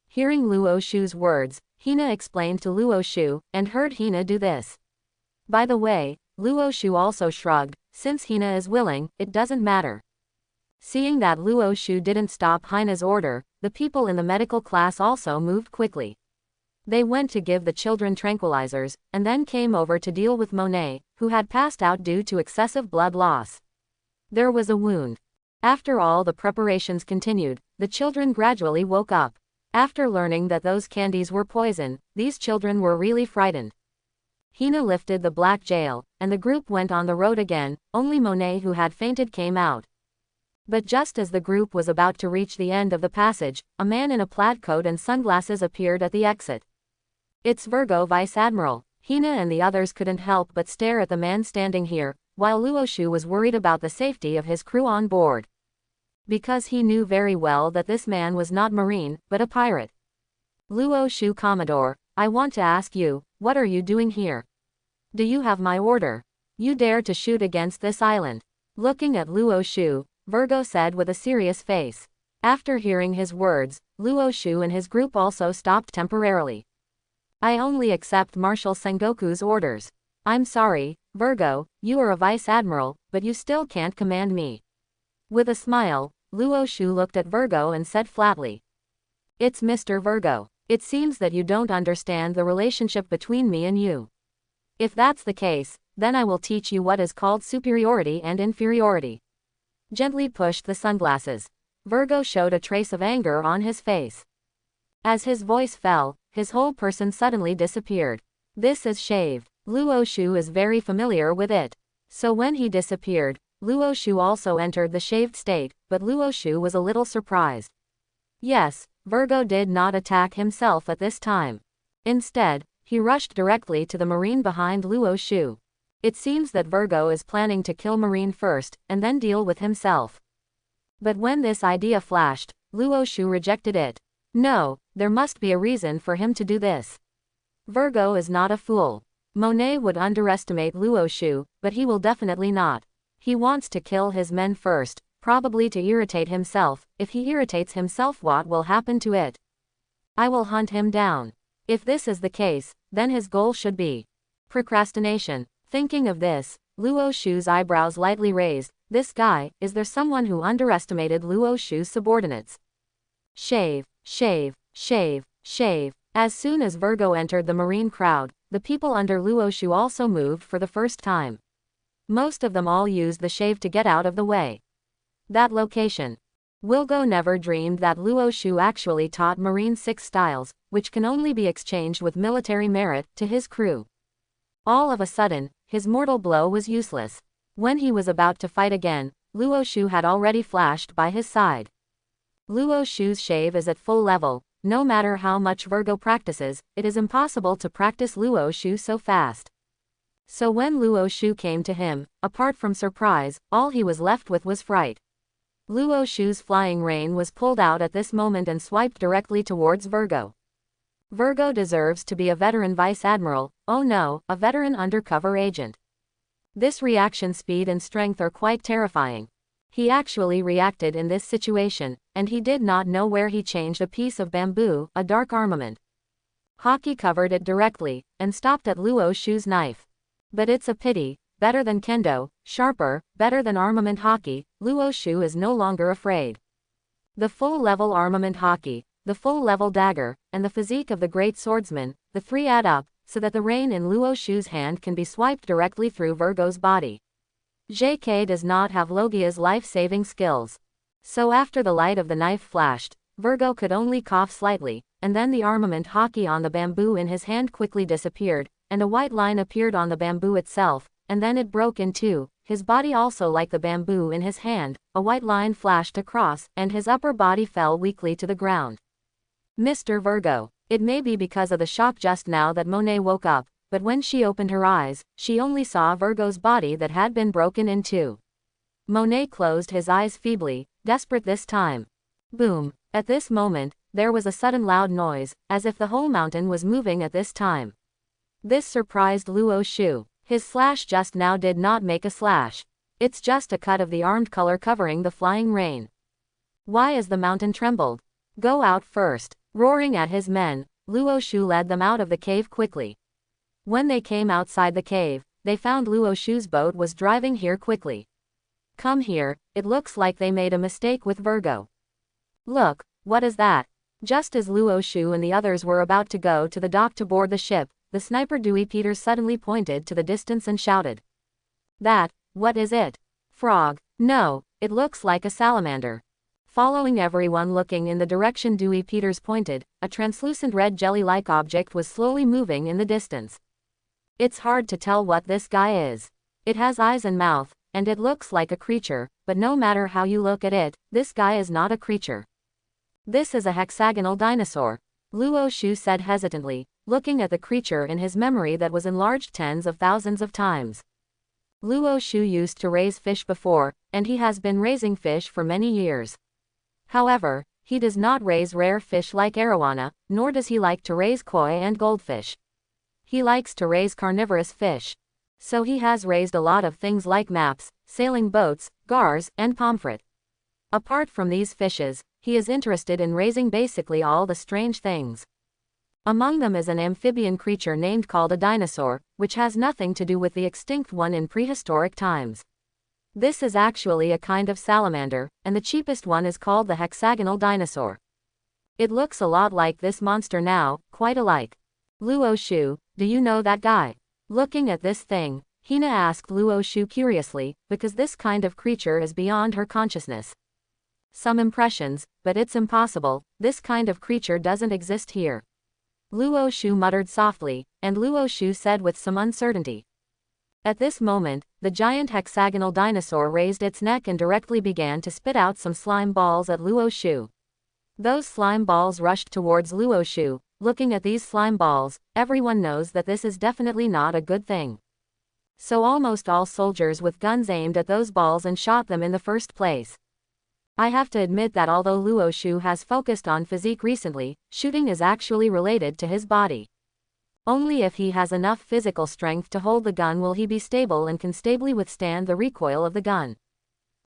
Hearing Luo Shu's words, Hina explained to Luo Shu, and heard Hina do this. By the way, Luo Shu also shrugged, since Hina is willing, it doesn't matter. Seeing that Luo Shu didn't stop Hina's order, the people in the medical class also moved quickly. They went to give the children tranquilizers, and then came over to deal with Monet, who had passed out due to excessive blood loss. There was a wound. After all the preparations continued, the children gradually woke up. After learning that those candies were poison, these children were really frightened. Hina lifted the black jail, and the group went on the road again, only Monet who had fainted came out. But just as the group was about to reach the end of the passage, a man in a plaid coat and sunglasses appeared at the exit. It's Vergo, Vice Admiral. Hina and the others couldn't help but stare at the man standing here, while Luoshu was worried about the safety of his crew on board. Because he knew very well that this man was not Marine, but a pirate. Luoshu, Commodore, I want to ask you, what are you doing here? Do you have my order? You dare to shoot against this island? Looking at Luoshu, Vergo said with a serious face. After hearing his words, Luoshu and his group also stopped temporarily. I only accept Marshal Sengoku's orders. I'm sorry, Vergo, you are a Vice Admiral, but you still can't command me. With a smile, Luoshu looked at Vergo and said flatly. It's Mr. Vergo. It seems that you don't understand the relationship between me and you. If that's the case, then I will teach you what is called superiority and inferiority. Gently pushed the sunglasses. Vergo showed a trace of anger on his face. As his voice fell, his whole person suddenly disappeared. This is shaved. Luoshu is very familiar with it. So when he disappeared, Luoshu also entered the shaved state, but Luoshu was a little surprised. Yes, Vergo did not attack himself at this time. Instead, he rushed directly to the Marine behind Luoshu. It seems that Vergo is planning to kill Marine first, and then deal with himself. But when this idea flashed, Luoshu rejected it. No, there must be a reason for him to do this. Vergo is not a fool. Monet would underestimate Luoshu, but he will definitely not. He wants to kill his men first, probably to irritate himself. If he irritates himself, what will happen to it? I will hunt him down. If this is the case, then his goal should be procrastination. Thinking of this, Luoshu's eyebrows lightly raised. This guy, is there someone who underestimated Luoshu's subordinates? Shave, shave, shave, shave. As soon as Vergo entered the Marine crowd, the people under Luoshu also moved for the first time. Most of them all used the shave to get out of the way. That location. Wilgo never dreamed that Luoshu actually taught Marine 6 styles, which can only be exchanged with military merit, to his crew. All of a sudden, his mortal blow was useless. When he was about to fight again, Luoshu had already flashed by his side. Luoshu's shave is at full level. No matter how much Vergo practices, it is impossible to practice Luoshu so fast. So when Luoshu came to him, apart from surprise, all he was left with was fright. Luoshu's flying rein was pulled out at this moment and swiped directly towards Vergo. Vergo deserves to be a veteran Vice Admiral, oh no, a veteran undercover agent. This reaction speed and strength are quite terrifying. He actually reacted in this situation, and he did not know where he changed a piece of bamboo, a dark armament. Hockey covered it directly, and stopped at Luoshu's knife. But it's a pity, better than kendo, sharper, better than armament hockey, Luoshu is no longer afraid. The full-level armament hockey, the full-level dagger, and the physique of the great swordsman, the 3 add up, so that the rein in Luoshu's hand can be swiped directly through Vergo's body. JK does not have Logia's life-saving skills. So after the light of the knife flashed, Vergo could only cough slightly, and then the armament hockey on the bamboo in his hand quickly disappeared, and a white line appeared on the bamboo itself, and then it broke in two. His body also, like the bamboo in his hand, a white line flashed across, and his upper body fell weakly to the ground. Mr. Vergo. It may be because of the shock just now that Monet woke up, but when she opened her eyes, she only saw Vergo's body that had been broken in two. Monet closed his eyes feebly, desperate this time. Boom. At this moment, there was a sudden loud noise, as if the whole mountain was moving at this time. This surprised Luoshu. His slash just now did not make a slash. It's just a cut of the armed color covering the flying rain. Why is the mountain trembled? Go out first. Roaring at his men, Luoshu led them out of the cave quickly. When they came outside the cave, they found Luoshu's boat was driving here quickly. Come here, it looks like they made a mistake with Vergo. Look, what is that? Just as Luoshu and the others were about to go to the dock to board the ship, the sniper Dewey Peters suddenly pointed to the distance and shouted. What is it? Frog. No, it looks like a salamander. Following everyone looking in the direction Dewey Peters pointed, a translucent red jelly-like object was slowly moving in the distance. It's hard to tell what this guy is. It has eyes and mouth, and it looks like a creature, but no matter how you look at it, this guy is not a creature. This is a hexagonal dinosaur, Luo Shu said hesitantly, looking at the creature in his memory that was enlarged tens of thousands of times. Luo Shu used to raise fish before, and he has been raising fish for many years. However, he does not raise rare fish like arowana, nor does he like to raise koi and goldfish. He likes to raise carnivorous fish. So he has raised a lot of things like maps, sailing boats, gars, and pomfret. Apart from these fishes, he is interested in raising basically all the strange things. Among them is an amphibian creature named called a dinosaur, which has nothing to do with the extinct one in prehistoric times. This is actually a kind of salamander, and the cheapest one is called the hexagonal dinosaur. It looks a lot like this monster now, quite alike. Luo Shu, do you know that guy? Looking at this thing, Hina asked Luo Shu curiously, because this kind of creature is beyond her consciousness. Some impressions, but it's impossible, this kind of creature doesn't exist here. Luo Shu muttered softly, and Luo Shu said with some uncertainty. At this moment, the giant hexagonal dinosaur raised its neck and directly began to spit out some slime balls at Luo Shu. Those slime balls rushed towards Luo Shu. Looking at these slime balls, everyone knows that this is definitely not a good thing. So almost all soldiers with guns aimed at those balls and shot them in the first place. I have to admit that although Luo Shu has focused on physique recently, shooting is actually related to his body. Only if he has enough physical strength to hold the gun will he be stable and can stably withstand the recoil of the gun.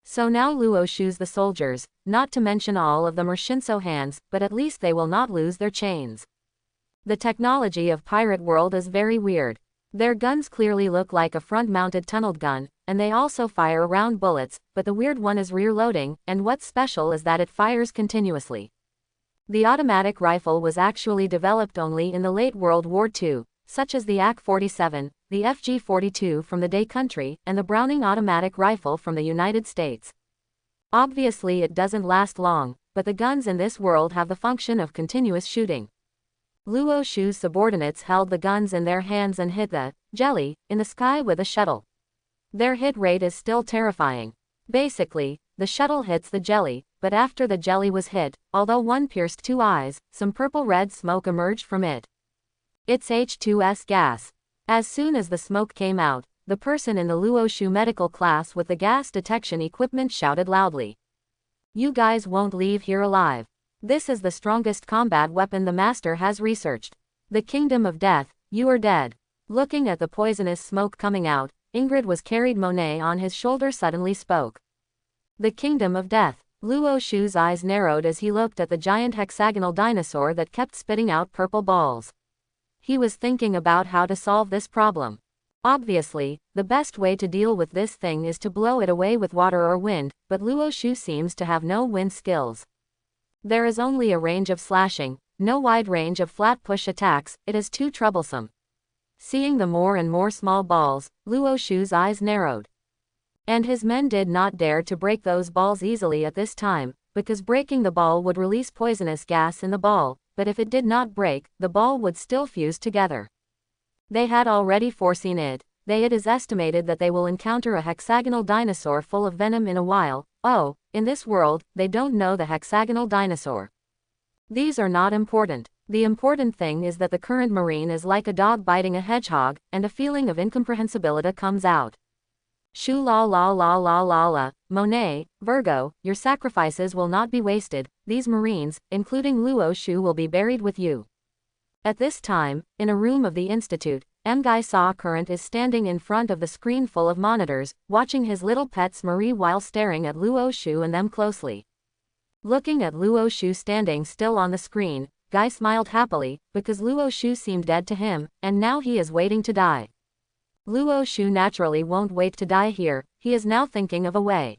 So now Luo Shu's the soldiers, not to mention all of them are Shinso hands, but at least they will not lose their chains. The technology of Pirate World is very weird. Their guns clearly look like a front-mounted tunneled gun, and they also fire round bullets, but the weird one is rear-loading, and what's special is that it fires continuously. The automatic rifle was actually developed only in the late World War II, such as the AK-47, the FG-42 from the Day country, and the Browning automatic rifle from the United States. Obviously it doesn't last long, but the guns in this world have the function of continuous shooting. Luo Shu's subordinates held the guns in their hands and hit the jelly in the sky with a shuttle. Their hit rate is still terrifying. Basically, the shuttle hits the jelly, but after the jelly was hit, although one pierced two eyes, some purple-red smoke emerged from it. It's H2S gas. As soon as the smoke came out, the person in the Luo Shu medical class with the gas detection equipment shouted loudly. "You guys won't leave here alive. This is the strongest combat weapon the master has researched. The kingdom of death, you are dead." Looking at the poisonous smoke coming out, Ingrid was carried Monet on his shoulder suddenly spoke. The kingdom of death. Luo Shu's eyes narrowed as he looked at the giant hexagonal dinosaur that kept spitting out purple balls. He was thinking about how to solve this problem. Obviously, the best way to deal with this thing is to blow it away with water or wind, but Luo Shu seems to have no wind skills. There is only a range of slashing, no wide range of flat push attacks, it is too troublesome. Seeing the more and more small balls, Luo Shu's eyes narrowed. And his men did not dare to break those balls easily at this time, because breaking the ball would release poisonous gas in the ball, but if it did not break, the ball would still fuse together. They had already foreseen it. It is estimated that they will encounter a hexagonal dinosaur full of venom in a while. Oh, in this world, they don't know the hexagonal dinosaur. These are not important. The important thing is that the current marine is like a dog biting a hedgehog, and a feeling of incomprehensibility comes out. Shu la la la la la la, Monet, Vergo, your sacrifices will not be wasted, these marines, including Luo Shu, will be buried with you. At this time, in a room of the institute, Mgai Sa Current is standing in front of the screen full of monitors, watching his little pets Marie while staring at Luo Shu and them closely. Looking at Luo Shu standing still on the screen, Guy smiled happily, because Luo Shu seemed dead to him, and now he is waiting to die. Luo Shu naturally won't wait to die here, he is now thinking of a way.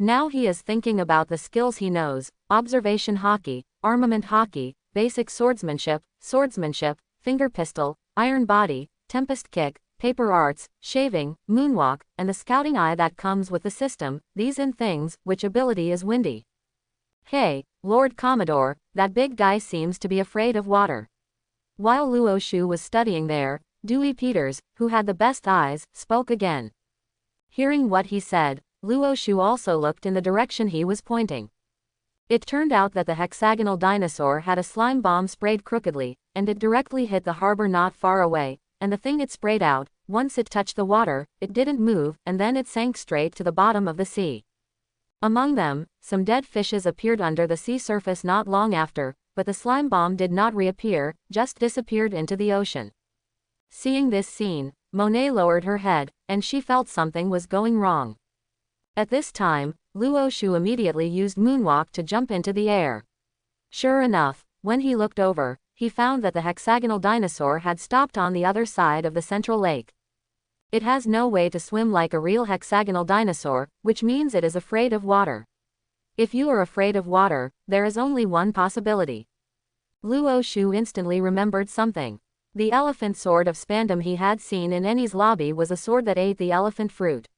Now he is thinking about the skills he knows: observation hockey, armament hockey, basic swordsmanship, finger pistol, iron body, tempest kick, paper arts, shaving, moonwalk, and the scouting eye that comes with the system, these in things, which ability is windy. Hey, Lord Commodore, that big guy seems to be afraid of water. While Luo Shu was studying there, Dewey Peters, who had the best eyes, spoke again. Hearing what he said, Luo Shu also looked in the direction he was pointing. It turned out that the hexagonal dinosaur had a slime bomb sprayed crookedly, and it directly hit the harbor not far away, and the thing it sprayed out, once it touched the water, it didn't move, and then it sank straight to the bottom of the sea. Among them, some dead fishes appeared under the sea surface not long after, but the slime bomb did not reappear, just disappeared into the ocean. Seeing this scene, Monet lowered her head, and she felt something was going wrong. At this time, Luo Shu immediately used moonwalk to jump into the air. Sure enough, when he looked over, he found that the hexagonal dinosaur had stopped on the other side of the central lake. It has no way to swim like a real hexagonal dinosaur, which means it is afraid of water. If you are afraid of water, there is only one possibility. Luo Shu instantly remembered something. The elephant sword of Spandam he had seen in Ennie's lobby was a sword that ate the elephant fruit.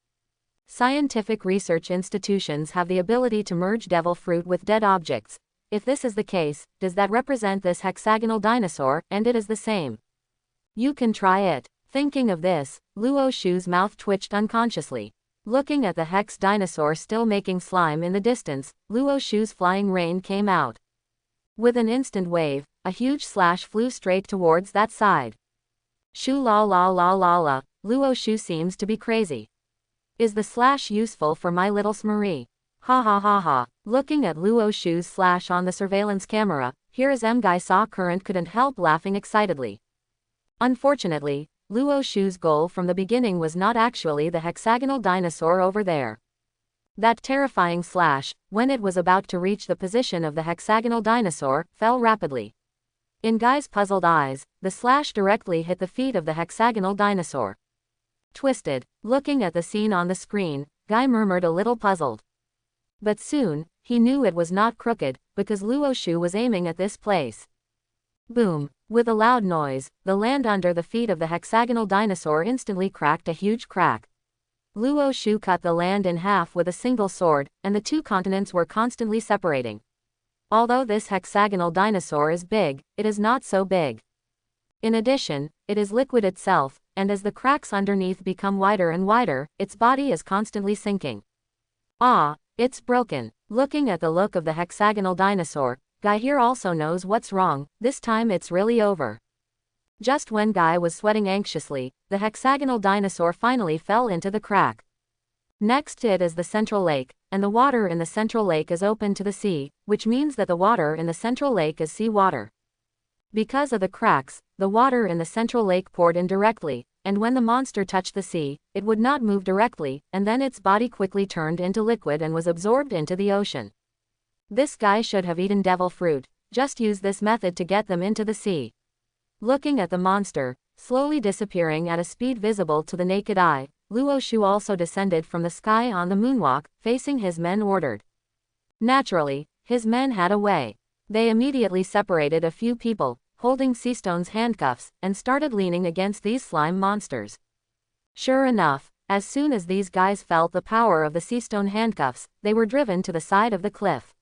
Scientific research institutions have the ability to merge devil fruit with dead objects. If this is the case, does that represent this hexagonal dinosaur, and it is the same? You can try it. Thinking of this, Luo Shu's mouth twitched unconsciously. Looking at the hex dinosaur still making slime in the distance, Luo Shu's flying rain came out. With an instant wave, a huge slash flew straight towards that side. Shu la la la la la, Luo Shu seems to be crazy. Is the slash useful for my little Smurrie? Ha ha ha ha. Looking at Luo Shu's slash on the surveillance camera, here as Guy saw current couldn't help laughing excitedly. Unfortunately, Luo Shu's goal from the beginning was not actually the hexagonal dinosaur over there. That terrifying slash, when it was about to reach the position of the hexagonal dinosaur, fell rapidly. In Guy's puzzled eyes, the slash directly hit the feet of the hexagonal dinosaur. Twisted. Looking at the scene on the screen, Guy murmured a little puzzled. But soon, he knew it was not crooked, because Luo Shu was aiming at this place. Boom. With a loud noise, the land under the feet of the hexagonal dinosaur instantly cracked a huge crack. Luo Shu cut the land in half with a single sword, and the two continents were constantly separating. Although this hexagonal dinosaur is big, it is not so big. In addition, it is liquid itself, and as the cracks underneath become wider and wider, its body is constantly sinking. Ah, it's broken. Looking at the look of the hexagonal dinosaur, Guy here also knows what's wrong, this time it's really over. Just when Guy was sweating anxiously, the hexagonal dinosaur finally fell into the crack. Next it is the central lake, and the water in the central lake is open to the sea, which means that the water in the central lake is sea water. Because of the cracks, the water in the central lake poured in directly, and when the monster touched the sea, it would not move directly, and then its body quickly turned into liquid and was absorbed into the ocean. This guy should have eaten devil fruit, just use this method to get them into the sea. Looking at the monster, slowly disappearing at a speed visible to the naked eye, Luo Shu also descended from the sky on the moonwalk, facing his men ordered. Naturally, his men had a way. They immediately separated a few people, holding Seastone's handcuffs, and started leaning against these slime monsters. Sure enough, as soon as these guys felt the power of the Seastone handcuffs, they were driven to the side of the cliff.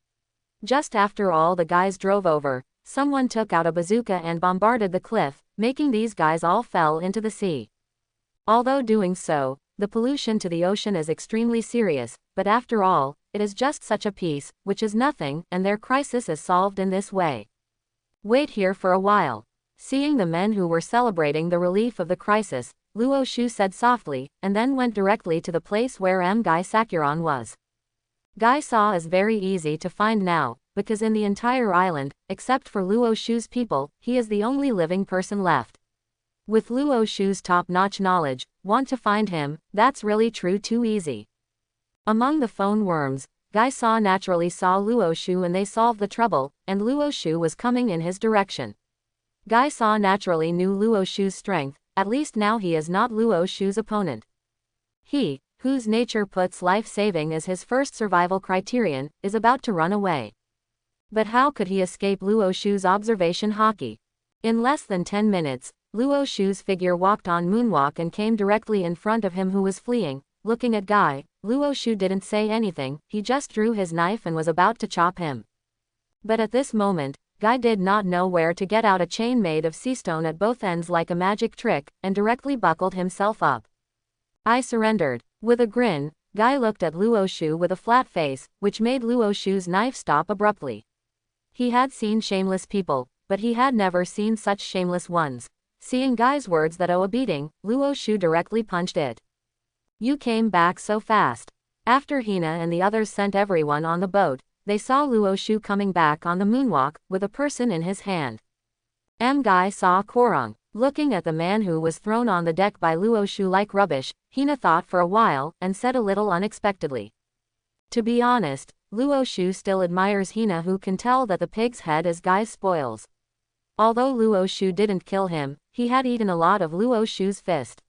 Just after all the guys drove over, someone took out a bazooka and bombarded the cliff, making these guys all fell into the sea. Although doing so, the pollution to the ocean is extremely serious, but after all, it is just such a piece, which is nothing, and their crisis is solved in this way. Wait here for a while. Seeing the men who were celebrating the relief of the crisis, Luo Shu said softly, and then went directly to the place where Guy Sakuran was. Guy Sa is very easy to find now, because in the entire island, except for Luo Shu's people, he is the only living person left. With Luo Shu's top-notch knowledge, want to find him, that's really too easy. Among the phone worms, Guy Sa naturally saw Luo Shu and they solved the trouble, and Luo Shu was coming in his direction. Guy Sa naturally knew Luo Shu's strength, at least now he is not Luo Shu's opponent. He, whose nature puts life-saving as his first survival criterion, is about to run away. But how could he escape Luo Shu's observation hockey? In less than 10 minutes, Luo Shu's figure walked on moonwalk and came directly in front of him who was fleeing. Looking at Guy, Luo Shu didn't say anything, he just drew his knife and was about to chop him. But at this moment, Guy did not know where to get out a chain made of seastone at both ends like a magic trick, and directly buckled himself up. I surrendered. With a grin, Guy looked at Luoshu with a flat face, which made Luoshu's knife stop abruptly. He had seen shameless people, but he had never seen such shameless ones. Seeing Guy's words that owe a beating, Luoshu directly punched it. You came back so fast. After Hina and the others sent everyone on the boat, they saw Luoshu coming back on the moonwalk, with a person in his hand. Guy saw Korong. Looking at the man who was thrown on the deck by Luoshu like rubbish, Hina thought for a while, and said a little unexpectedly. To be honest, Luoshu still admires Hina, who can tell that the pig's head is Guy's spoils. Although Luoshu didn't kill him, he had eaten a lot of Luoshu's fist.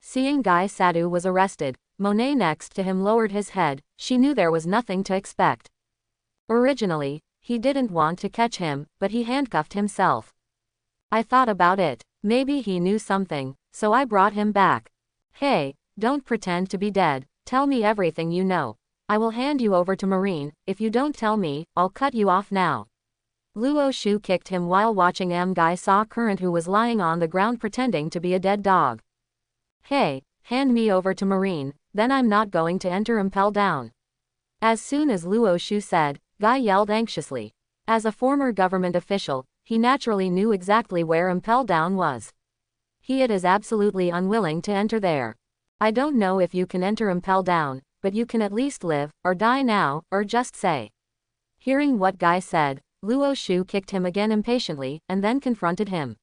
Seeing Guy Sadu was arrested, Monet next to him lowered his head. She knew there was nothing to expect. Originally, he didn't want to catch him, but he handcuffed himself. I thought about it. Maybe he knew something, so I brought him back. Hey, don't pretend to be dead. Tell me everything you know. I will hand you over to Marine. If you don't tell me, I'll cut you off now. Luoshu kicked him while watching Guy saw Current, who was lying on the ground pretending to be a dead dog. Hey, hand me over to Marine, then I'm not going to enter Impel Down. As soon as Luoshu said, Guy yelled anxiously. As a former government official, he naturally knew exactly where Impel Down was. He is absolutely unwilling to enter there. I don't know if you can enter Impel Down, but you can at least live, or die now, or just say. Hearing what Guy said, Luoshu kicked him again impatiently, and then confronted him.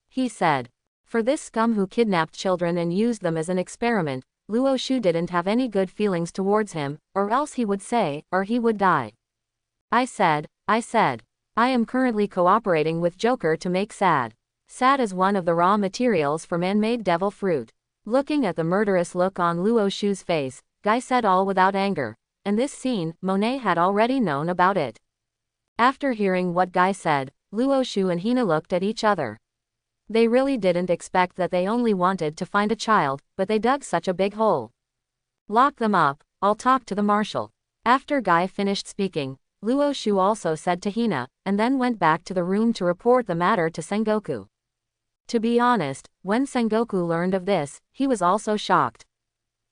He said, for this scum who kidnapped children and used them as an experiment, Luoshu didn't have any good feelings towards him, or else he would say, or he would die. I said, I am currently cooperating with Joker to make SAD. SAD is one of the raw materials for man-made devil fruit. Looking at the murderous look on Luoshu's face, Guy said all without anger, and this scene, Monet had already known about it. After hearing what Guy said, Luoshu and Hina looked at each other. They really didn't expect that. They only wanted to find a child, but they dug such a big hole. Lock them up, I'll talk to the marshal. After Guy finished speaking, Luoshu also said to Hina, and then went back to the room to report the matter to Sengoku. To be honest, when Sengoku learned of this, he was also shocked.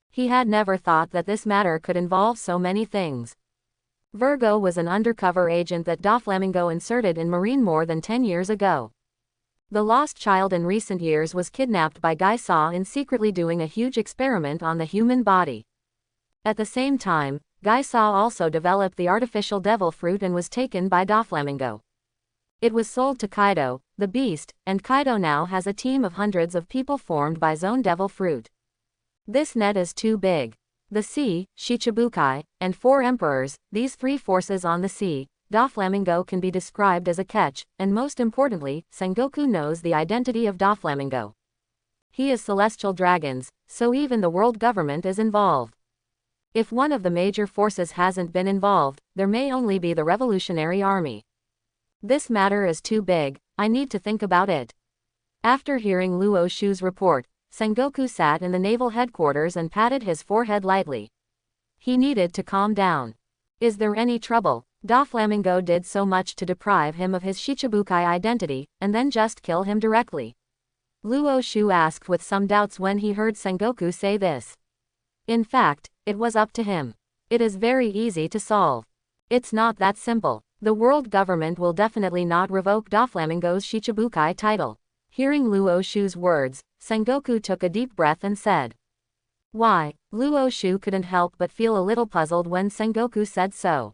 He had never thought that this matter could involve so many things. Vergo was an undercover agent that Doflamingo inserted in Marine more than 10 years ago. The lost child in recent years was kidnapped by Guy Saw in secretly doing a huge experiment on the human body. At the same time, Guy Saw also developed the artificial devil fruit and was taken by Doflamingo. It was sold to Kaido, the beast, and Kaido now has a team of hundreds of people formed by Zone Devil Fruit. This net is too big. The sea, Shichibukai, and 4 emperors, these 3 forces on the sea, Doflamingo can be described as a catch, and most importantly, Sengoku knows the identity of Doflamingo. He is celestial dragons, so even the world government is involved. If one of the major forces hasn't been involved, there may only be the Revolutionary Army. This matter is too big, I need to think about it. After hearing Luoshu's report, Sengoku sat in the naval headquarters and patted his forehead lightly. He needed to calm down. Is there any trouble? Doflamingo did so much to deprive him of his Shichibukai identity, and then just kill him directly. Luoshu asked with some doubts when he heard Sengoku say this. In fact, it was up to him. It is very easy to solve. It's not that simple. The world government will definitely not revoke Doflamingo's Shichibukai title. Hearing Luoshu's words, Sengoku took a deep breath and said. Why? Luoshu couldn't help but feel a little puzzled when Sengoku said so.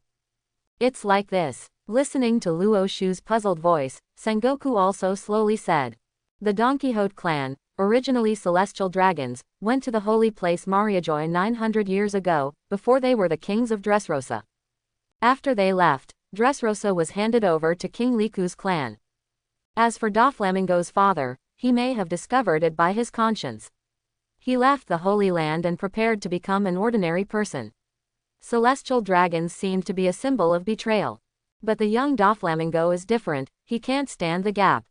It's like this. Listening to Luoshu's puzzled voice, Sengoku also slowly said. The Don Quixote clan, originally celestial dragons, went to the holy place Mariajoy 900 years ago, before they were the kings of Dressrosa. After they left, Dressrosa was handed over to King Liku's clan. As for Doflamingo's father, he may have discovered it by his conscience. He left the Holy Land and prepared to become an ordinary person. Celestial dragons seemed to be a symbol of betrayal. But the young Doflamingo is different, he can't stand the gap.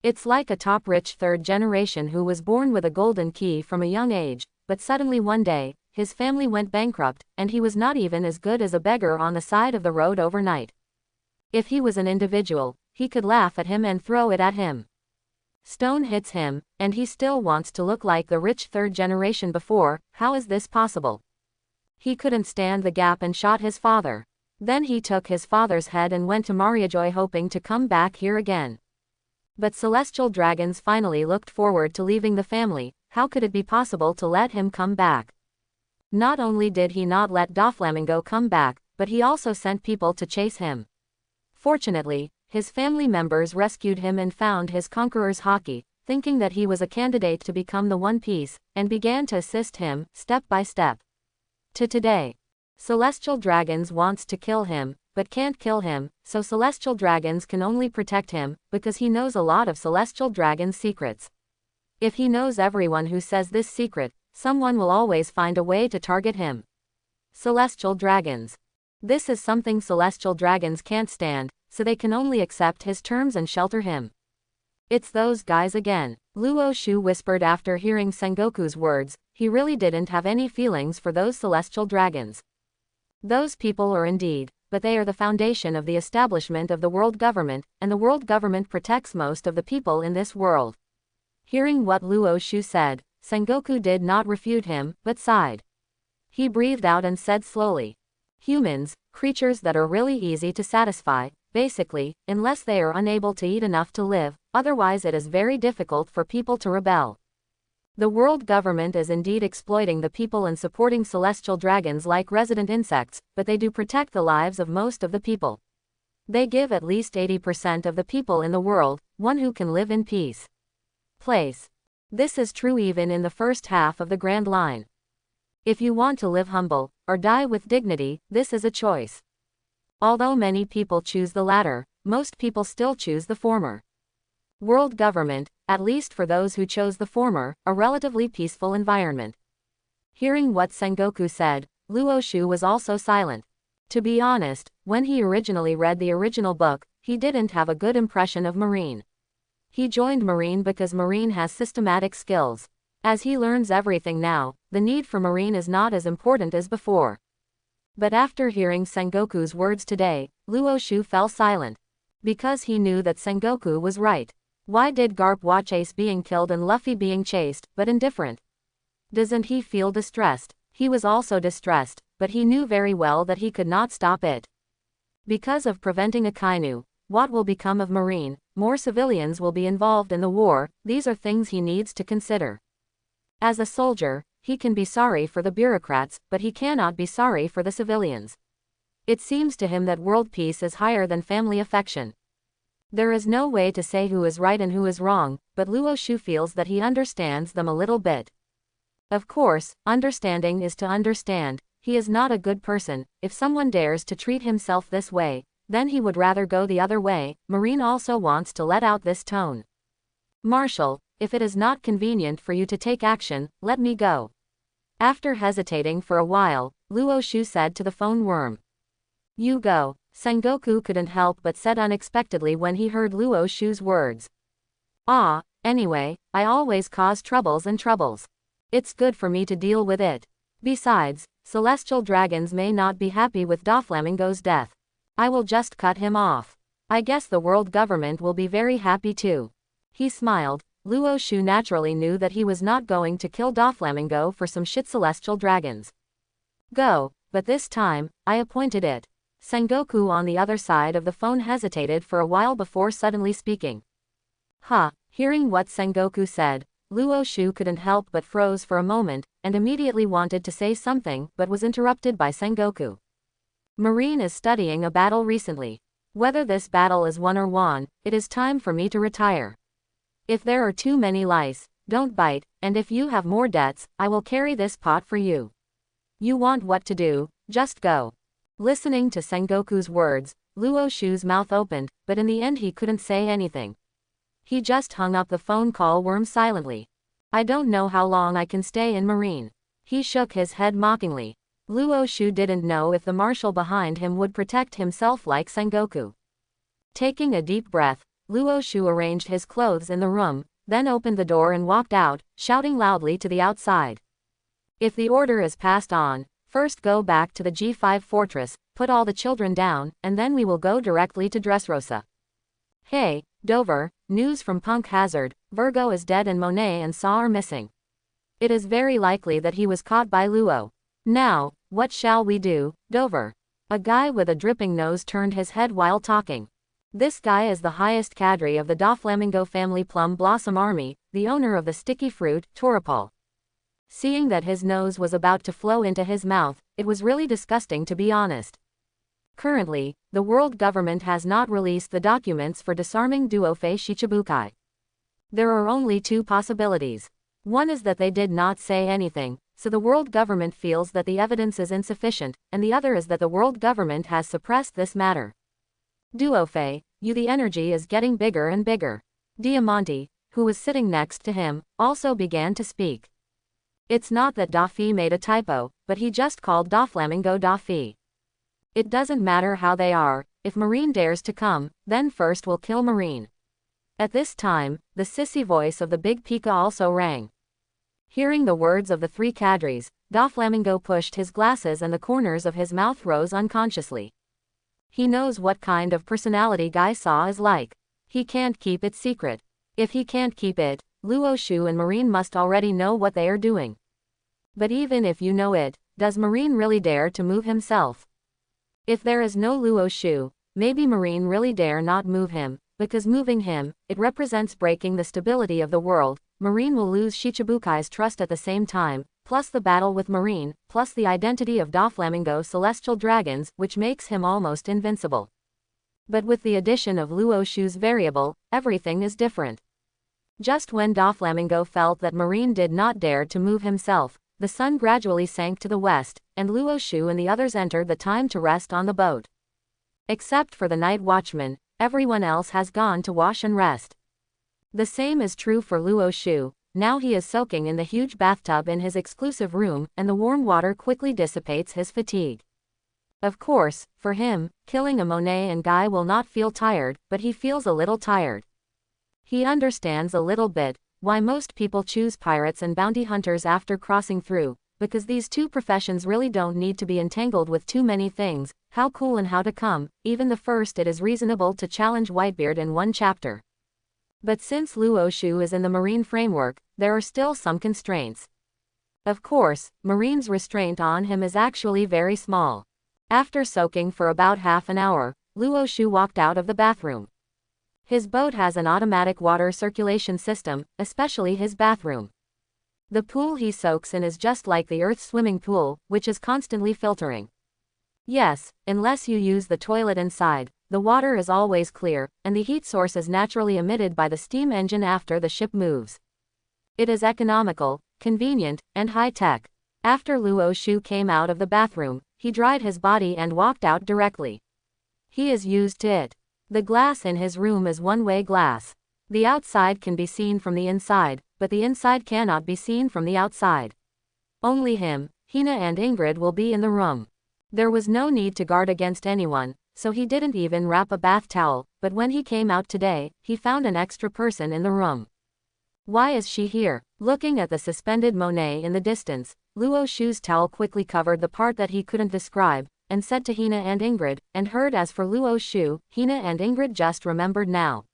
It's like a top-rich third generation who was born with a golden key from a young age, but suddenly one day, his family went bankrupt, and he was not even as good as a beggar on the side of the road overnight. If he was an individual, he could laugh at him and throw it at him. Stone hits him, and he still wants to look like the rich third generation before. How is this possible? He couldn't stand the gap and shot his father. Then he took his father's head and went to Mariajoy hoping to come back here again. But celestial dragons finally looked forward to leaving the family. How could it be possible to let him come back? Not only did he not let Doflamingo come back, but he also sent people to chase him. Fortunately, his family members rescued him and found his conqueror's haki, thinking that he was a candidate to become the One Piece, and began to assist him, step by step. To today. Celestial dragons wants to kill him, but can't kill him, so celestial dragons can only protect him, because he knows a lot of celestial dragons' secrets. If he knows everyone who says this secret, someone will always find a way to target him. Celestial dragons. This is something celestial dragons can't stand, so they can only accept his terms and shelter him. It's those guys again, Luo Shu whispered after hearing Sengoku's words. He really didn't have any feelings for those celestial dragons. Those people are indeed, but they are the foundation of the establishment of the world government, and the world government protects most of the people in this world. Hearing what Luo Shu said, Sengoku did not refute him, but sighed. He breathed out and said slowly, humans, creatures that are really easy to satisfy, basically, unless they are unable to eat enough to live, otherwise it is very difficult for people to rebel. The world government is indeed exploiting the people and supporting celestial dragons like resident insects, but they do protect the lives of most of the people. They give at least 80% of the people in the world, one who can live in peace. Place. This is true even in the first half of the Grand Line. If you want to live humble, or die with dignity, this is a choice. Although many people choose the latter, most people still choose the former. World government, at least for those who chose the former, a relatively peaceful environment. Hearing what Sengoku said, Luo Shu was also silent. To be honest, when he originally read the original book, he didn't have a good impression of Marine. He joined Marine because Marine has systematic skills. As he learns everything now, the need for Marine is not as important as before. But after hearing Sengoku's words today, Luo Shu fell silent. Because he knew that Sengoku was right. Why did Garp watch Ace being killed and Luffy being chased, but indifferent? Doesn't he feel distressed? He was also distressed, but he knew very well that he could not stop it. Because of preventing Akainu, what will become of Marine? More civilians will be involved in the war. These are things he needs to consider. As a soldier, he can be sorry for the bureaucrats, but he cannot be sorry for the civilians. It seems to him that world peace is higher than family affection. There is no way to say who is right and who is wrong, but Luo Shu feels that he understands them a little bit. Of course, understanding is to understand. He is not a good person. If someone dares to treat himself this way, then he would rather go the other way. Marine also wants to let out this tone. Marshal, if it is not convenient for you to take action, let me go. After hesitating for a while, Luo Shu said to the phone worm. You go. Sengoku couldn't help but said unexpectedly when he heard Luo Shu's words. Anyway, I always cause troubles and troubles. It's good for me to deal with it. Besides, celestial dragons may not be happy with Doflamingo's death. I will just cut him off. I guess the world government will be very happy too. He smiled. Luo Shu naturally knew that he was not going to kill Doflamingo for some shit celestial dragons. Go, but this time, I appointed it. Sengoku on the other side of the phone hesitated for a while before suddenly speaking. Hearing what Sengoku said, Luo Shu couldn't help but froze for a moment, and immediately wanted to say something but was interrupted by Sengoku. Marine is studying a battle recently. Whether this battle is won or won, it is time for me to retire. If there are too many lice, don't bite, and if you have more debts, I will carry this pot for you. You want what to do, just go. Listening to Sengoku's words, Luo Shu's mouth opened, but in the end he couldn't say anything. He just hung up the phone call worm silently. I don't know how long I can stay in Marine. He shook his head mockingly. Luo Shu didn't know if the marshal behind him would protect himself like Sengoku. Taking a deep breath, Luo Shu arranged his clothes in the room, then opened the door and walked out, shouting loudly to the outside. If the order is passed on, first go back to the G5 fortress, put all the children down, and then we will go directly to Dressrosa. Hey, Dover, news from Punk Hazard. Vergo is dead and Monet and Saw are missing. It is very likely that he was caught by Luo. Now, what shall we do, Dover? A guy with a dripping nose turned his head while talking. This guy is the highest cadre of the Doflamingo family Plum Blossom Army, the owner of the sticky fruit, Toripal. Seeing that his nose was about to flow into his mouth, it was really disgusting to be honest. Currently, the world government has not released the documents for disarming Duofei Shichibukai. There are only two possibilities. One is that they did not say anything, so the world government feels that the evidence is insufficient, and the other is that the world government has suppressed this matter. Duofei, the energy is getting bigger and bigger. Diamante, who was sitting next to him, also began to speak. It's not that Dafi made a typo, but he just called Doflamingo Dafi. It doesn't matter how they are, if Marine dares to come, then first we'll kill Marine. At this time, the sissy voice of the big Pika also rang. Hearing the words of the three cadres, Doflamingo pushed his glasses and the corners of his mouth rose unconsciously. He knows what kind of personality Guy Saw is like. He can't keep it secret. If he can't keep it, Luo Shu and Marine must already know what they are doing. But even if you know it, does Marine really dare to move himself? If there is no Luo Shu, maybe Marine really dare not move him, because moving him, it represents breaking the stability of the world. Marine will lose Shichibukai's trust at the same time, plus the battle with Marine, plus the identity of Doflamingo celestial dragons, which makes him almost invincible. But with the addition of Luo Shu's variable, everything is different. Just when Doflamingo felt that Marine did not dare to move himself, the sun gradually sank to the west, and Luo Shu and the others entered the time to rest on the boat. Except for the night watchman, everyone else has gone to wash and rest. The same is true for Luo Shu. Now he is soaking in the huge bathtub in his exclusive room, and the warm water quickly dissipates his fatigue. Of course, for him, killing a Monet and Guy will not feel tired, but he feels a little tired. He understands a little bit why most people choose pirates and bounty hunters after crossing through, because these two professions really don't need to be entangled with too many things, how cool and how to come, even the first it is reasonable to challenge Whitebeard in one chapter. But since Luo Shu is in the Marine framework, there are still some constraints. Of course, Marine's restraint on him is actually very small. After soaking for about half an hour, Luo Shu walked out of the bathroom. His boat has an automatic water circulation system, especially his bathroom. The pool he soaks in is just like the Earth's swimming pool, which is constantly filtering. Yes, unless you use the toilet inside, the water is always clear, and the heat source is naturally emitted by the steam engine after the ship moves. It is economical, convenient, and high-tech. After Luo Shu came out of the bathroom, he dried his body and walked out directly. He is used to it. The glass in his room is one-way glass. The outside can be seen from the inside, but the inside cannot be seen from the outside. Only him, Hina and Ingrid will be in the room. There was no need to guard against anyone, so he didn't even wrap a bath towel, but when he came out today, he found an extra person in the room. Why is she here? Looking at the suspended Monet in the distance, Luo Shu's towel quickly covered the part that he couldn't describe, and said to Hina and Ingrid, and heard as for Luo Shu, Hina and Ingrid just remembered now.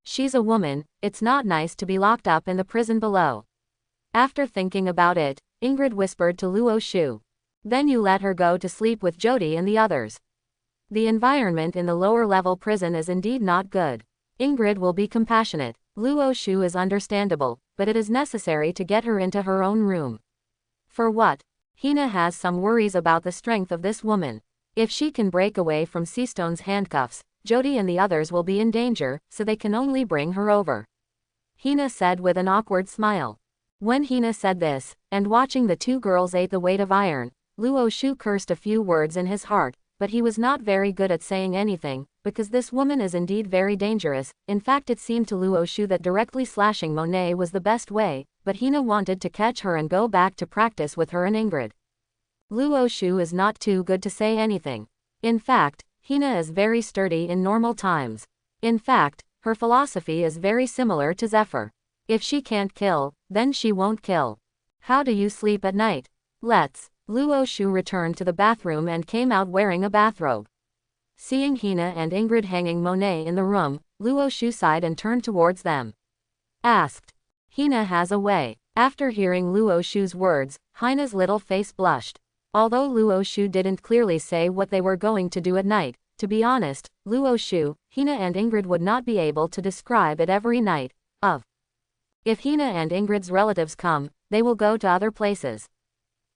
She's a woman, it's not nice to be locked up in the prison below. After thinking about it, Ingrid whispered to Luo Shu. Then you let her go to sleep with Jody and the others. The environment in the lower-level prison is indeed not good. Ingrid will be compassionate. Luo Shu is understandable, but it is necessary to get her into her own room. For what? Hina has some worries about the strength of this woman. If she can break away from Seastone's handcuffs, Jody and the others will be in danger, so they can only bring her over. Hina said with an awkward smile. When Hina said this, and watching the two girls ate the weight of iron, Luo Shu cursed a few words in his heart, but he was not very good at saying anything, because this woman is indeed very dangerous. In fact, it seemed to Luo Shu that directly slashing Monet was the best way, but Hina wanted to catch her and go back to practice with her and Ingrid. Luo Shu is not too good to say anything. In fact, Hina is very sturdy in normal times. In fact, her philosophy is very similar to Zephyr. If she can't kill, then she won't kill. How do you sleep at night? Let's. Luo Shu returned to the bathroom and came out wearing a bathrobe. Seeing Hina and Ingrid hanging Monet in the room, Luo Shu sighed and turned towards them. asked. Hina has a way. After hearing Luo Shu's words, Hina's little face blushed. Although Luo Shu didn't clearly say what they were going to do at night, to be honest, Luo Shu, Hina and Ingrid would not be able to describe it every night. If Hina and Ingrid's relatives come, they will go to other places.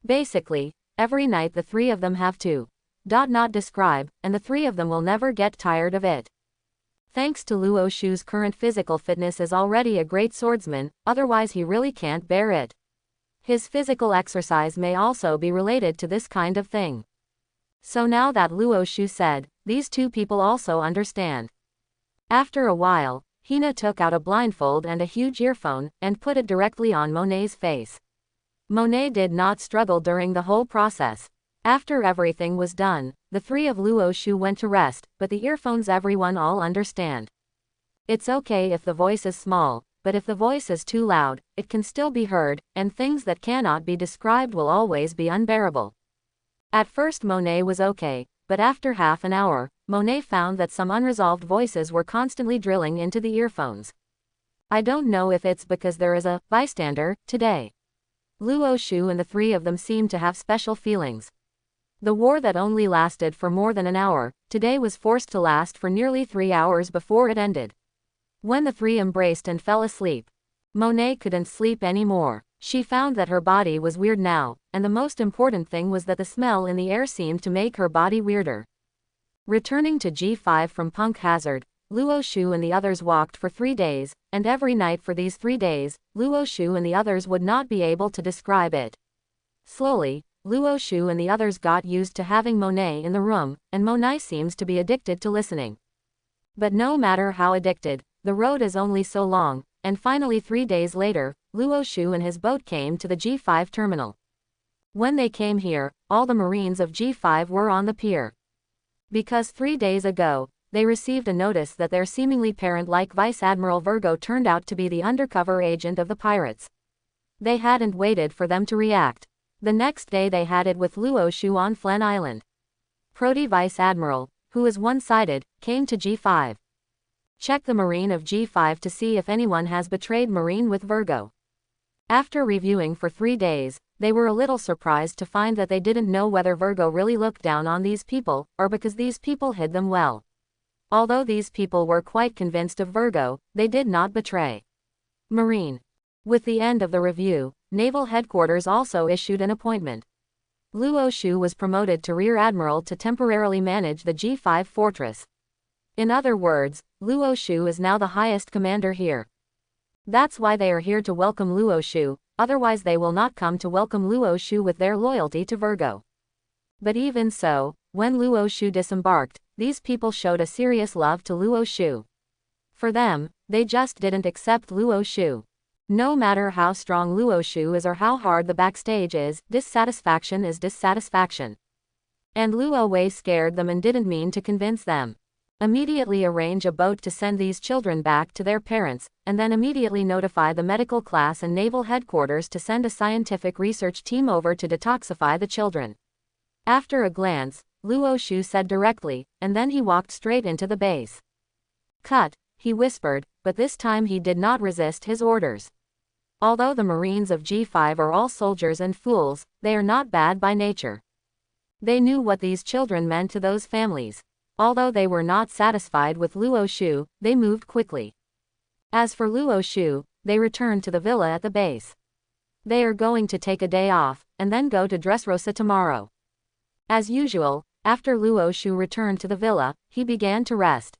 Basically, every night the three of them have to not describe, and the three of them will never get tired of it. Thanks to Luo Shu's current physical fitness is already a great swordsman, otherwise he really can't bear it. His physical exercise may also be related to this kind of thing. So now that Luo Shu said, these two people also understand. After a while, Hina took out a blindfold and a huge earphone, and put it directly on Monet's face. Monet did not struggle during the whole process. After everything was done, the three of Luo Shu went to rest, but the earphones everyone all understand. It's okay if the voice is small, but if the voice is too loud, it can still be heard, and things that cannot be described will always be unbearable. At first Monet was okay, but after half an hour, Monet found that some unresolved voices were constantly drilling into the earphones. I don't know if it's because there is a bystander today. Luo Shu and the three of them seemed to have special feelings. The war that only lasted for more than an hour, today was forced to last for nearly 3 hours before it ended. When the three embraced and fell asleep, Monet couldn't sleep anymore. She found that her body was weird now, and the most important thing was that the smell in the air seemed to make her body weirder. Returning to G5 from Punk Hazard, Luo Shu and the others walked for 3 days, and every night for these 3 days, Luo Shu and the others would not be able to describe it. Slowly, Luo Shu and the others got used to having Monet in the room, and Monet seems to be addicted to listening. But no matter how addicted, the road is only so long, and finally 3 days later, Luo Shu and his boat came to the G5 terminal. When they came here, all the Marines of G5 were on the pier. Because 3 days ago, they received a notice that their seemingly parent-like Vice Admiral Vergo turned out to be the undercover agent of the pirates. They hadn't waited for them to react. The next day they had it with Luo Shu on Flen Island. Prodi Vice Admiral, who is one-sided, came to G5. Check the Marine of G5 to see if anyone has betrayed Marine with Vergo. After reviewing for 3 days, they were a little surprised to find that they didn't know whether Vergo really looked down on these people, or because these people hid them well. Although these people were quite convinced of Vergo, they did not betray Marine. With the end of the review, Naval Headquarters also issued an appointment. Luo Shu was promoted to Rear Admiral to temporarily manage the G5 fortress. In other words, Luo Shu is now the highest commander here. That's why they are here to welcome Luo Shu, otherwise they will not come to welcome Luo Shu with their loyalty to Vergo. But even so, when Luo Shu disembarked, these people showed a serious love to Luo Shu. For them, they just didn't accept Luo Shu. No matter how strong Luo Shu is or how hard the backstage is, dissatisfaction is dissatisfaction. And Luo Wei scared them and didn't mean to convince them. Immediately arrange a boat to send these children back to their parents, and then immediately notify the medical class and naval headquarters to send a scientific research team over to detoxify the children. After a glance, Luo Shu said directly, and then he walked straight into the base. Cut, he whispered, but this time he did not resist his orders. Although the Marines of G5 are all soldiers and fools, they are not bad by nature. They knew what these children meant to those families. Although they were not satisfied with Luo Shu, they moved quickly. As for Luo Shu, they returned to the villa at the base. They are going to take a day off, and then go to Dressrosa tomorrow. As usual, after Luo Shu returned to the villa, he began to rest.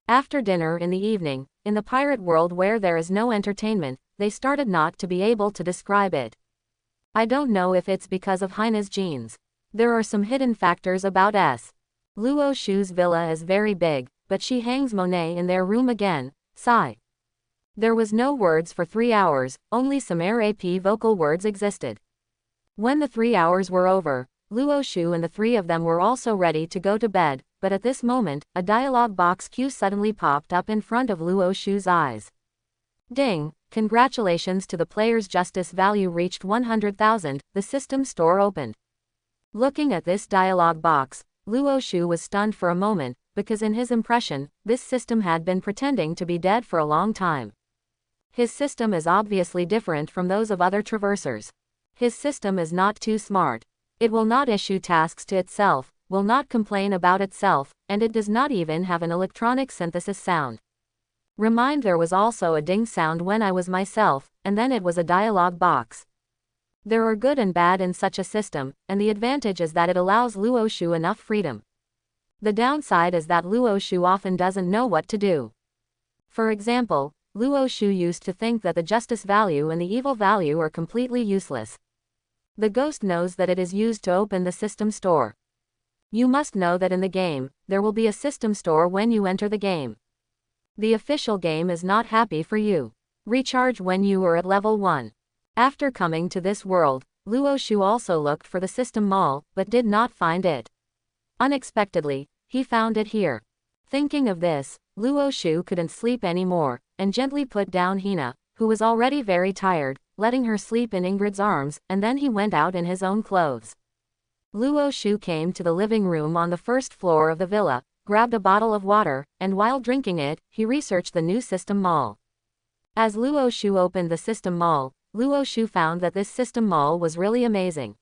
After dinner in the evening, in the pirate world where there is no entertainment, they started not to be able to describe it. I don't know if it's because of Hina's genes. There are some hidden factors about S. Luo Shu's villa is very big, but she hangs Monet in their room again. Sigh. There was no words for 3 hours, only some RAP vocal words existed. When the 3 hours were over, Luo Shu and the three of them were also ready to go to bed, but at this moment, a dialogue box queue suddenly popped up in front of Luo Shu's eyes. Ding! Congratulations to the player's justice value reached 100,000, the system store opened. Looking at this dialogue box, Luo Shu was stunned for a moment, because in his impression, this system had been pretending to be dead for a long time. His system is obviously different from those of other traversers. His system is not too smart. It will not issue tasks to itself, will not complain about itself, and it does not even have an electronic synthesis sound. Remind there was also a ding sound when I was myself, and then it was a dialogue box. There are good and bad in such a system, and the advantage is that it allows Luo Shu enough freedom. The downside is that Luo Shu often doesn't know what to do. For example, Luo Shu used to think that the justice value and the evil value are completely useless. The ghost knows that it is used to open the system store. You must know that in the game, there will be a system store when you enter the game. The official game is not happy for you. Recharge when you are at level 1. After coming to this world, Luo Shu also looked for the system mall, but did not find it. Unexpectedly, he found it here. Thinking of this, Luo Shu couldn't sleep anymore, and gently put down Hina, who was already very tired, letting her sleep in Ingrid's arms, and then he went out in his own clothes. Luo Shu came to the living room on the first floor of the villa, grabbed a bottle of water, and while drinking it, he researched the new system mall. As Luo Shu opened the system mall, Luo Shu found that this system mall was really amazing.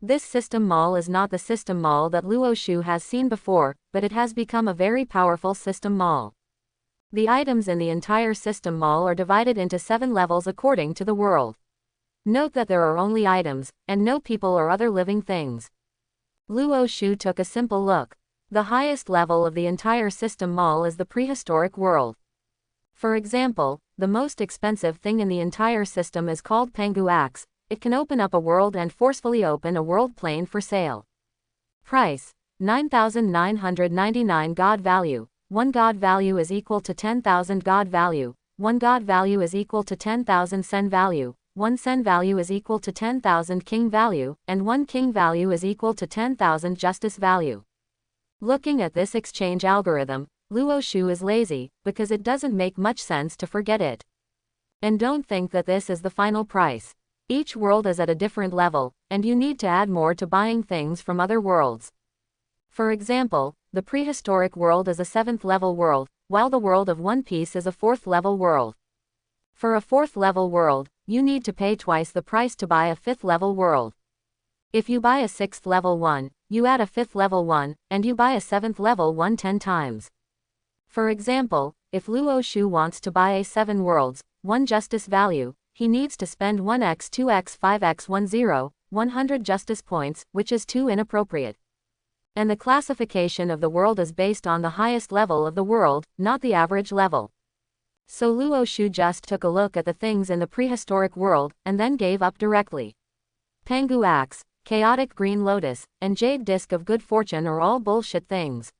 This system mall is not the system mall that Luo Shu has seen before, but it has become a very powerful system mall. The items in the entire system mall are divided into 7 levels according to the world. Note that there are only items, and no people or other living things. Luo Shu took a simple look. The highest level of the entire system mall is the prehistoric world. For example, the most expensive thing in the entire system is called Pengu Axe. It can open up a world and forcefully open a world plane for sale. Price: 9,999 God value. 1 God value is equal to 10,000 God value. 1 God value is equal to 10,000 Sen value. 1 Sen value is equal to 10,000 King value, and 1 King value is equal to 10,000 Justice value. Looking at this exchange algorithm, Luo Shu is lazy, because it doesn't make much sense to forget it. And don't think that this is the final price. Each world is at a different level, and you need to add more to buying things from other worlds. For example, the prehistoric world is a 7th level world, while the world of One Piece is a 4th level world. For a 4th level world, you need to pay twice the price to buy a 5th level world. If you buy a 6th level one, you add a 5th level one, and you buy a 7th level one 10 times. For example, if Luo Shu wants to buy a 7 worlds, 1 justice value, he needs to spend 1x 2x 5x 100 justice points, which is too inappropriate. And the classification of the world is based on the highest level of the world, not the average level. So Luo Shu just took a look at the things in the prehistoric world, and then gave up directly. Pengu Axe, Chaotic Green Lotus, and Jade Disc of Good Fortune are all bullshit things.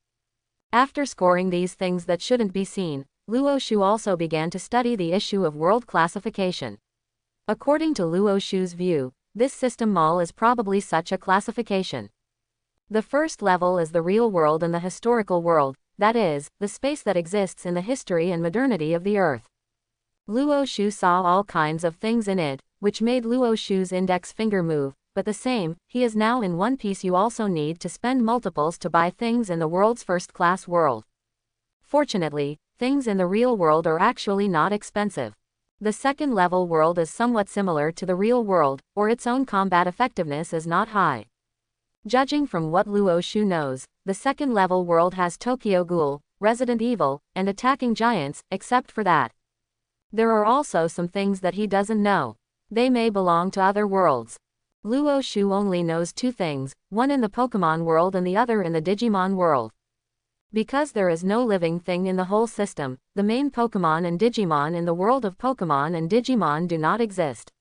After scoring these things that shouldn't be seen, Luo Shu also began to study the issue of world classification. According to Luo Shu's view, this system mall is probably such a classification. The first level is the real world and the historical world, that is, the space that exists in the history and modernity of the earth. Luo Shu saw all kinds of things in it, which made Luo Shu's index finger move, but the same, he is now in One Piece. You also need to spend multiples to buy things in the world's first-class world. Fortunately, things in the real world are actually not expensive. The second level world is somewhat similar to the real world, or its own combat effectiveness is not high. Judging from what Luo Shu knows, the second level world has Tokyo Ghoul, Resident Evil, and attacking giants. Except for that, there are also some things that he doesn't know. They may belong to other worlds. Luo Shu only knows 2 things, one in the Pokemon world and the other in the Digimon world. Because there is no living thing in the whole system, the main Pokemon and Digimon in the world of Pokemon and Digimon do not exist.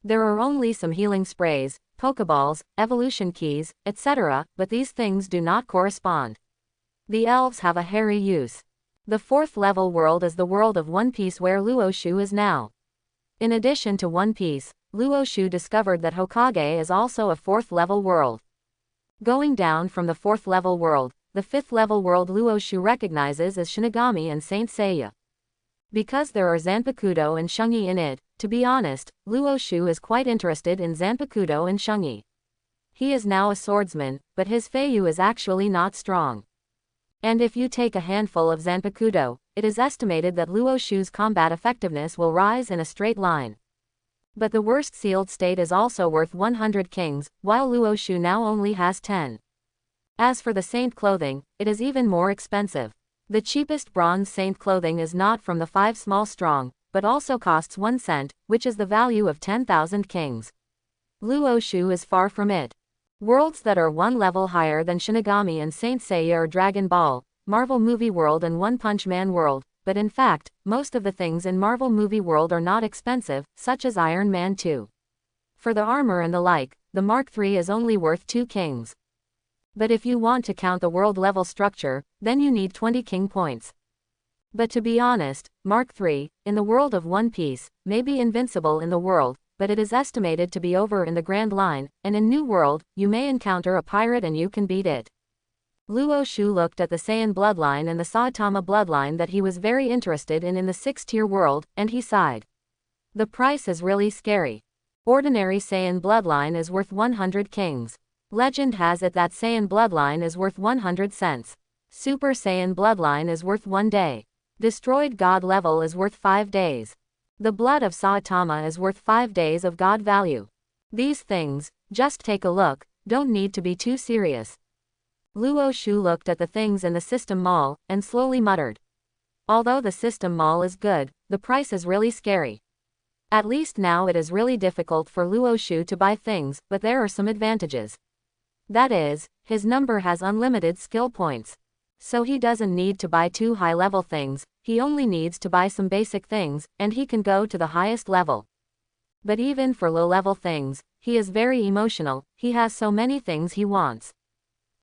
There are only some healing sprays, Pokeballs, evolution keys, etc., but these things do not correspond. The elves have a hairy use. The 4th level world is the world of One Piece where Luo Shu is now. In addition to One Piece, Luo Shu discovered that Hokage is also a 4th level world. Going down from the 4th level world, the 5th level world Luo Shu recognizes as Shinigami and Saint Seiya. Because there are Zanpakuto and Shungi in it, to be honest, Luo Shu is quite interested in Zanpakuto and Shungi. He is now a swordsman, but his Feiyu is actually not strong. And if you take a handful of Zanpakuto, it is estimated that Luo Shu's combat effectiveness will rise in a straight line. But the worst sealed state is also worth 100 kings, while Luo Shu now only has 10. As for the saint clothing, it is even more expensive. The cheapest bronze saint clothing is not from the 5 small strong, but also costs 1 cent, which is the value of 10,000 kings. Luo Shu is far from it. Worlds that are one level higher than Shinigami and Saint Seiya or Dragon Ball, Marvel Movie World and One Punch Man World, but in fact, most of the things in Marvel Movie World are not expensive, such as Iron Man 2. For the armor and the like, the Mark III is only worth 2 kings. But if you want to count the world level structure, then you need 20 king points. But to be honest, Mark III, in the world of One Piece, may be invincible in the world, but it is estimated to be over in the Grand Line, and in New World, you may encounter a pirate and you can beat it. Luo Shu looked at the Saiyan bloodline and the Saitama bloodline that he was very interested in the 6th-tier world, and he sighed. The price is really scary. Ordinary Saiyan bloodline is worth 100 kings. Legend has it that Saiyan bloodline is worth 100 cents. Super Saiyan bloodline is worth 1 day. Destroyed God level is worth 5 days. The blood of Saitama is worth 5 days of God value. These things, just take a look, don't need to be too serious. Luo Shu looked at the things in the system mall, and slowly muttered. Although the system mall is good, the price is really scary. At least now it is really difficult for Luo Shu to buy things, but there are some advantages. That is, his number has unlimited skill points. So he doesn't need to buy 2 high-level things, he only needs to buy some basic things, and he can go to the highest level. But even for low-level things, he is very emotional, he has so many things he wants.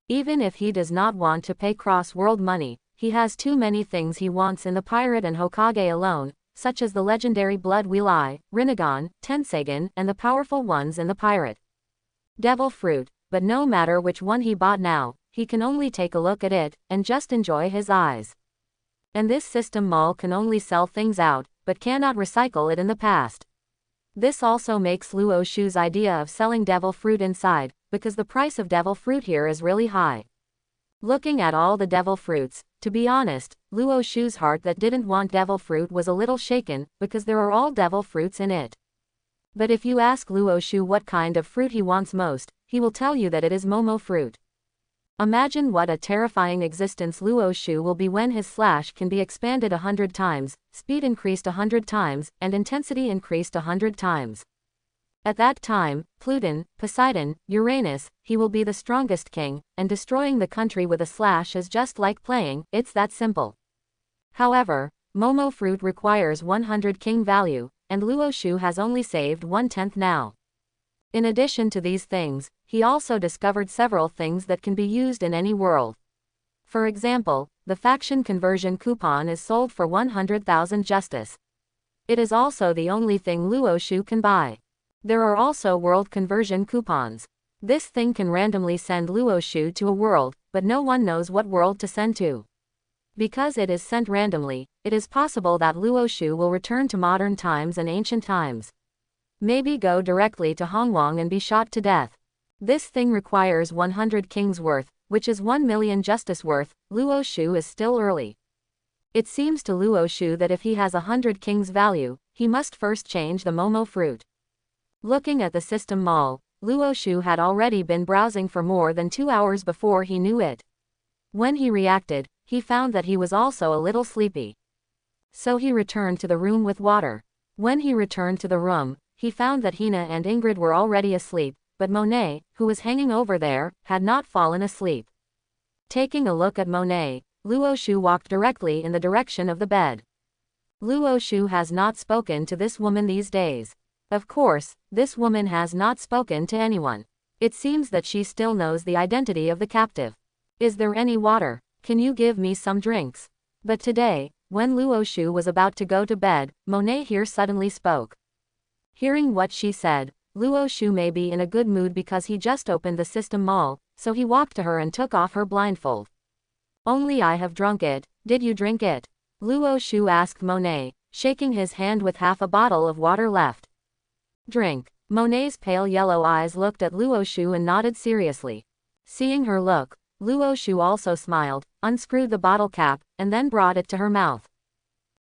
Even if he does not want to pay cross-world money, he has too many things he wants in the Pirate and Hokage alone, such as the legendary Blood Wheel Eye, Rinnegan, Tensegan, and the powerful ones in the Pirate. Devil Fruit, but no matter which one he bought now, he can only take a look at it, and just enjoy his eyes. And this system mall can only sell things out, but cannot recycle it in the past. This also makes Luo Shu's idea of selling devil fruit inside, because the price of devil fruit here is really high. Looking at all the devil fruits, to be honest, Luo Shu's heart that didn't want devil fruit was a little shaken, because there are all devil fruits in it. But if you ask Luo Shu what kind of fruit he wants most, he will tell you that it is Momo fruit. Imagine what a terrifying existence Luo Shu will be when his slash can be expanded 100 times, speed increased 100 times, and intensity increased 100 times. At that time, Pluton, Poseidon, Uranus, he will be the strongest king, and destroying the country with a slash is just like playing, it's that simple. However, Momo fruit requires 100 king value, and Luo Shu has only saved 1/10 now. In addition to these things, he also discovered several things that can be used in any world. For example, the faction conversion coupon is sold for 100,000 justice. It is also the only thing Luo Shu can buy. There are also world conversion coupons. This thing can randomly send Luo Shu to a world, but no one knows what world to send to. Because it is sent randomly, it is possible that Luo Shu will return to modern times and ancient times. Maybe go directly to Hongwang and be shot to death. This thing requires 100 kings worth, which is 1 million justice worth. Luo Shu is still early. It seems to Luo Shu that if he has 100 kings value, he must first change the Momo fruit. Looking at the system mall, Luo Shu had already been browsing for more than 2 hours before he knew it. When he reacted, he found that he was also a little sleepy. So he returned to the room with water. When he returned to the room, he found that Hina and Ingrid were already asleep, but Monet, who was hanging over there, had not fallen asleep. Taking a look at Monet, Luo Shu walked directly in the direction of the bed. Luo Shu has not spoken to this woman these days. Of course, this woman has not spoken to anyone. It seems that she still knows the identity of the captive. Is there any water? Can you give me some drinks? But today, when Luo Shu was about to go to bed, Monet here suddenly spoke. Hearing what she said, Luo Shu may be in a good mood because he just opened the system mall, so he walked to her and took off her blindfold. Only I have drunk it, did you drink it? Luo Shu asked Monet, shaking his hand with half a bottle of water left. Drink. Monet's pale yellow eyes looked at Luo Shu and nodded seriously. Seeing her look, Luo Shu also smiled, unscrewed the bottle cap, and then brought it to her mouth.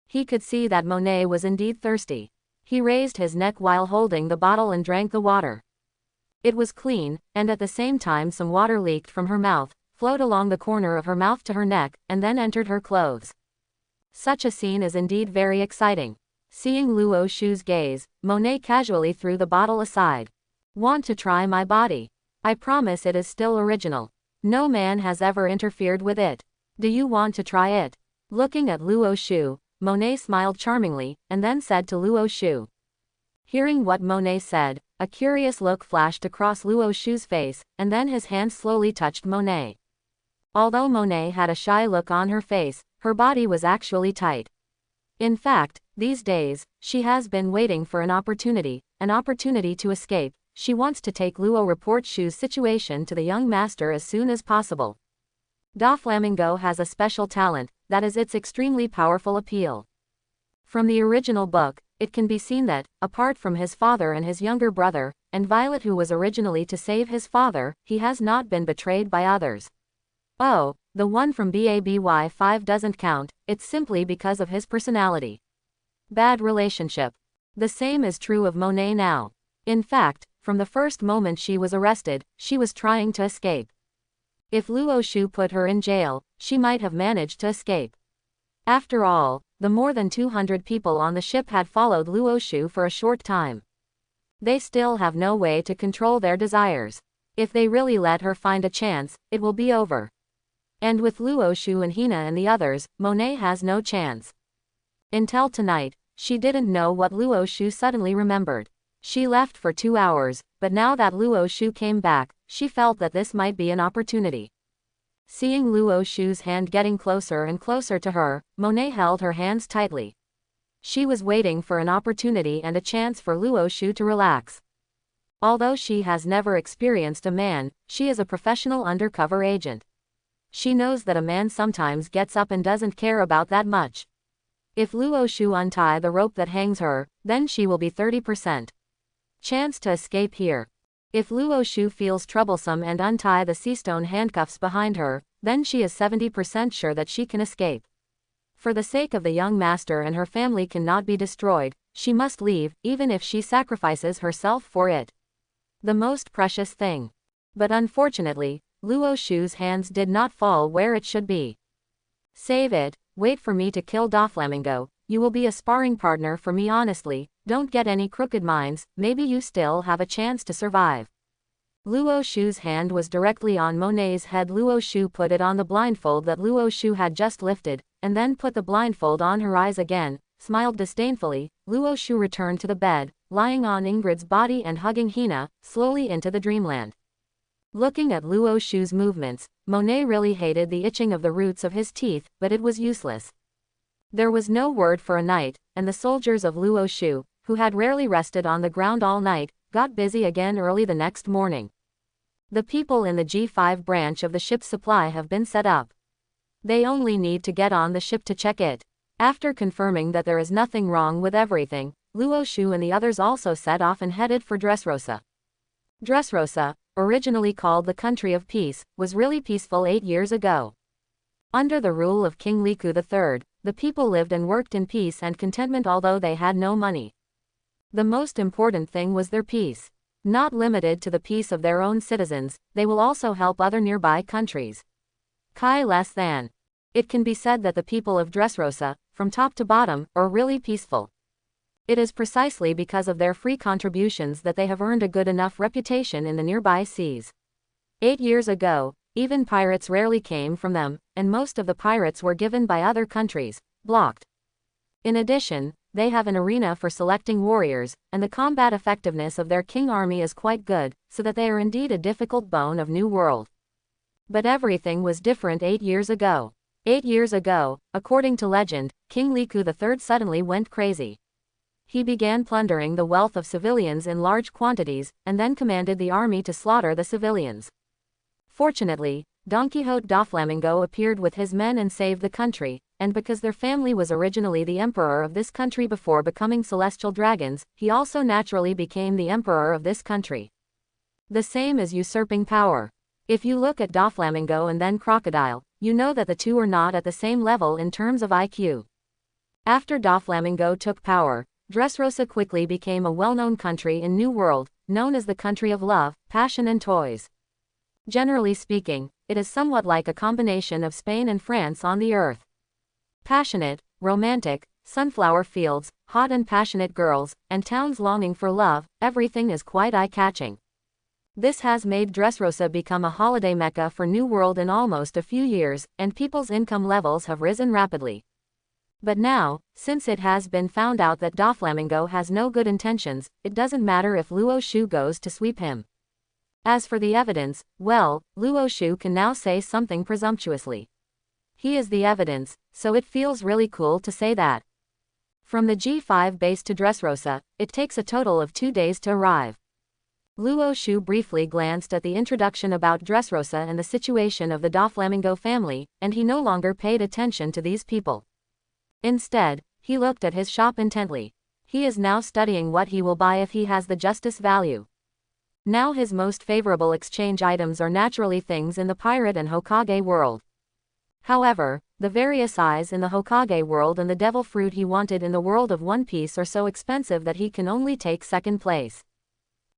He could see that Monet was indeed thirsty. He raised his neck while holding the bottle and drank the water. It was clean, and at the same time some water leaked from her mouth, flowed along the corner of her mouth to her neck, and then entered her clothes. Such a scene is indeed very exciting. Seeing Luo Shu's gaze, Monet casually threw the bottle aside. Want to try my body? I promise it is still original. No man has ever interfered with it. Do you want to try it? Looking at Luo Shu, Monet smiled charmingly, and then said to Luo Shu. Hearing what Monet said, a curious look flashed across Luo Shu's face, and then his hand slowly touched Monet. Although Monet had a shy look on her face, her body was actually tight. In fact, these days, she has been waiting for an opportunity to escape. She wants to take Luo report Shu's situation to the young master as soon as possible. Doflamingo has a special talent, that is its extremely powerful appeal. From the original book, it can be seen that, apart from his father and his younger brother, and Violet who was originally to save his father, he has not been betrayed by others. Oh, the one from BABY 5 doesn't count, it's simply because of his personality. Bad relationship. The same is true of Monet now. In fact, from the first moment she was arrested, she was trying to escape. If Luo Shu put her in jail, she might have managed to escape. After all, the more than 200 people on the ship had followed Luo Shu for a short time. They still have no way to control their desires. If they really let her find a chance, it will be over. And with Luo Shu and Hina and the others, Monet has no chance. Until tonight, she didn't know what Luo Shu suddenly remembered. She left for 2 hours, but now that Luo Shu came back, she felt that this might be an opportunity. Seeing Luo Shu's hand getting closer and closer to her, Monet held her hands tightly. She was waiting for an opportunity and a chance for Luo Shu to relax. Although she has never experienced a man, she is a professional undercover agent. She knows that a man sometimes gets up and doesn't care about that much. If Luo Shu untie the rope that hangs her, then she will be 30% chance to escape here. If Luo Shu feels troublesome and untie the seastone handcuffs behind her, then she is 70% sure that she can escape. For the sake of the young master and her family cannot be destroyed, she must leave, even if she sacrifices herself for it. The most precious thing. But unfortunately, Luo Shu's hands did not fall where it should be. Save it, wait for me to kill Doflamingo, you will be a sparring partner for me honestly, don't get any crooked minds, maybe you still have a chance to survive. Luo Shu's hand was directly on Monet's head. Luo Shu put it on the blindfold that Luo Shu had just lifted, and then put the blindfold on her eyes again, smiled disdainfully. Luo Shu returned to the bed, lying on Ingrid's body and hugging Hina, slowly into the dreamland. Looking at Luo Shu's movements, Monet really hated the itching of the roots of his teeth, but it was useless. There was no word for a night, and the soldiers of Luo Shu, who had rarely rested on the ground all night, got busy again early the next morning. The people in the G5 branch of the ship's supply have been set up. They only need to get on the ship to check it. After confirming that there is nothing wrong with everything, Luo Shu and the others also set off and headed for Dressrosa. Dressrosa, originally called the Country of Peace, was really peaceful 8 years ago. Under the rule of King Liku III, the people lived and worked in peace and contentment although they had no money. The most important thing was their peace. Not limited to the peace of their own citizens, they will also help other nearby countries. Less than. It can be said that the people of Dressrosa, from top to bottom, are really peaceful. It is precisely because of their free contributions that they have earned a good enough reputation in the nearby seas. 8 years ago, even pirates rarely came from them, and most of the pirates were given by other countries, blocked. In addition, they have an arena for selecting warriors, and the combat effectiveness of their king army is quite good, so that they are indeed a difficult bone of New World. But everything was different 8 years ago. 8 years ago, according to legend, King Liku III suddenly went crazy. He began plundering the wealth of civilians in large quantities, and then commanded the army to slaughter the civilians. Fortunately, Don Quixote Doflamingo appeared with his men and saved the country, and because their family was originally the emperor of this country before becoming celestial dragons, he also naturally became the emperor of this country. The same as usurping power. If you look at Doflamingo and then Crocodile, you know that the two are not at the same level in terms of IQ. After Doflamingo took power, Dressrosa quickly became a well-known country in New World, known as the country of love, passion and toys. Generally speaking, it is somewhat like a combination of Spain and France on the earth. Passionate, romantic, sunflower fields, hot and passionate girls, and towns longing for love, everything is quite eye-catching. This has made Dressrosa become a holiday mecca for New World in almost a few years, and people's income levels have risen rapidly. But now, since it has been found out that Doflamingo has no good intentions, it doesn't matter if Luo Shu goes to sweep him. As for the evidence, well, Luo Shu can now say something presumptuously. He is the evidence, so it feels really cool to say that. From the G5 base to Dressrosa, it takes a total of 2 days to arrive. Luo Shu briefly glanced at the introduction about Dressrosa and the situation of the Doflamingo family, and he no longer paid attention to these people. Instead, he looked at his shop intently. He is now studying what he will buy if he has the justice value. Now his most favorable exchange items are naturally things in the pirate and Hokage world. However, the various eyes in the Hokage world and the devil fruit he wanted in the world of One Piece are so expensive that he can only take second place.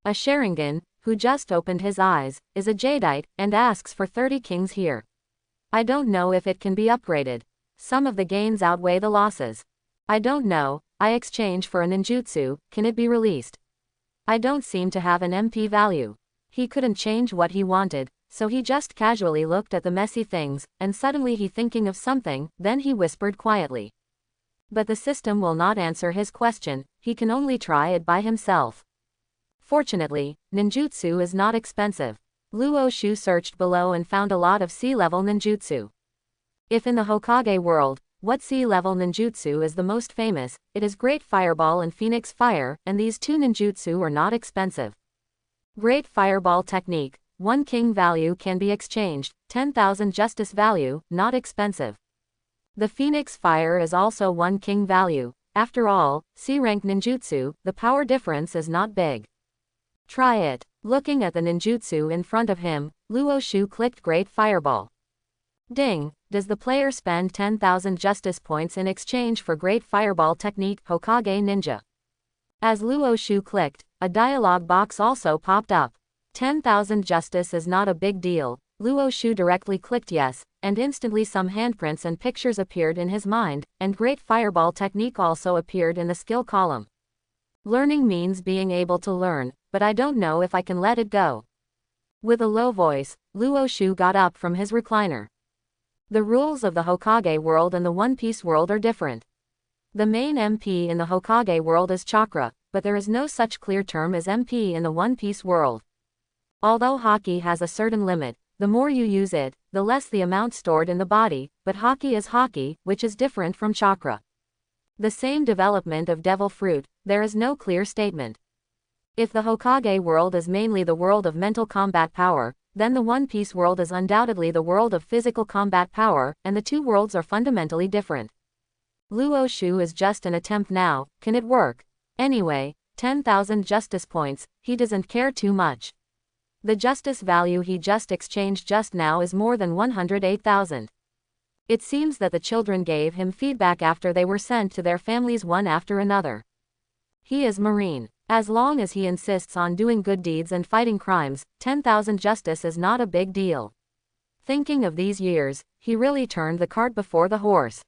A Sharingan, who just opened his eyes, is a jadeite, and asks for 30 kings here. I don't know if it can be upgraded. Some of the gains outweigh the losses. I don't know, I exchange for a ninjutsu, can it be released? I don't seem to have an MP value. He couldn't change what he wanted, so he just casually looked at the messy things, and suddenly he thinking of something, then he whispered quietly. But the system will not answer his question, he can only try it by himself. Fortunately, ninjutsu is not expensive. Luo Shu searched below and found a lot of sea-level ninjutsu. If in the Hokage world, what sea-level ninjutsu is the most famous, it is Great Fireball and Phoenix Fire, and these two ninjutsu are not expensive. Great Fireball technique, 1 king value can be exchanged, 10,000 justice value, not expensive. The Phoenix Fire is also 1 king value. After all, C-rank ninjutsu, the power difference is not big. Try it. Looking at the ninjutsu in front of him, Luo Shu clicked Great Fireball. Ding! Does the player spend 10,000 justice points in exchange for Great Fireball technique Hokage Ninja? As Luo Shu clicked, a dialog box also popped up. 10,000 justice is not a big deal. Luo Shu directly clicked yes, and instantly some handprints and pictures appeared in his mind, and Great Fireball technique also appeared in the skill column. Learning means being able to learn, but I don't know if I can let it go. With a low voice, Luo Shu got up from his recliner. The rules of the Hokage world and the One Piece world are different. The main MP in the Hokage world is chakra, but there is no such clear term as MP in the One Piece world. Although Haki has a certain limit, the more you use it, the less the amount stored in the body, but Haki is Haki, which is different from chakra. The same development of devil fruit, there is no clear statement. If the Hokage world is mainly the world of mental combat power, then the One Piece world is undoubtedly the world of physical combat power, and the two worlds are fundamentally different. Luo Shu is just an attempt now, can it work? Anyway, 10,000 justice points, he doesn't care too much. The justice value he just exchanged just now is more than 108,000. It seems that the children gave him feedback after they were sent to their families one after another. He is Marine. As long as he insists on doing good deeds and fighting crimes, 10,000 justice is not a big deal. Thinking of these years, he really turned the cart before the horse.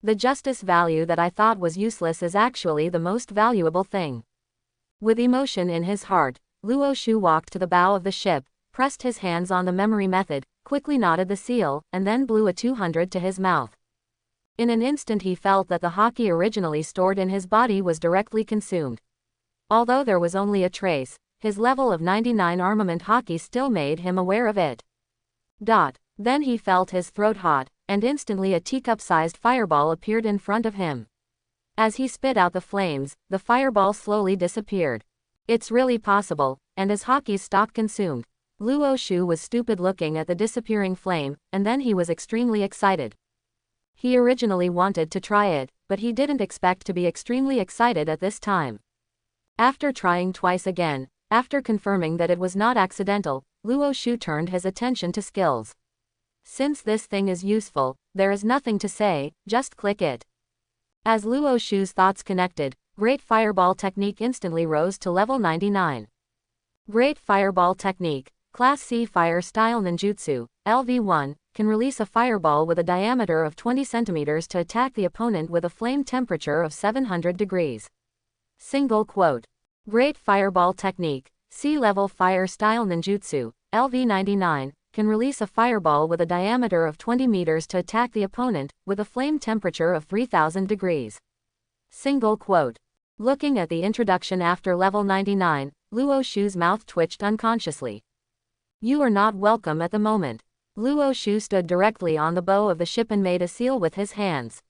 The justice value that I thought was useless is actually the most valuable thing. With emotion in his heart, Luo Shu walked to the bow of the ship, pressed his hands on the memory method, quickly knotted the seal, and then blew a 200 to his mouth. In an instant he felt that the haki originally stored in his body was directly consumed. Although there was only a trace, his level of 99 armament haki still made him aware of it. Then he felt his throat hot, and instantly a teacup-sized fireball appeared in front of him. As he spit out the flames, the fireball slowly disappeared. It's really possible, and as Haki's stock consumed, Luo Shu was stupid looking at the disappearing flame, and then he was extremely excited. He originally wanted to try it, but he didn't expect to be extremely excited at this time. After trying twice again, after confirming that it was not accidental, Luo Shu turned his attention to skills. Since this thing is useful, there is nothing to say, just click it. As Luo Shu's thoughts connected, Great Fireball Technique instantly rose to level 99. Great Fireball Technique, Class C Fire Style Ninjutsu, LV1, can release a fireball with a diameter of 20 centimeters to attack the opponent with a flame temperature of 700 degrees. Single quote. Great Fireball Technique, C-Level Fire Style Ninjutsu, LV99, can release a fireball with a diameter of 20 meters to attack the opponent, with a flame temperature of 3000 degrees. Single quote. Looking at the introduction after level 99, Luo Shu's mouth twitched unconsciously. You are not welcome at the moment. Luo Shu stood directly on the bow of the ship and made a seal with his hands.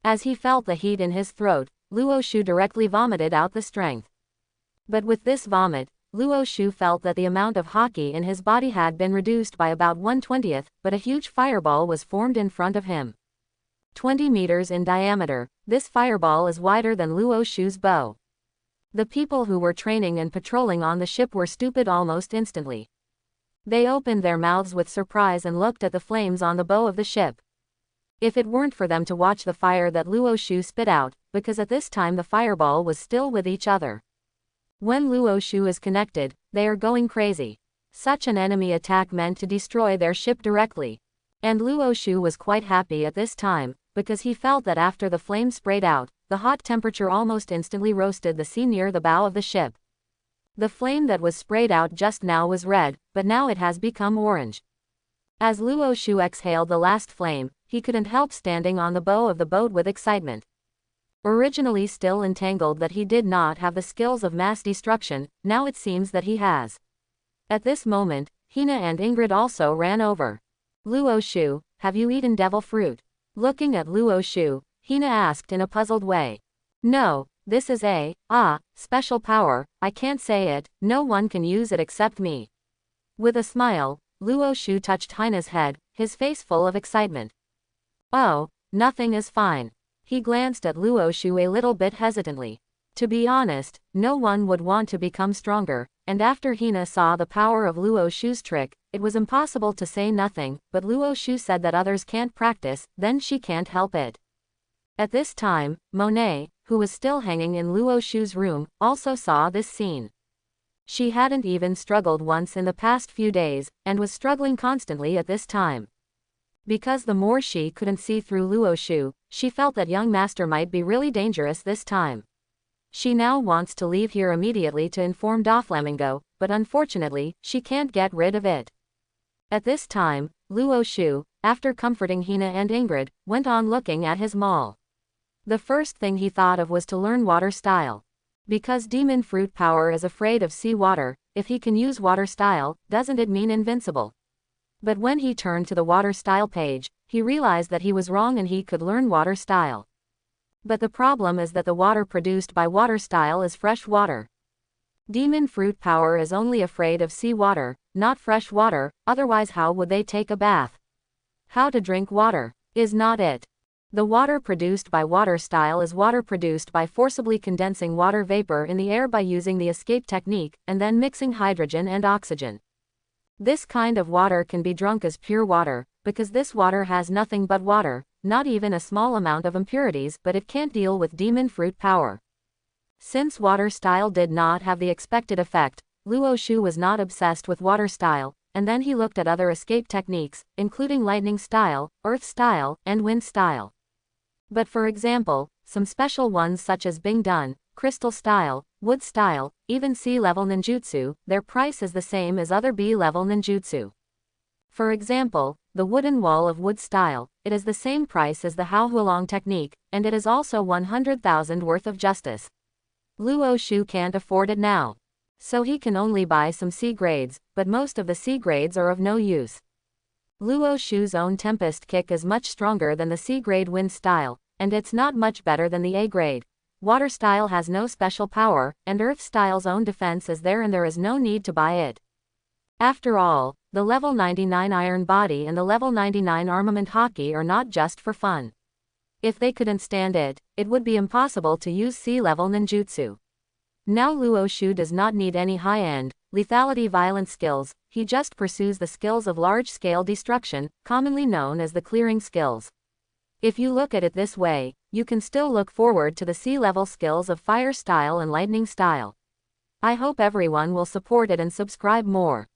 As he felt the heat in his throat, Luo Shu directly vomited out the strength. But with this vomit, Luo Shu felt that the amount of haki in his body had been reduced by about 1/20th, but a huge fireball was formed in front of him. 20 meters in diameter, this fireball is wider than Luo Shu's bow. The people who were training and patrolling on the ship were stupid almost instantly. They opened their mouths with surprise and looked at the flames on the bow of the ship. If it weren't for them to watch the fire that Luo Shu spit out, because at this time the fireball was still with each other. When Luo Shu is connected, they are going crazy. Such an enemy attack meant to destroy their ship directly. And Luo Shu was quite happy at this time, because he felt that after the flame sprayed out, the hot temperature almost instantly roasted the sea near the bow of the ship. The flame that was sprayed out just now was red, but now it has become orange. As Luo Shu exhaled the last flame, he couldn't help standing on the bow of the boat with excitement. Originally still entangled that he did not have the skills of mass destruction, now it seems that he has. At this moment, Hina and Ingrid also ran over. Luo Shu, have you eaten devil fruit? Looking at Luo Shu, Hina asked in a puzzled way. No, this is a, special power, I can't say it, no one can use it except me. With a smile, Luo Shu touched Hina's head, his face full of excitement. Oh, nothing is fine. He glanced at Luo Shu a little bit hesitantly. To be honest, no one would want to become stronger, and after Hina saw the power of Luo Shu's trick, it was impossible to say nothing, but Luo Shu said that others can't practice, then she can't help it. At this time, Monet, who was still hanging in Luo Shu's room, also saw this scene. She hadn't even struggled once in the past few days, and was struggling constantly at this time. Because the more she couldn't see through Luo Shu, she felt that young master might be really dangerous this time. She now wants to leave here immediately to inform Doflamingo, but unfortunately, she can't get rid of it. At this time, Luo Shu, after comforting Hina and Ingrid, went on looking at his maul. The first thing he thought of was to learn water style. Because demon fruit power is afraid of sea water, if he can use water style, doesn't it mean invincible? But when he turned to the water style page, he realized that he was wrong and he could learn water style. But the problem is that the water produced by water style is fresh water. Demon fruit power is only afraid of sea water, not fresh water, otherwise how would they take a bath? How to drink water is not it. The water produced by water style is water produced by forcibly condensing water vapor in the air by using the escape technique, and then mixing hydrogen and oxygen. This kind of water can be drunk as pure water, because this water has nothing but water, not even a small amount of impurities, but it can't deal with demon fruit power. Since water style did not have the expected effect, Luo Shu was not obsessed with water style, and then he looked at other escape techniques, including lightning style, earth style, and wind style. But for example, some special ones such as Bing Dun, crystal style, wood style, even C-level ninjutsu, their price is the same as other B-level ninjutsu. For example, the wooden wall of wood style, it is the same price as the Hao Hualong technique, and it is also 100,000 worth of justice. Luo Shu can't afford it now. So he can only buy some C grades, but most of the C grades are of no use. Luo Shu's own Tempest kick is much stronger than the C grade wind style, and it's not much better than the A grade. Water style has no special power, and earth style's own defense is there and there is no need to buy it. After all, the level 99 iron body and the level 99 armament haki are not just for fun. If they couldn't stand it, it would be impossible to use C-level ninjutsu. Now Luo Shu does not need any high-end, lethality violent skills, he just pursues the skills of large-scale destruction, commonly known as the clearing skills. If you look at it this way, you can still look forward to the sea-level skills of fire style and lightning style. I hope everyone will support it and subscribe more.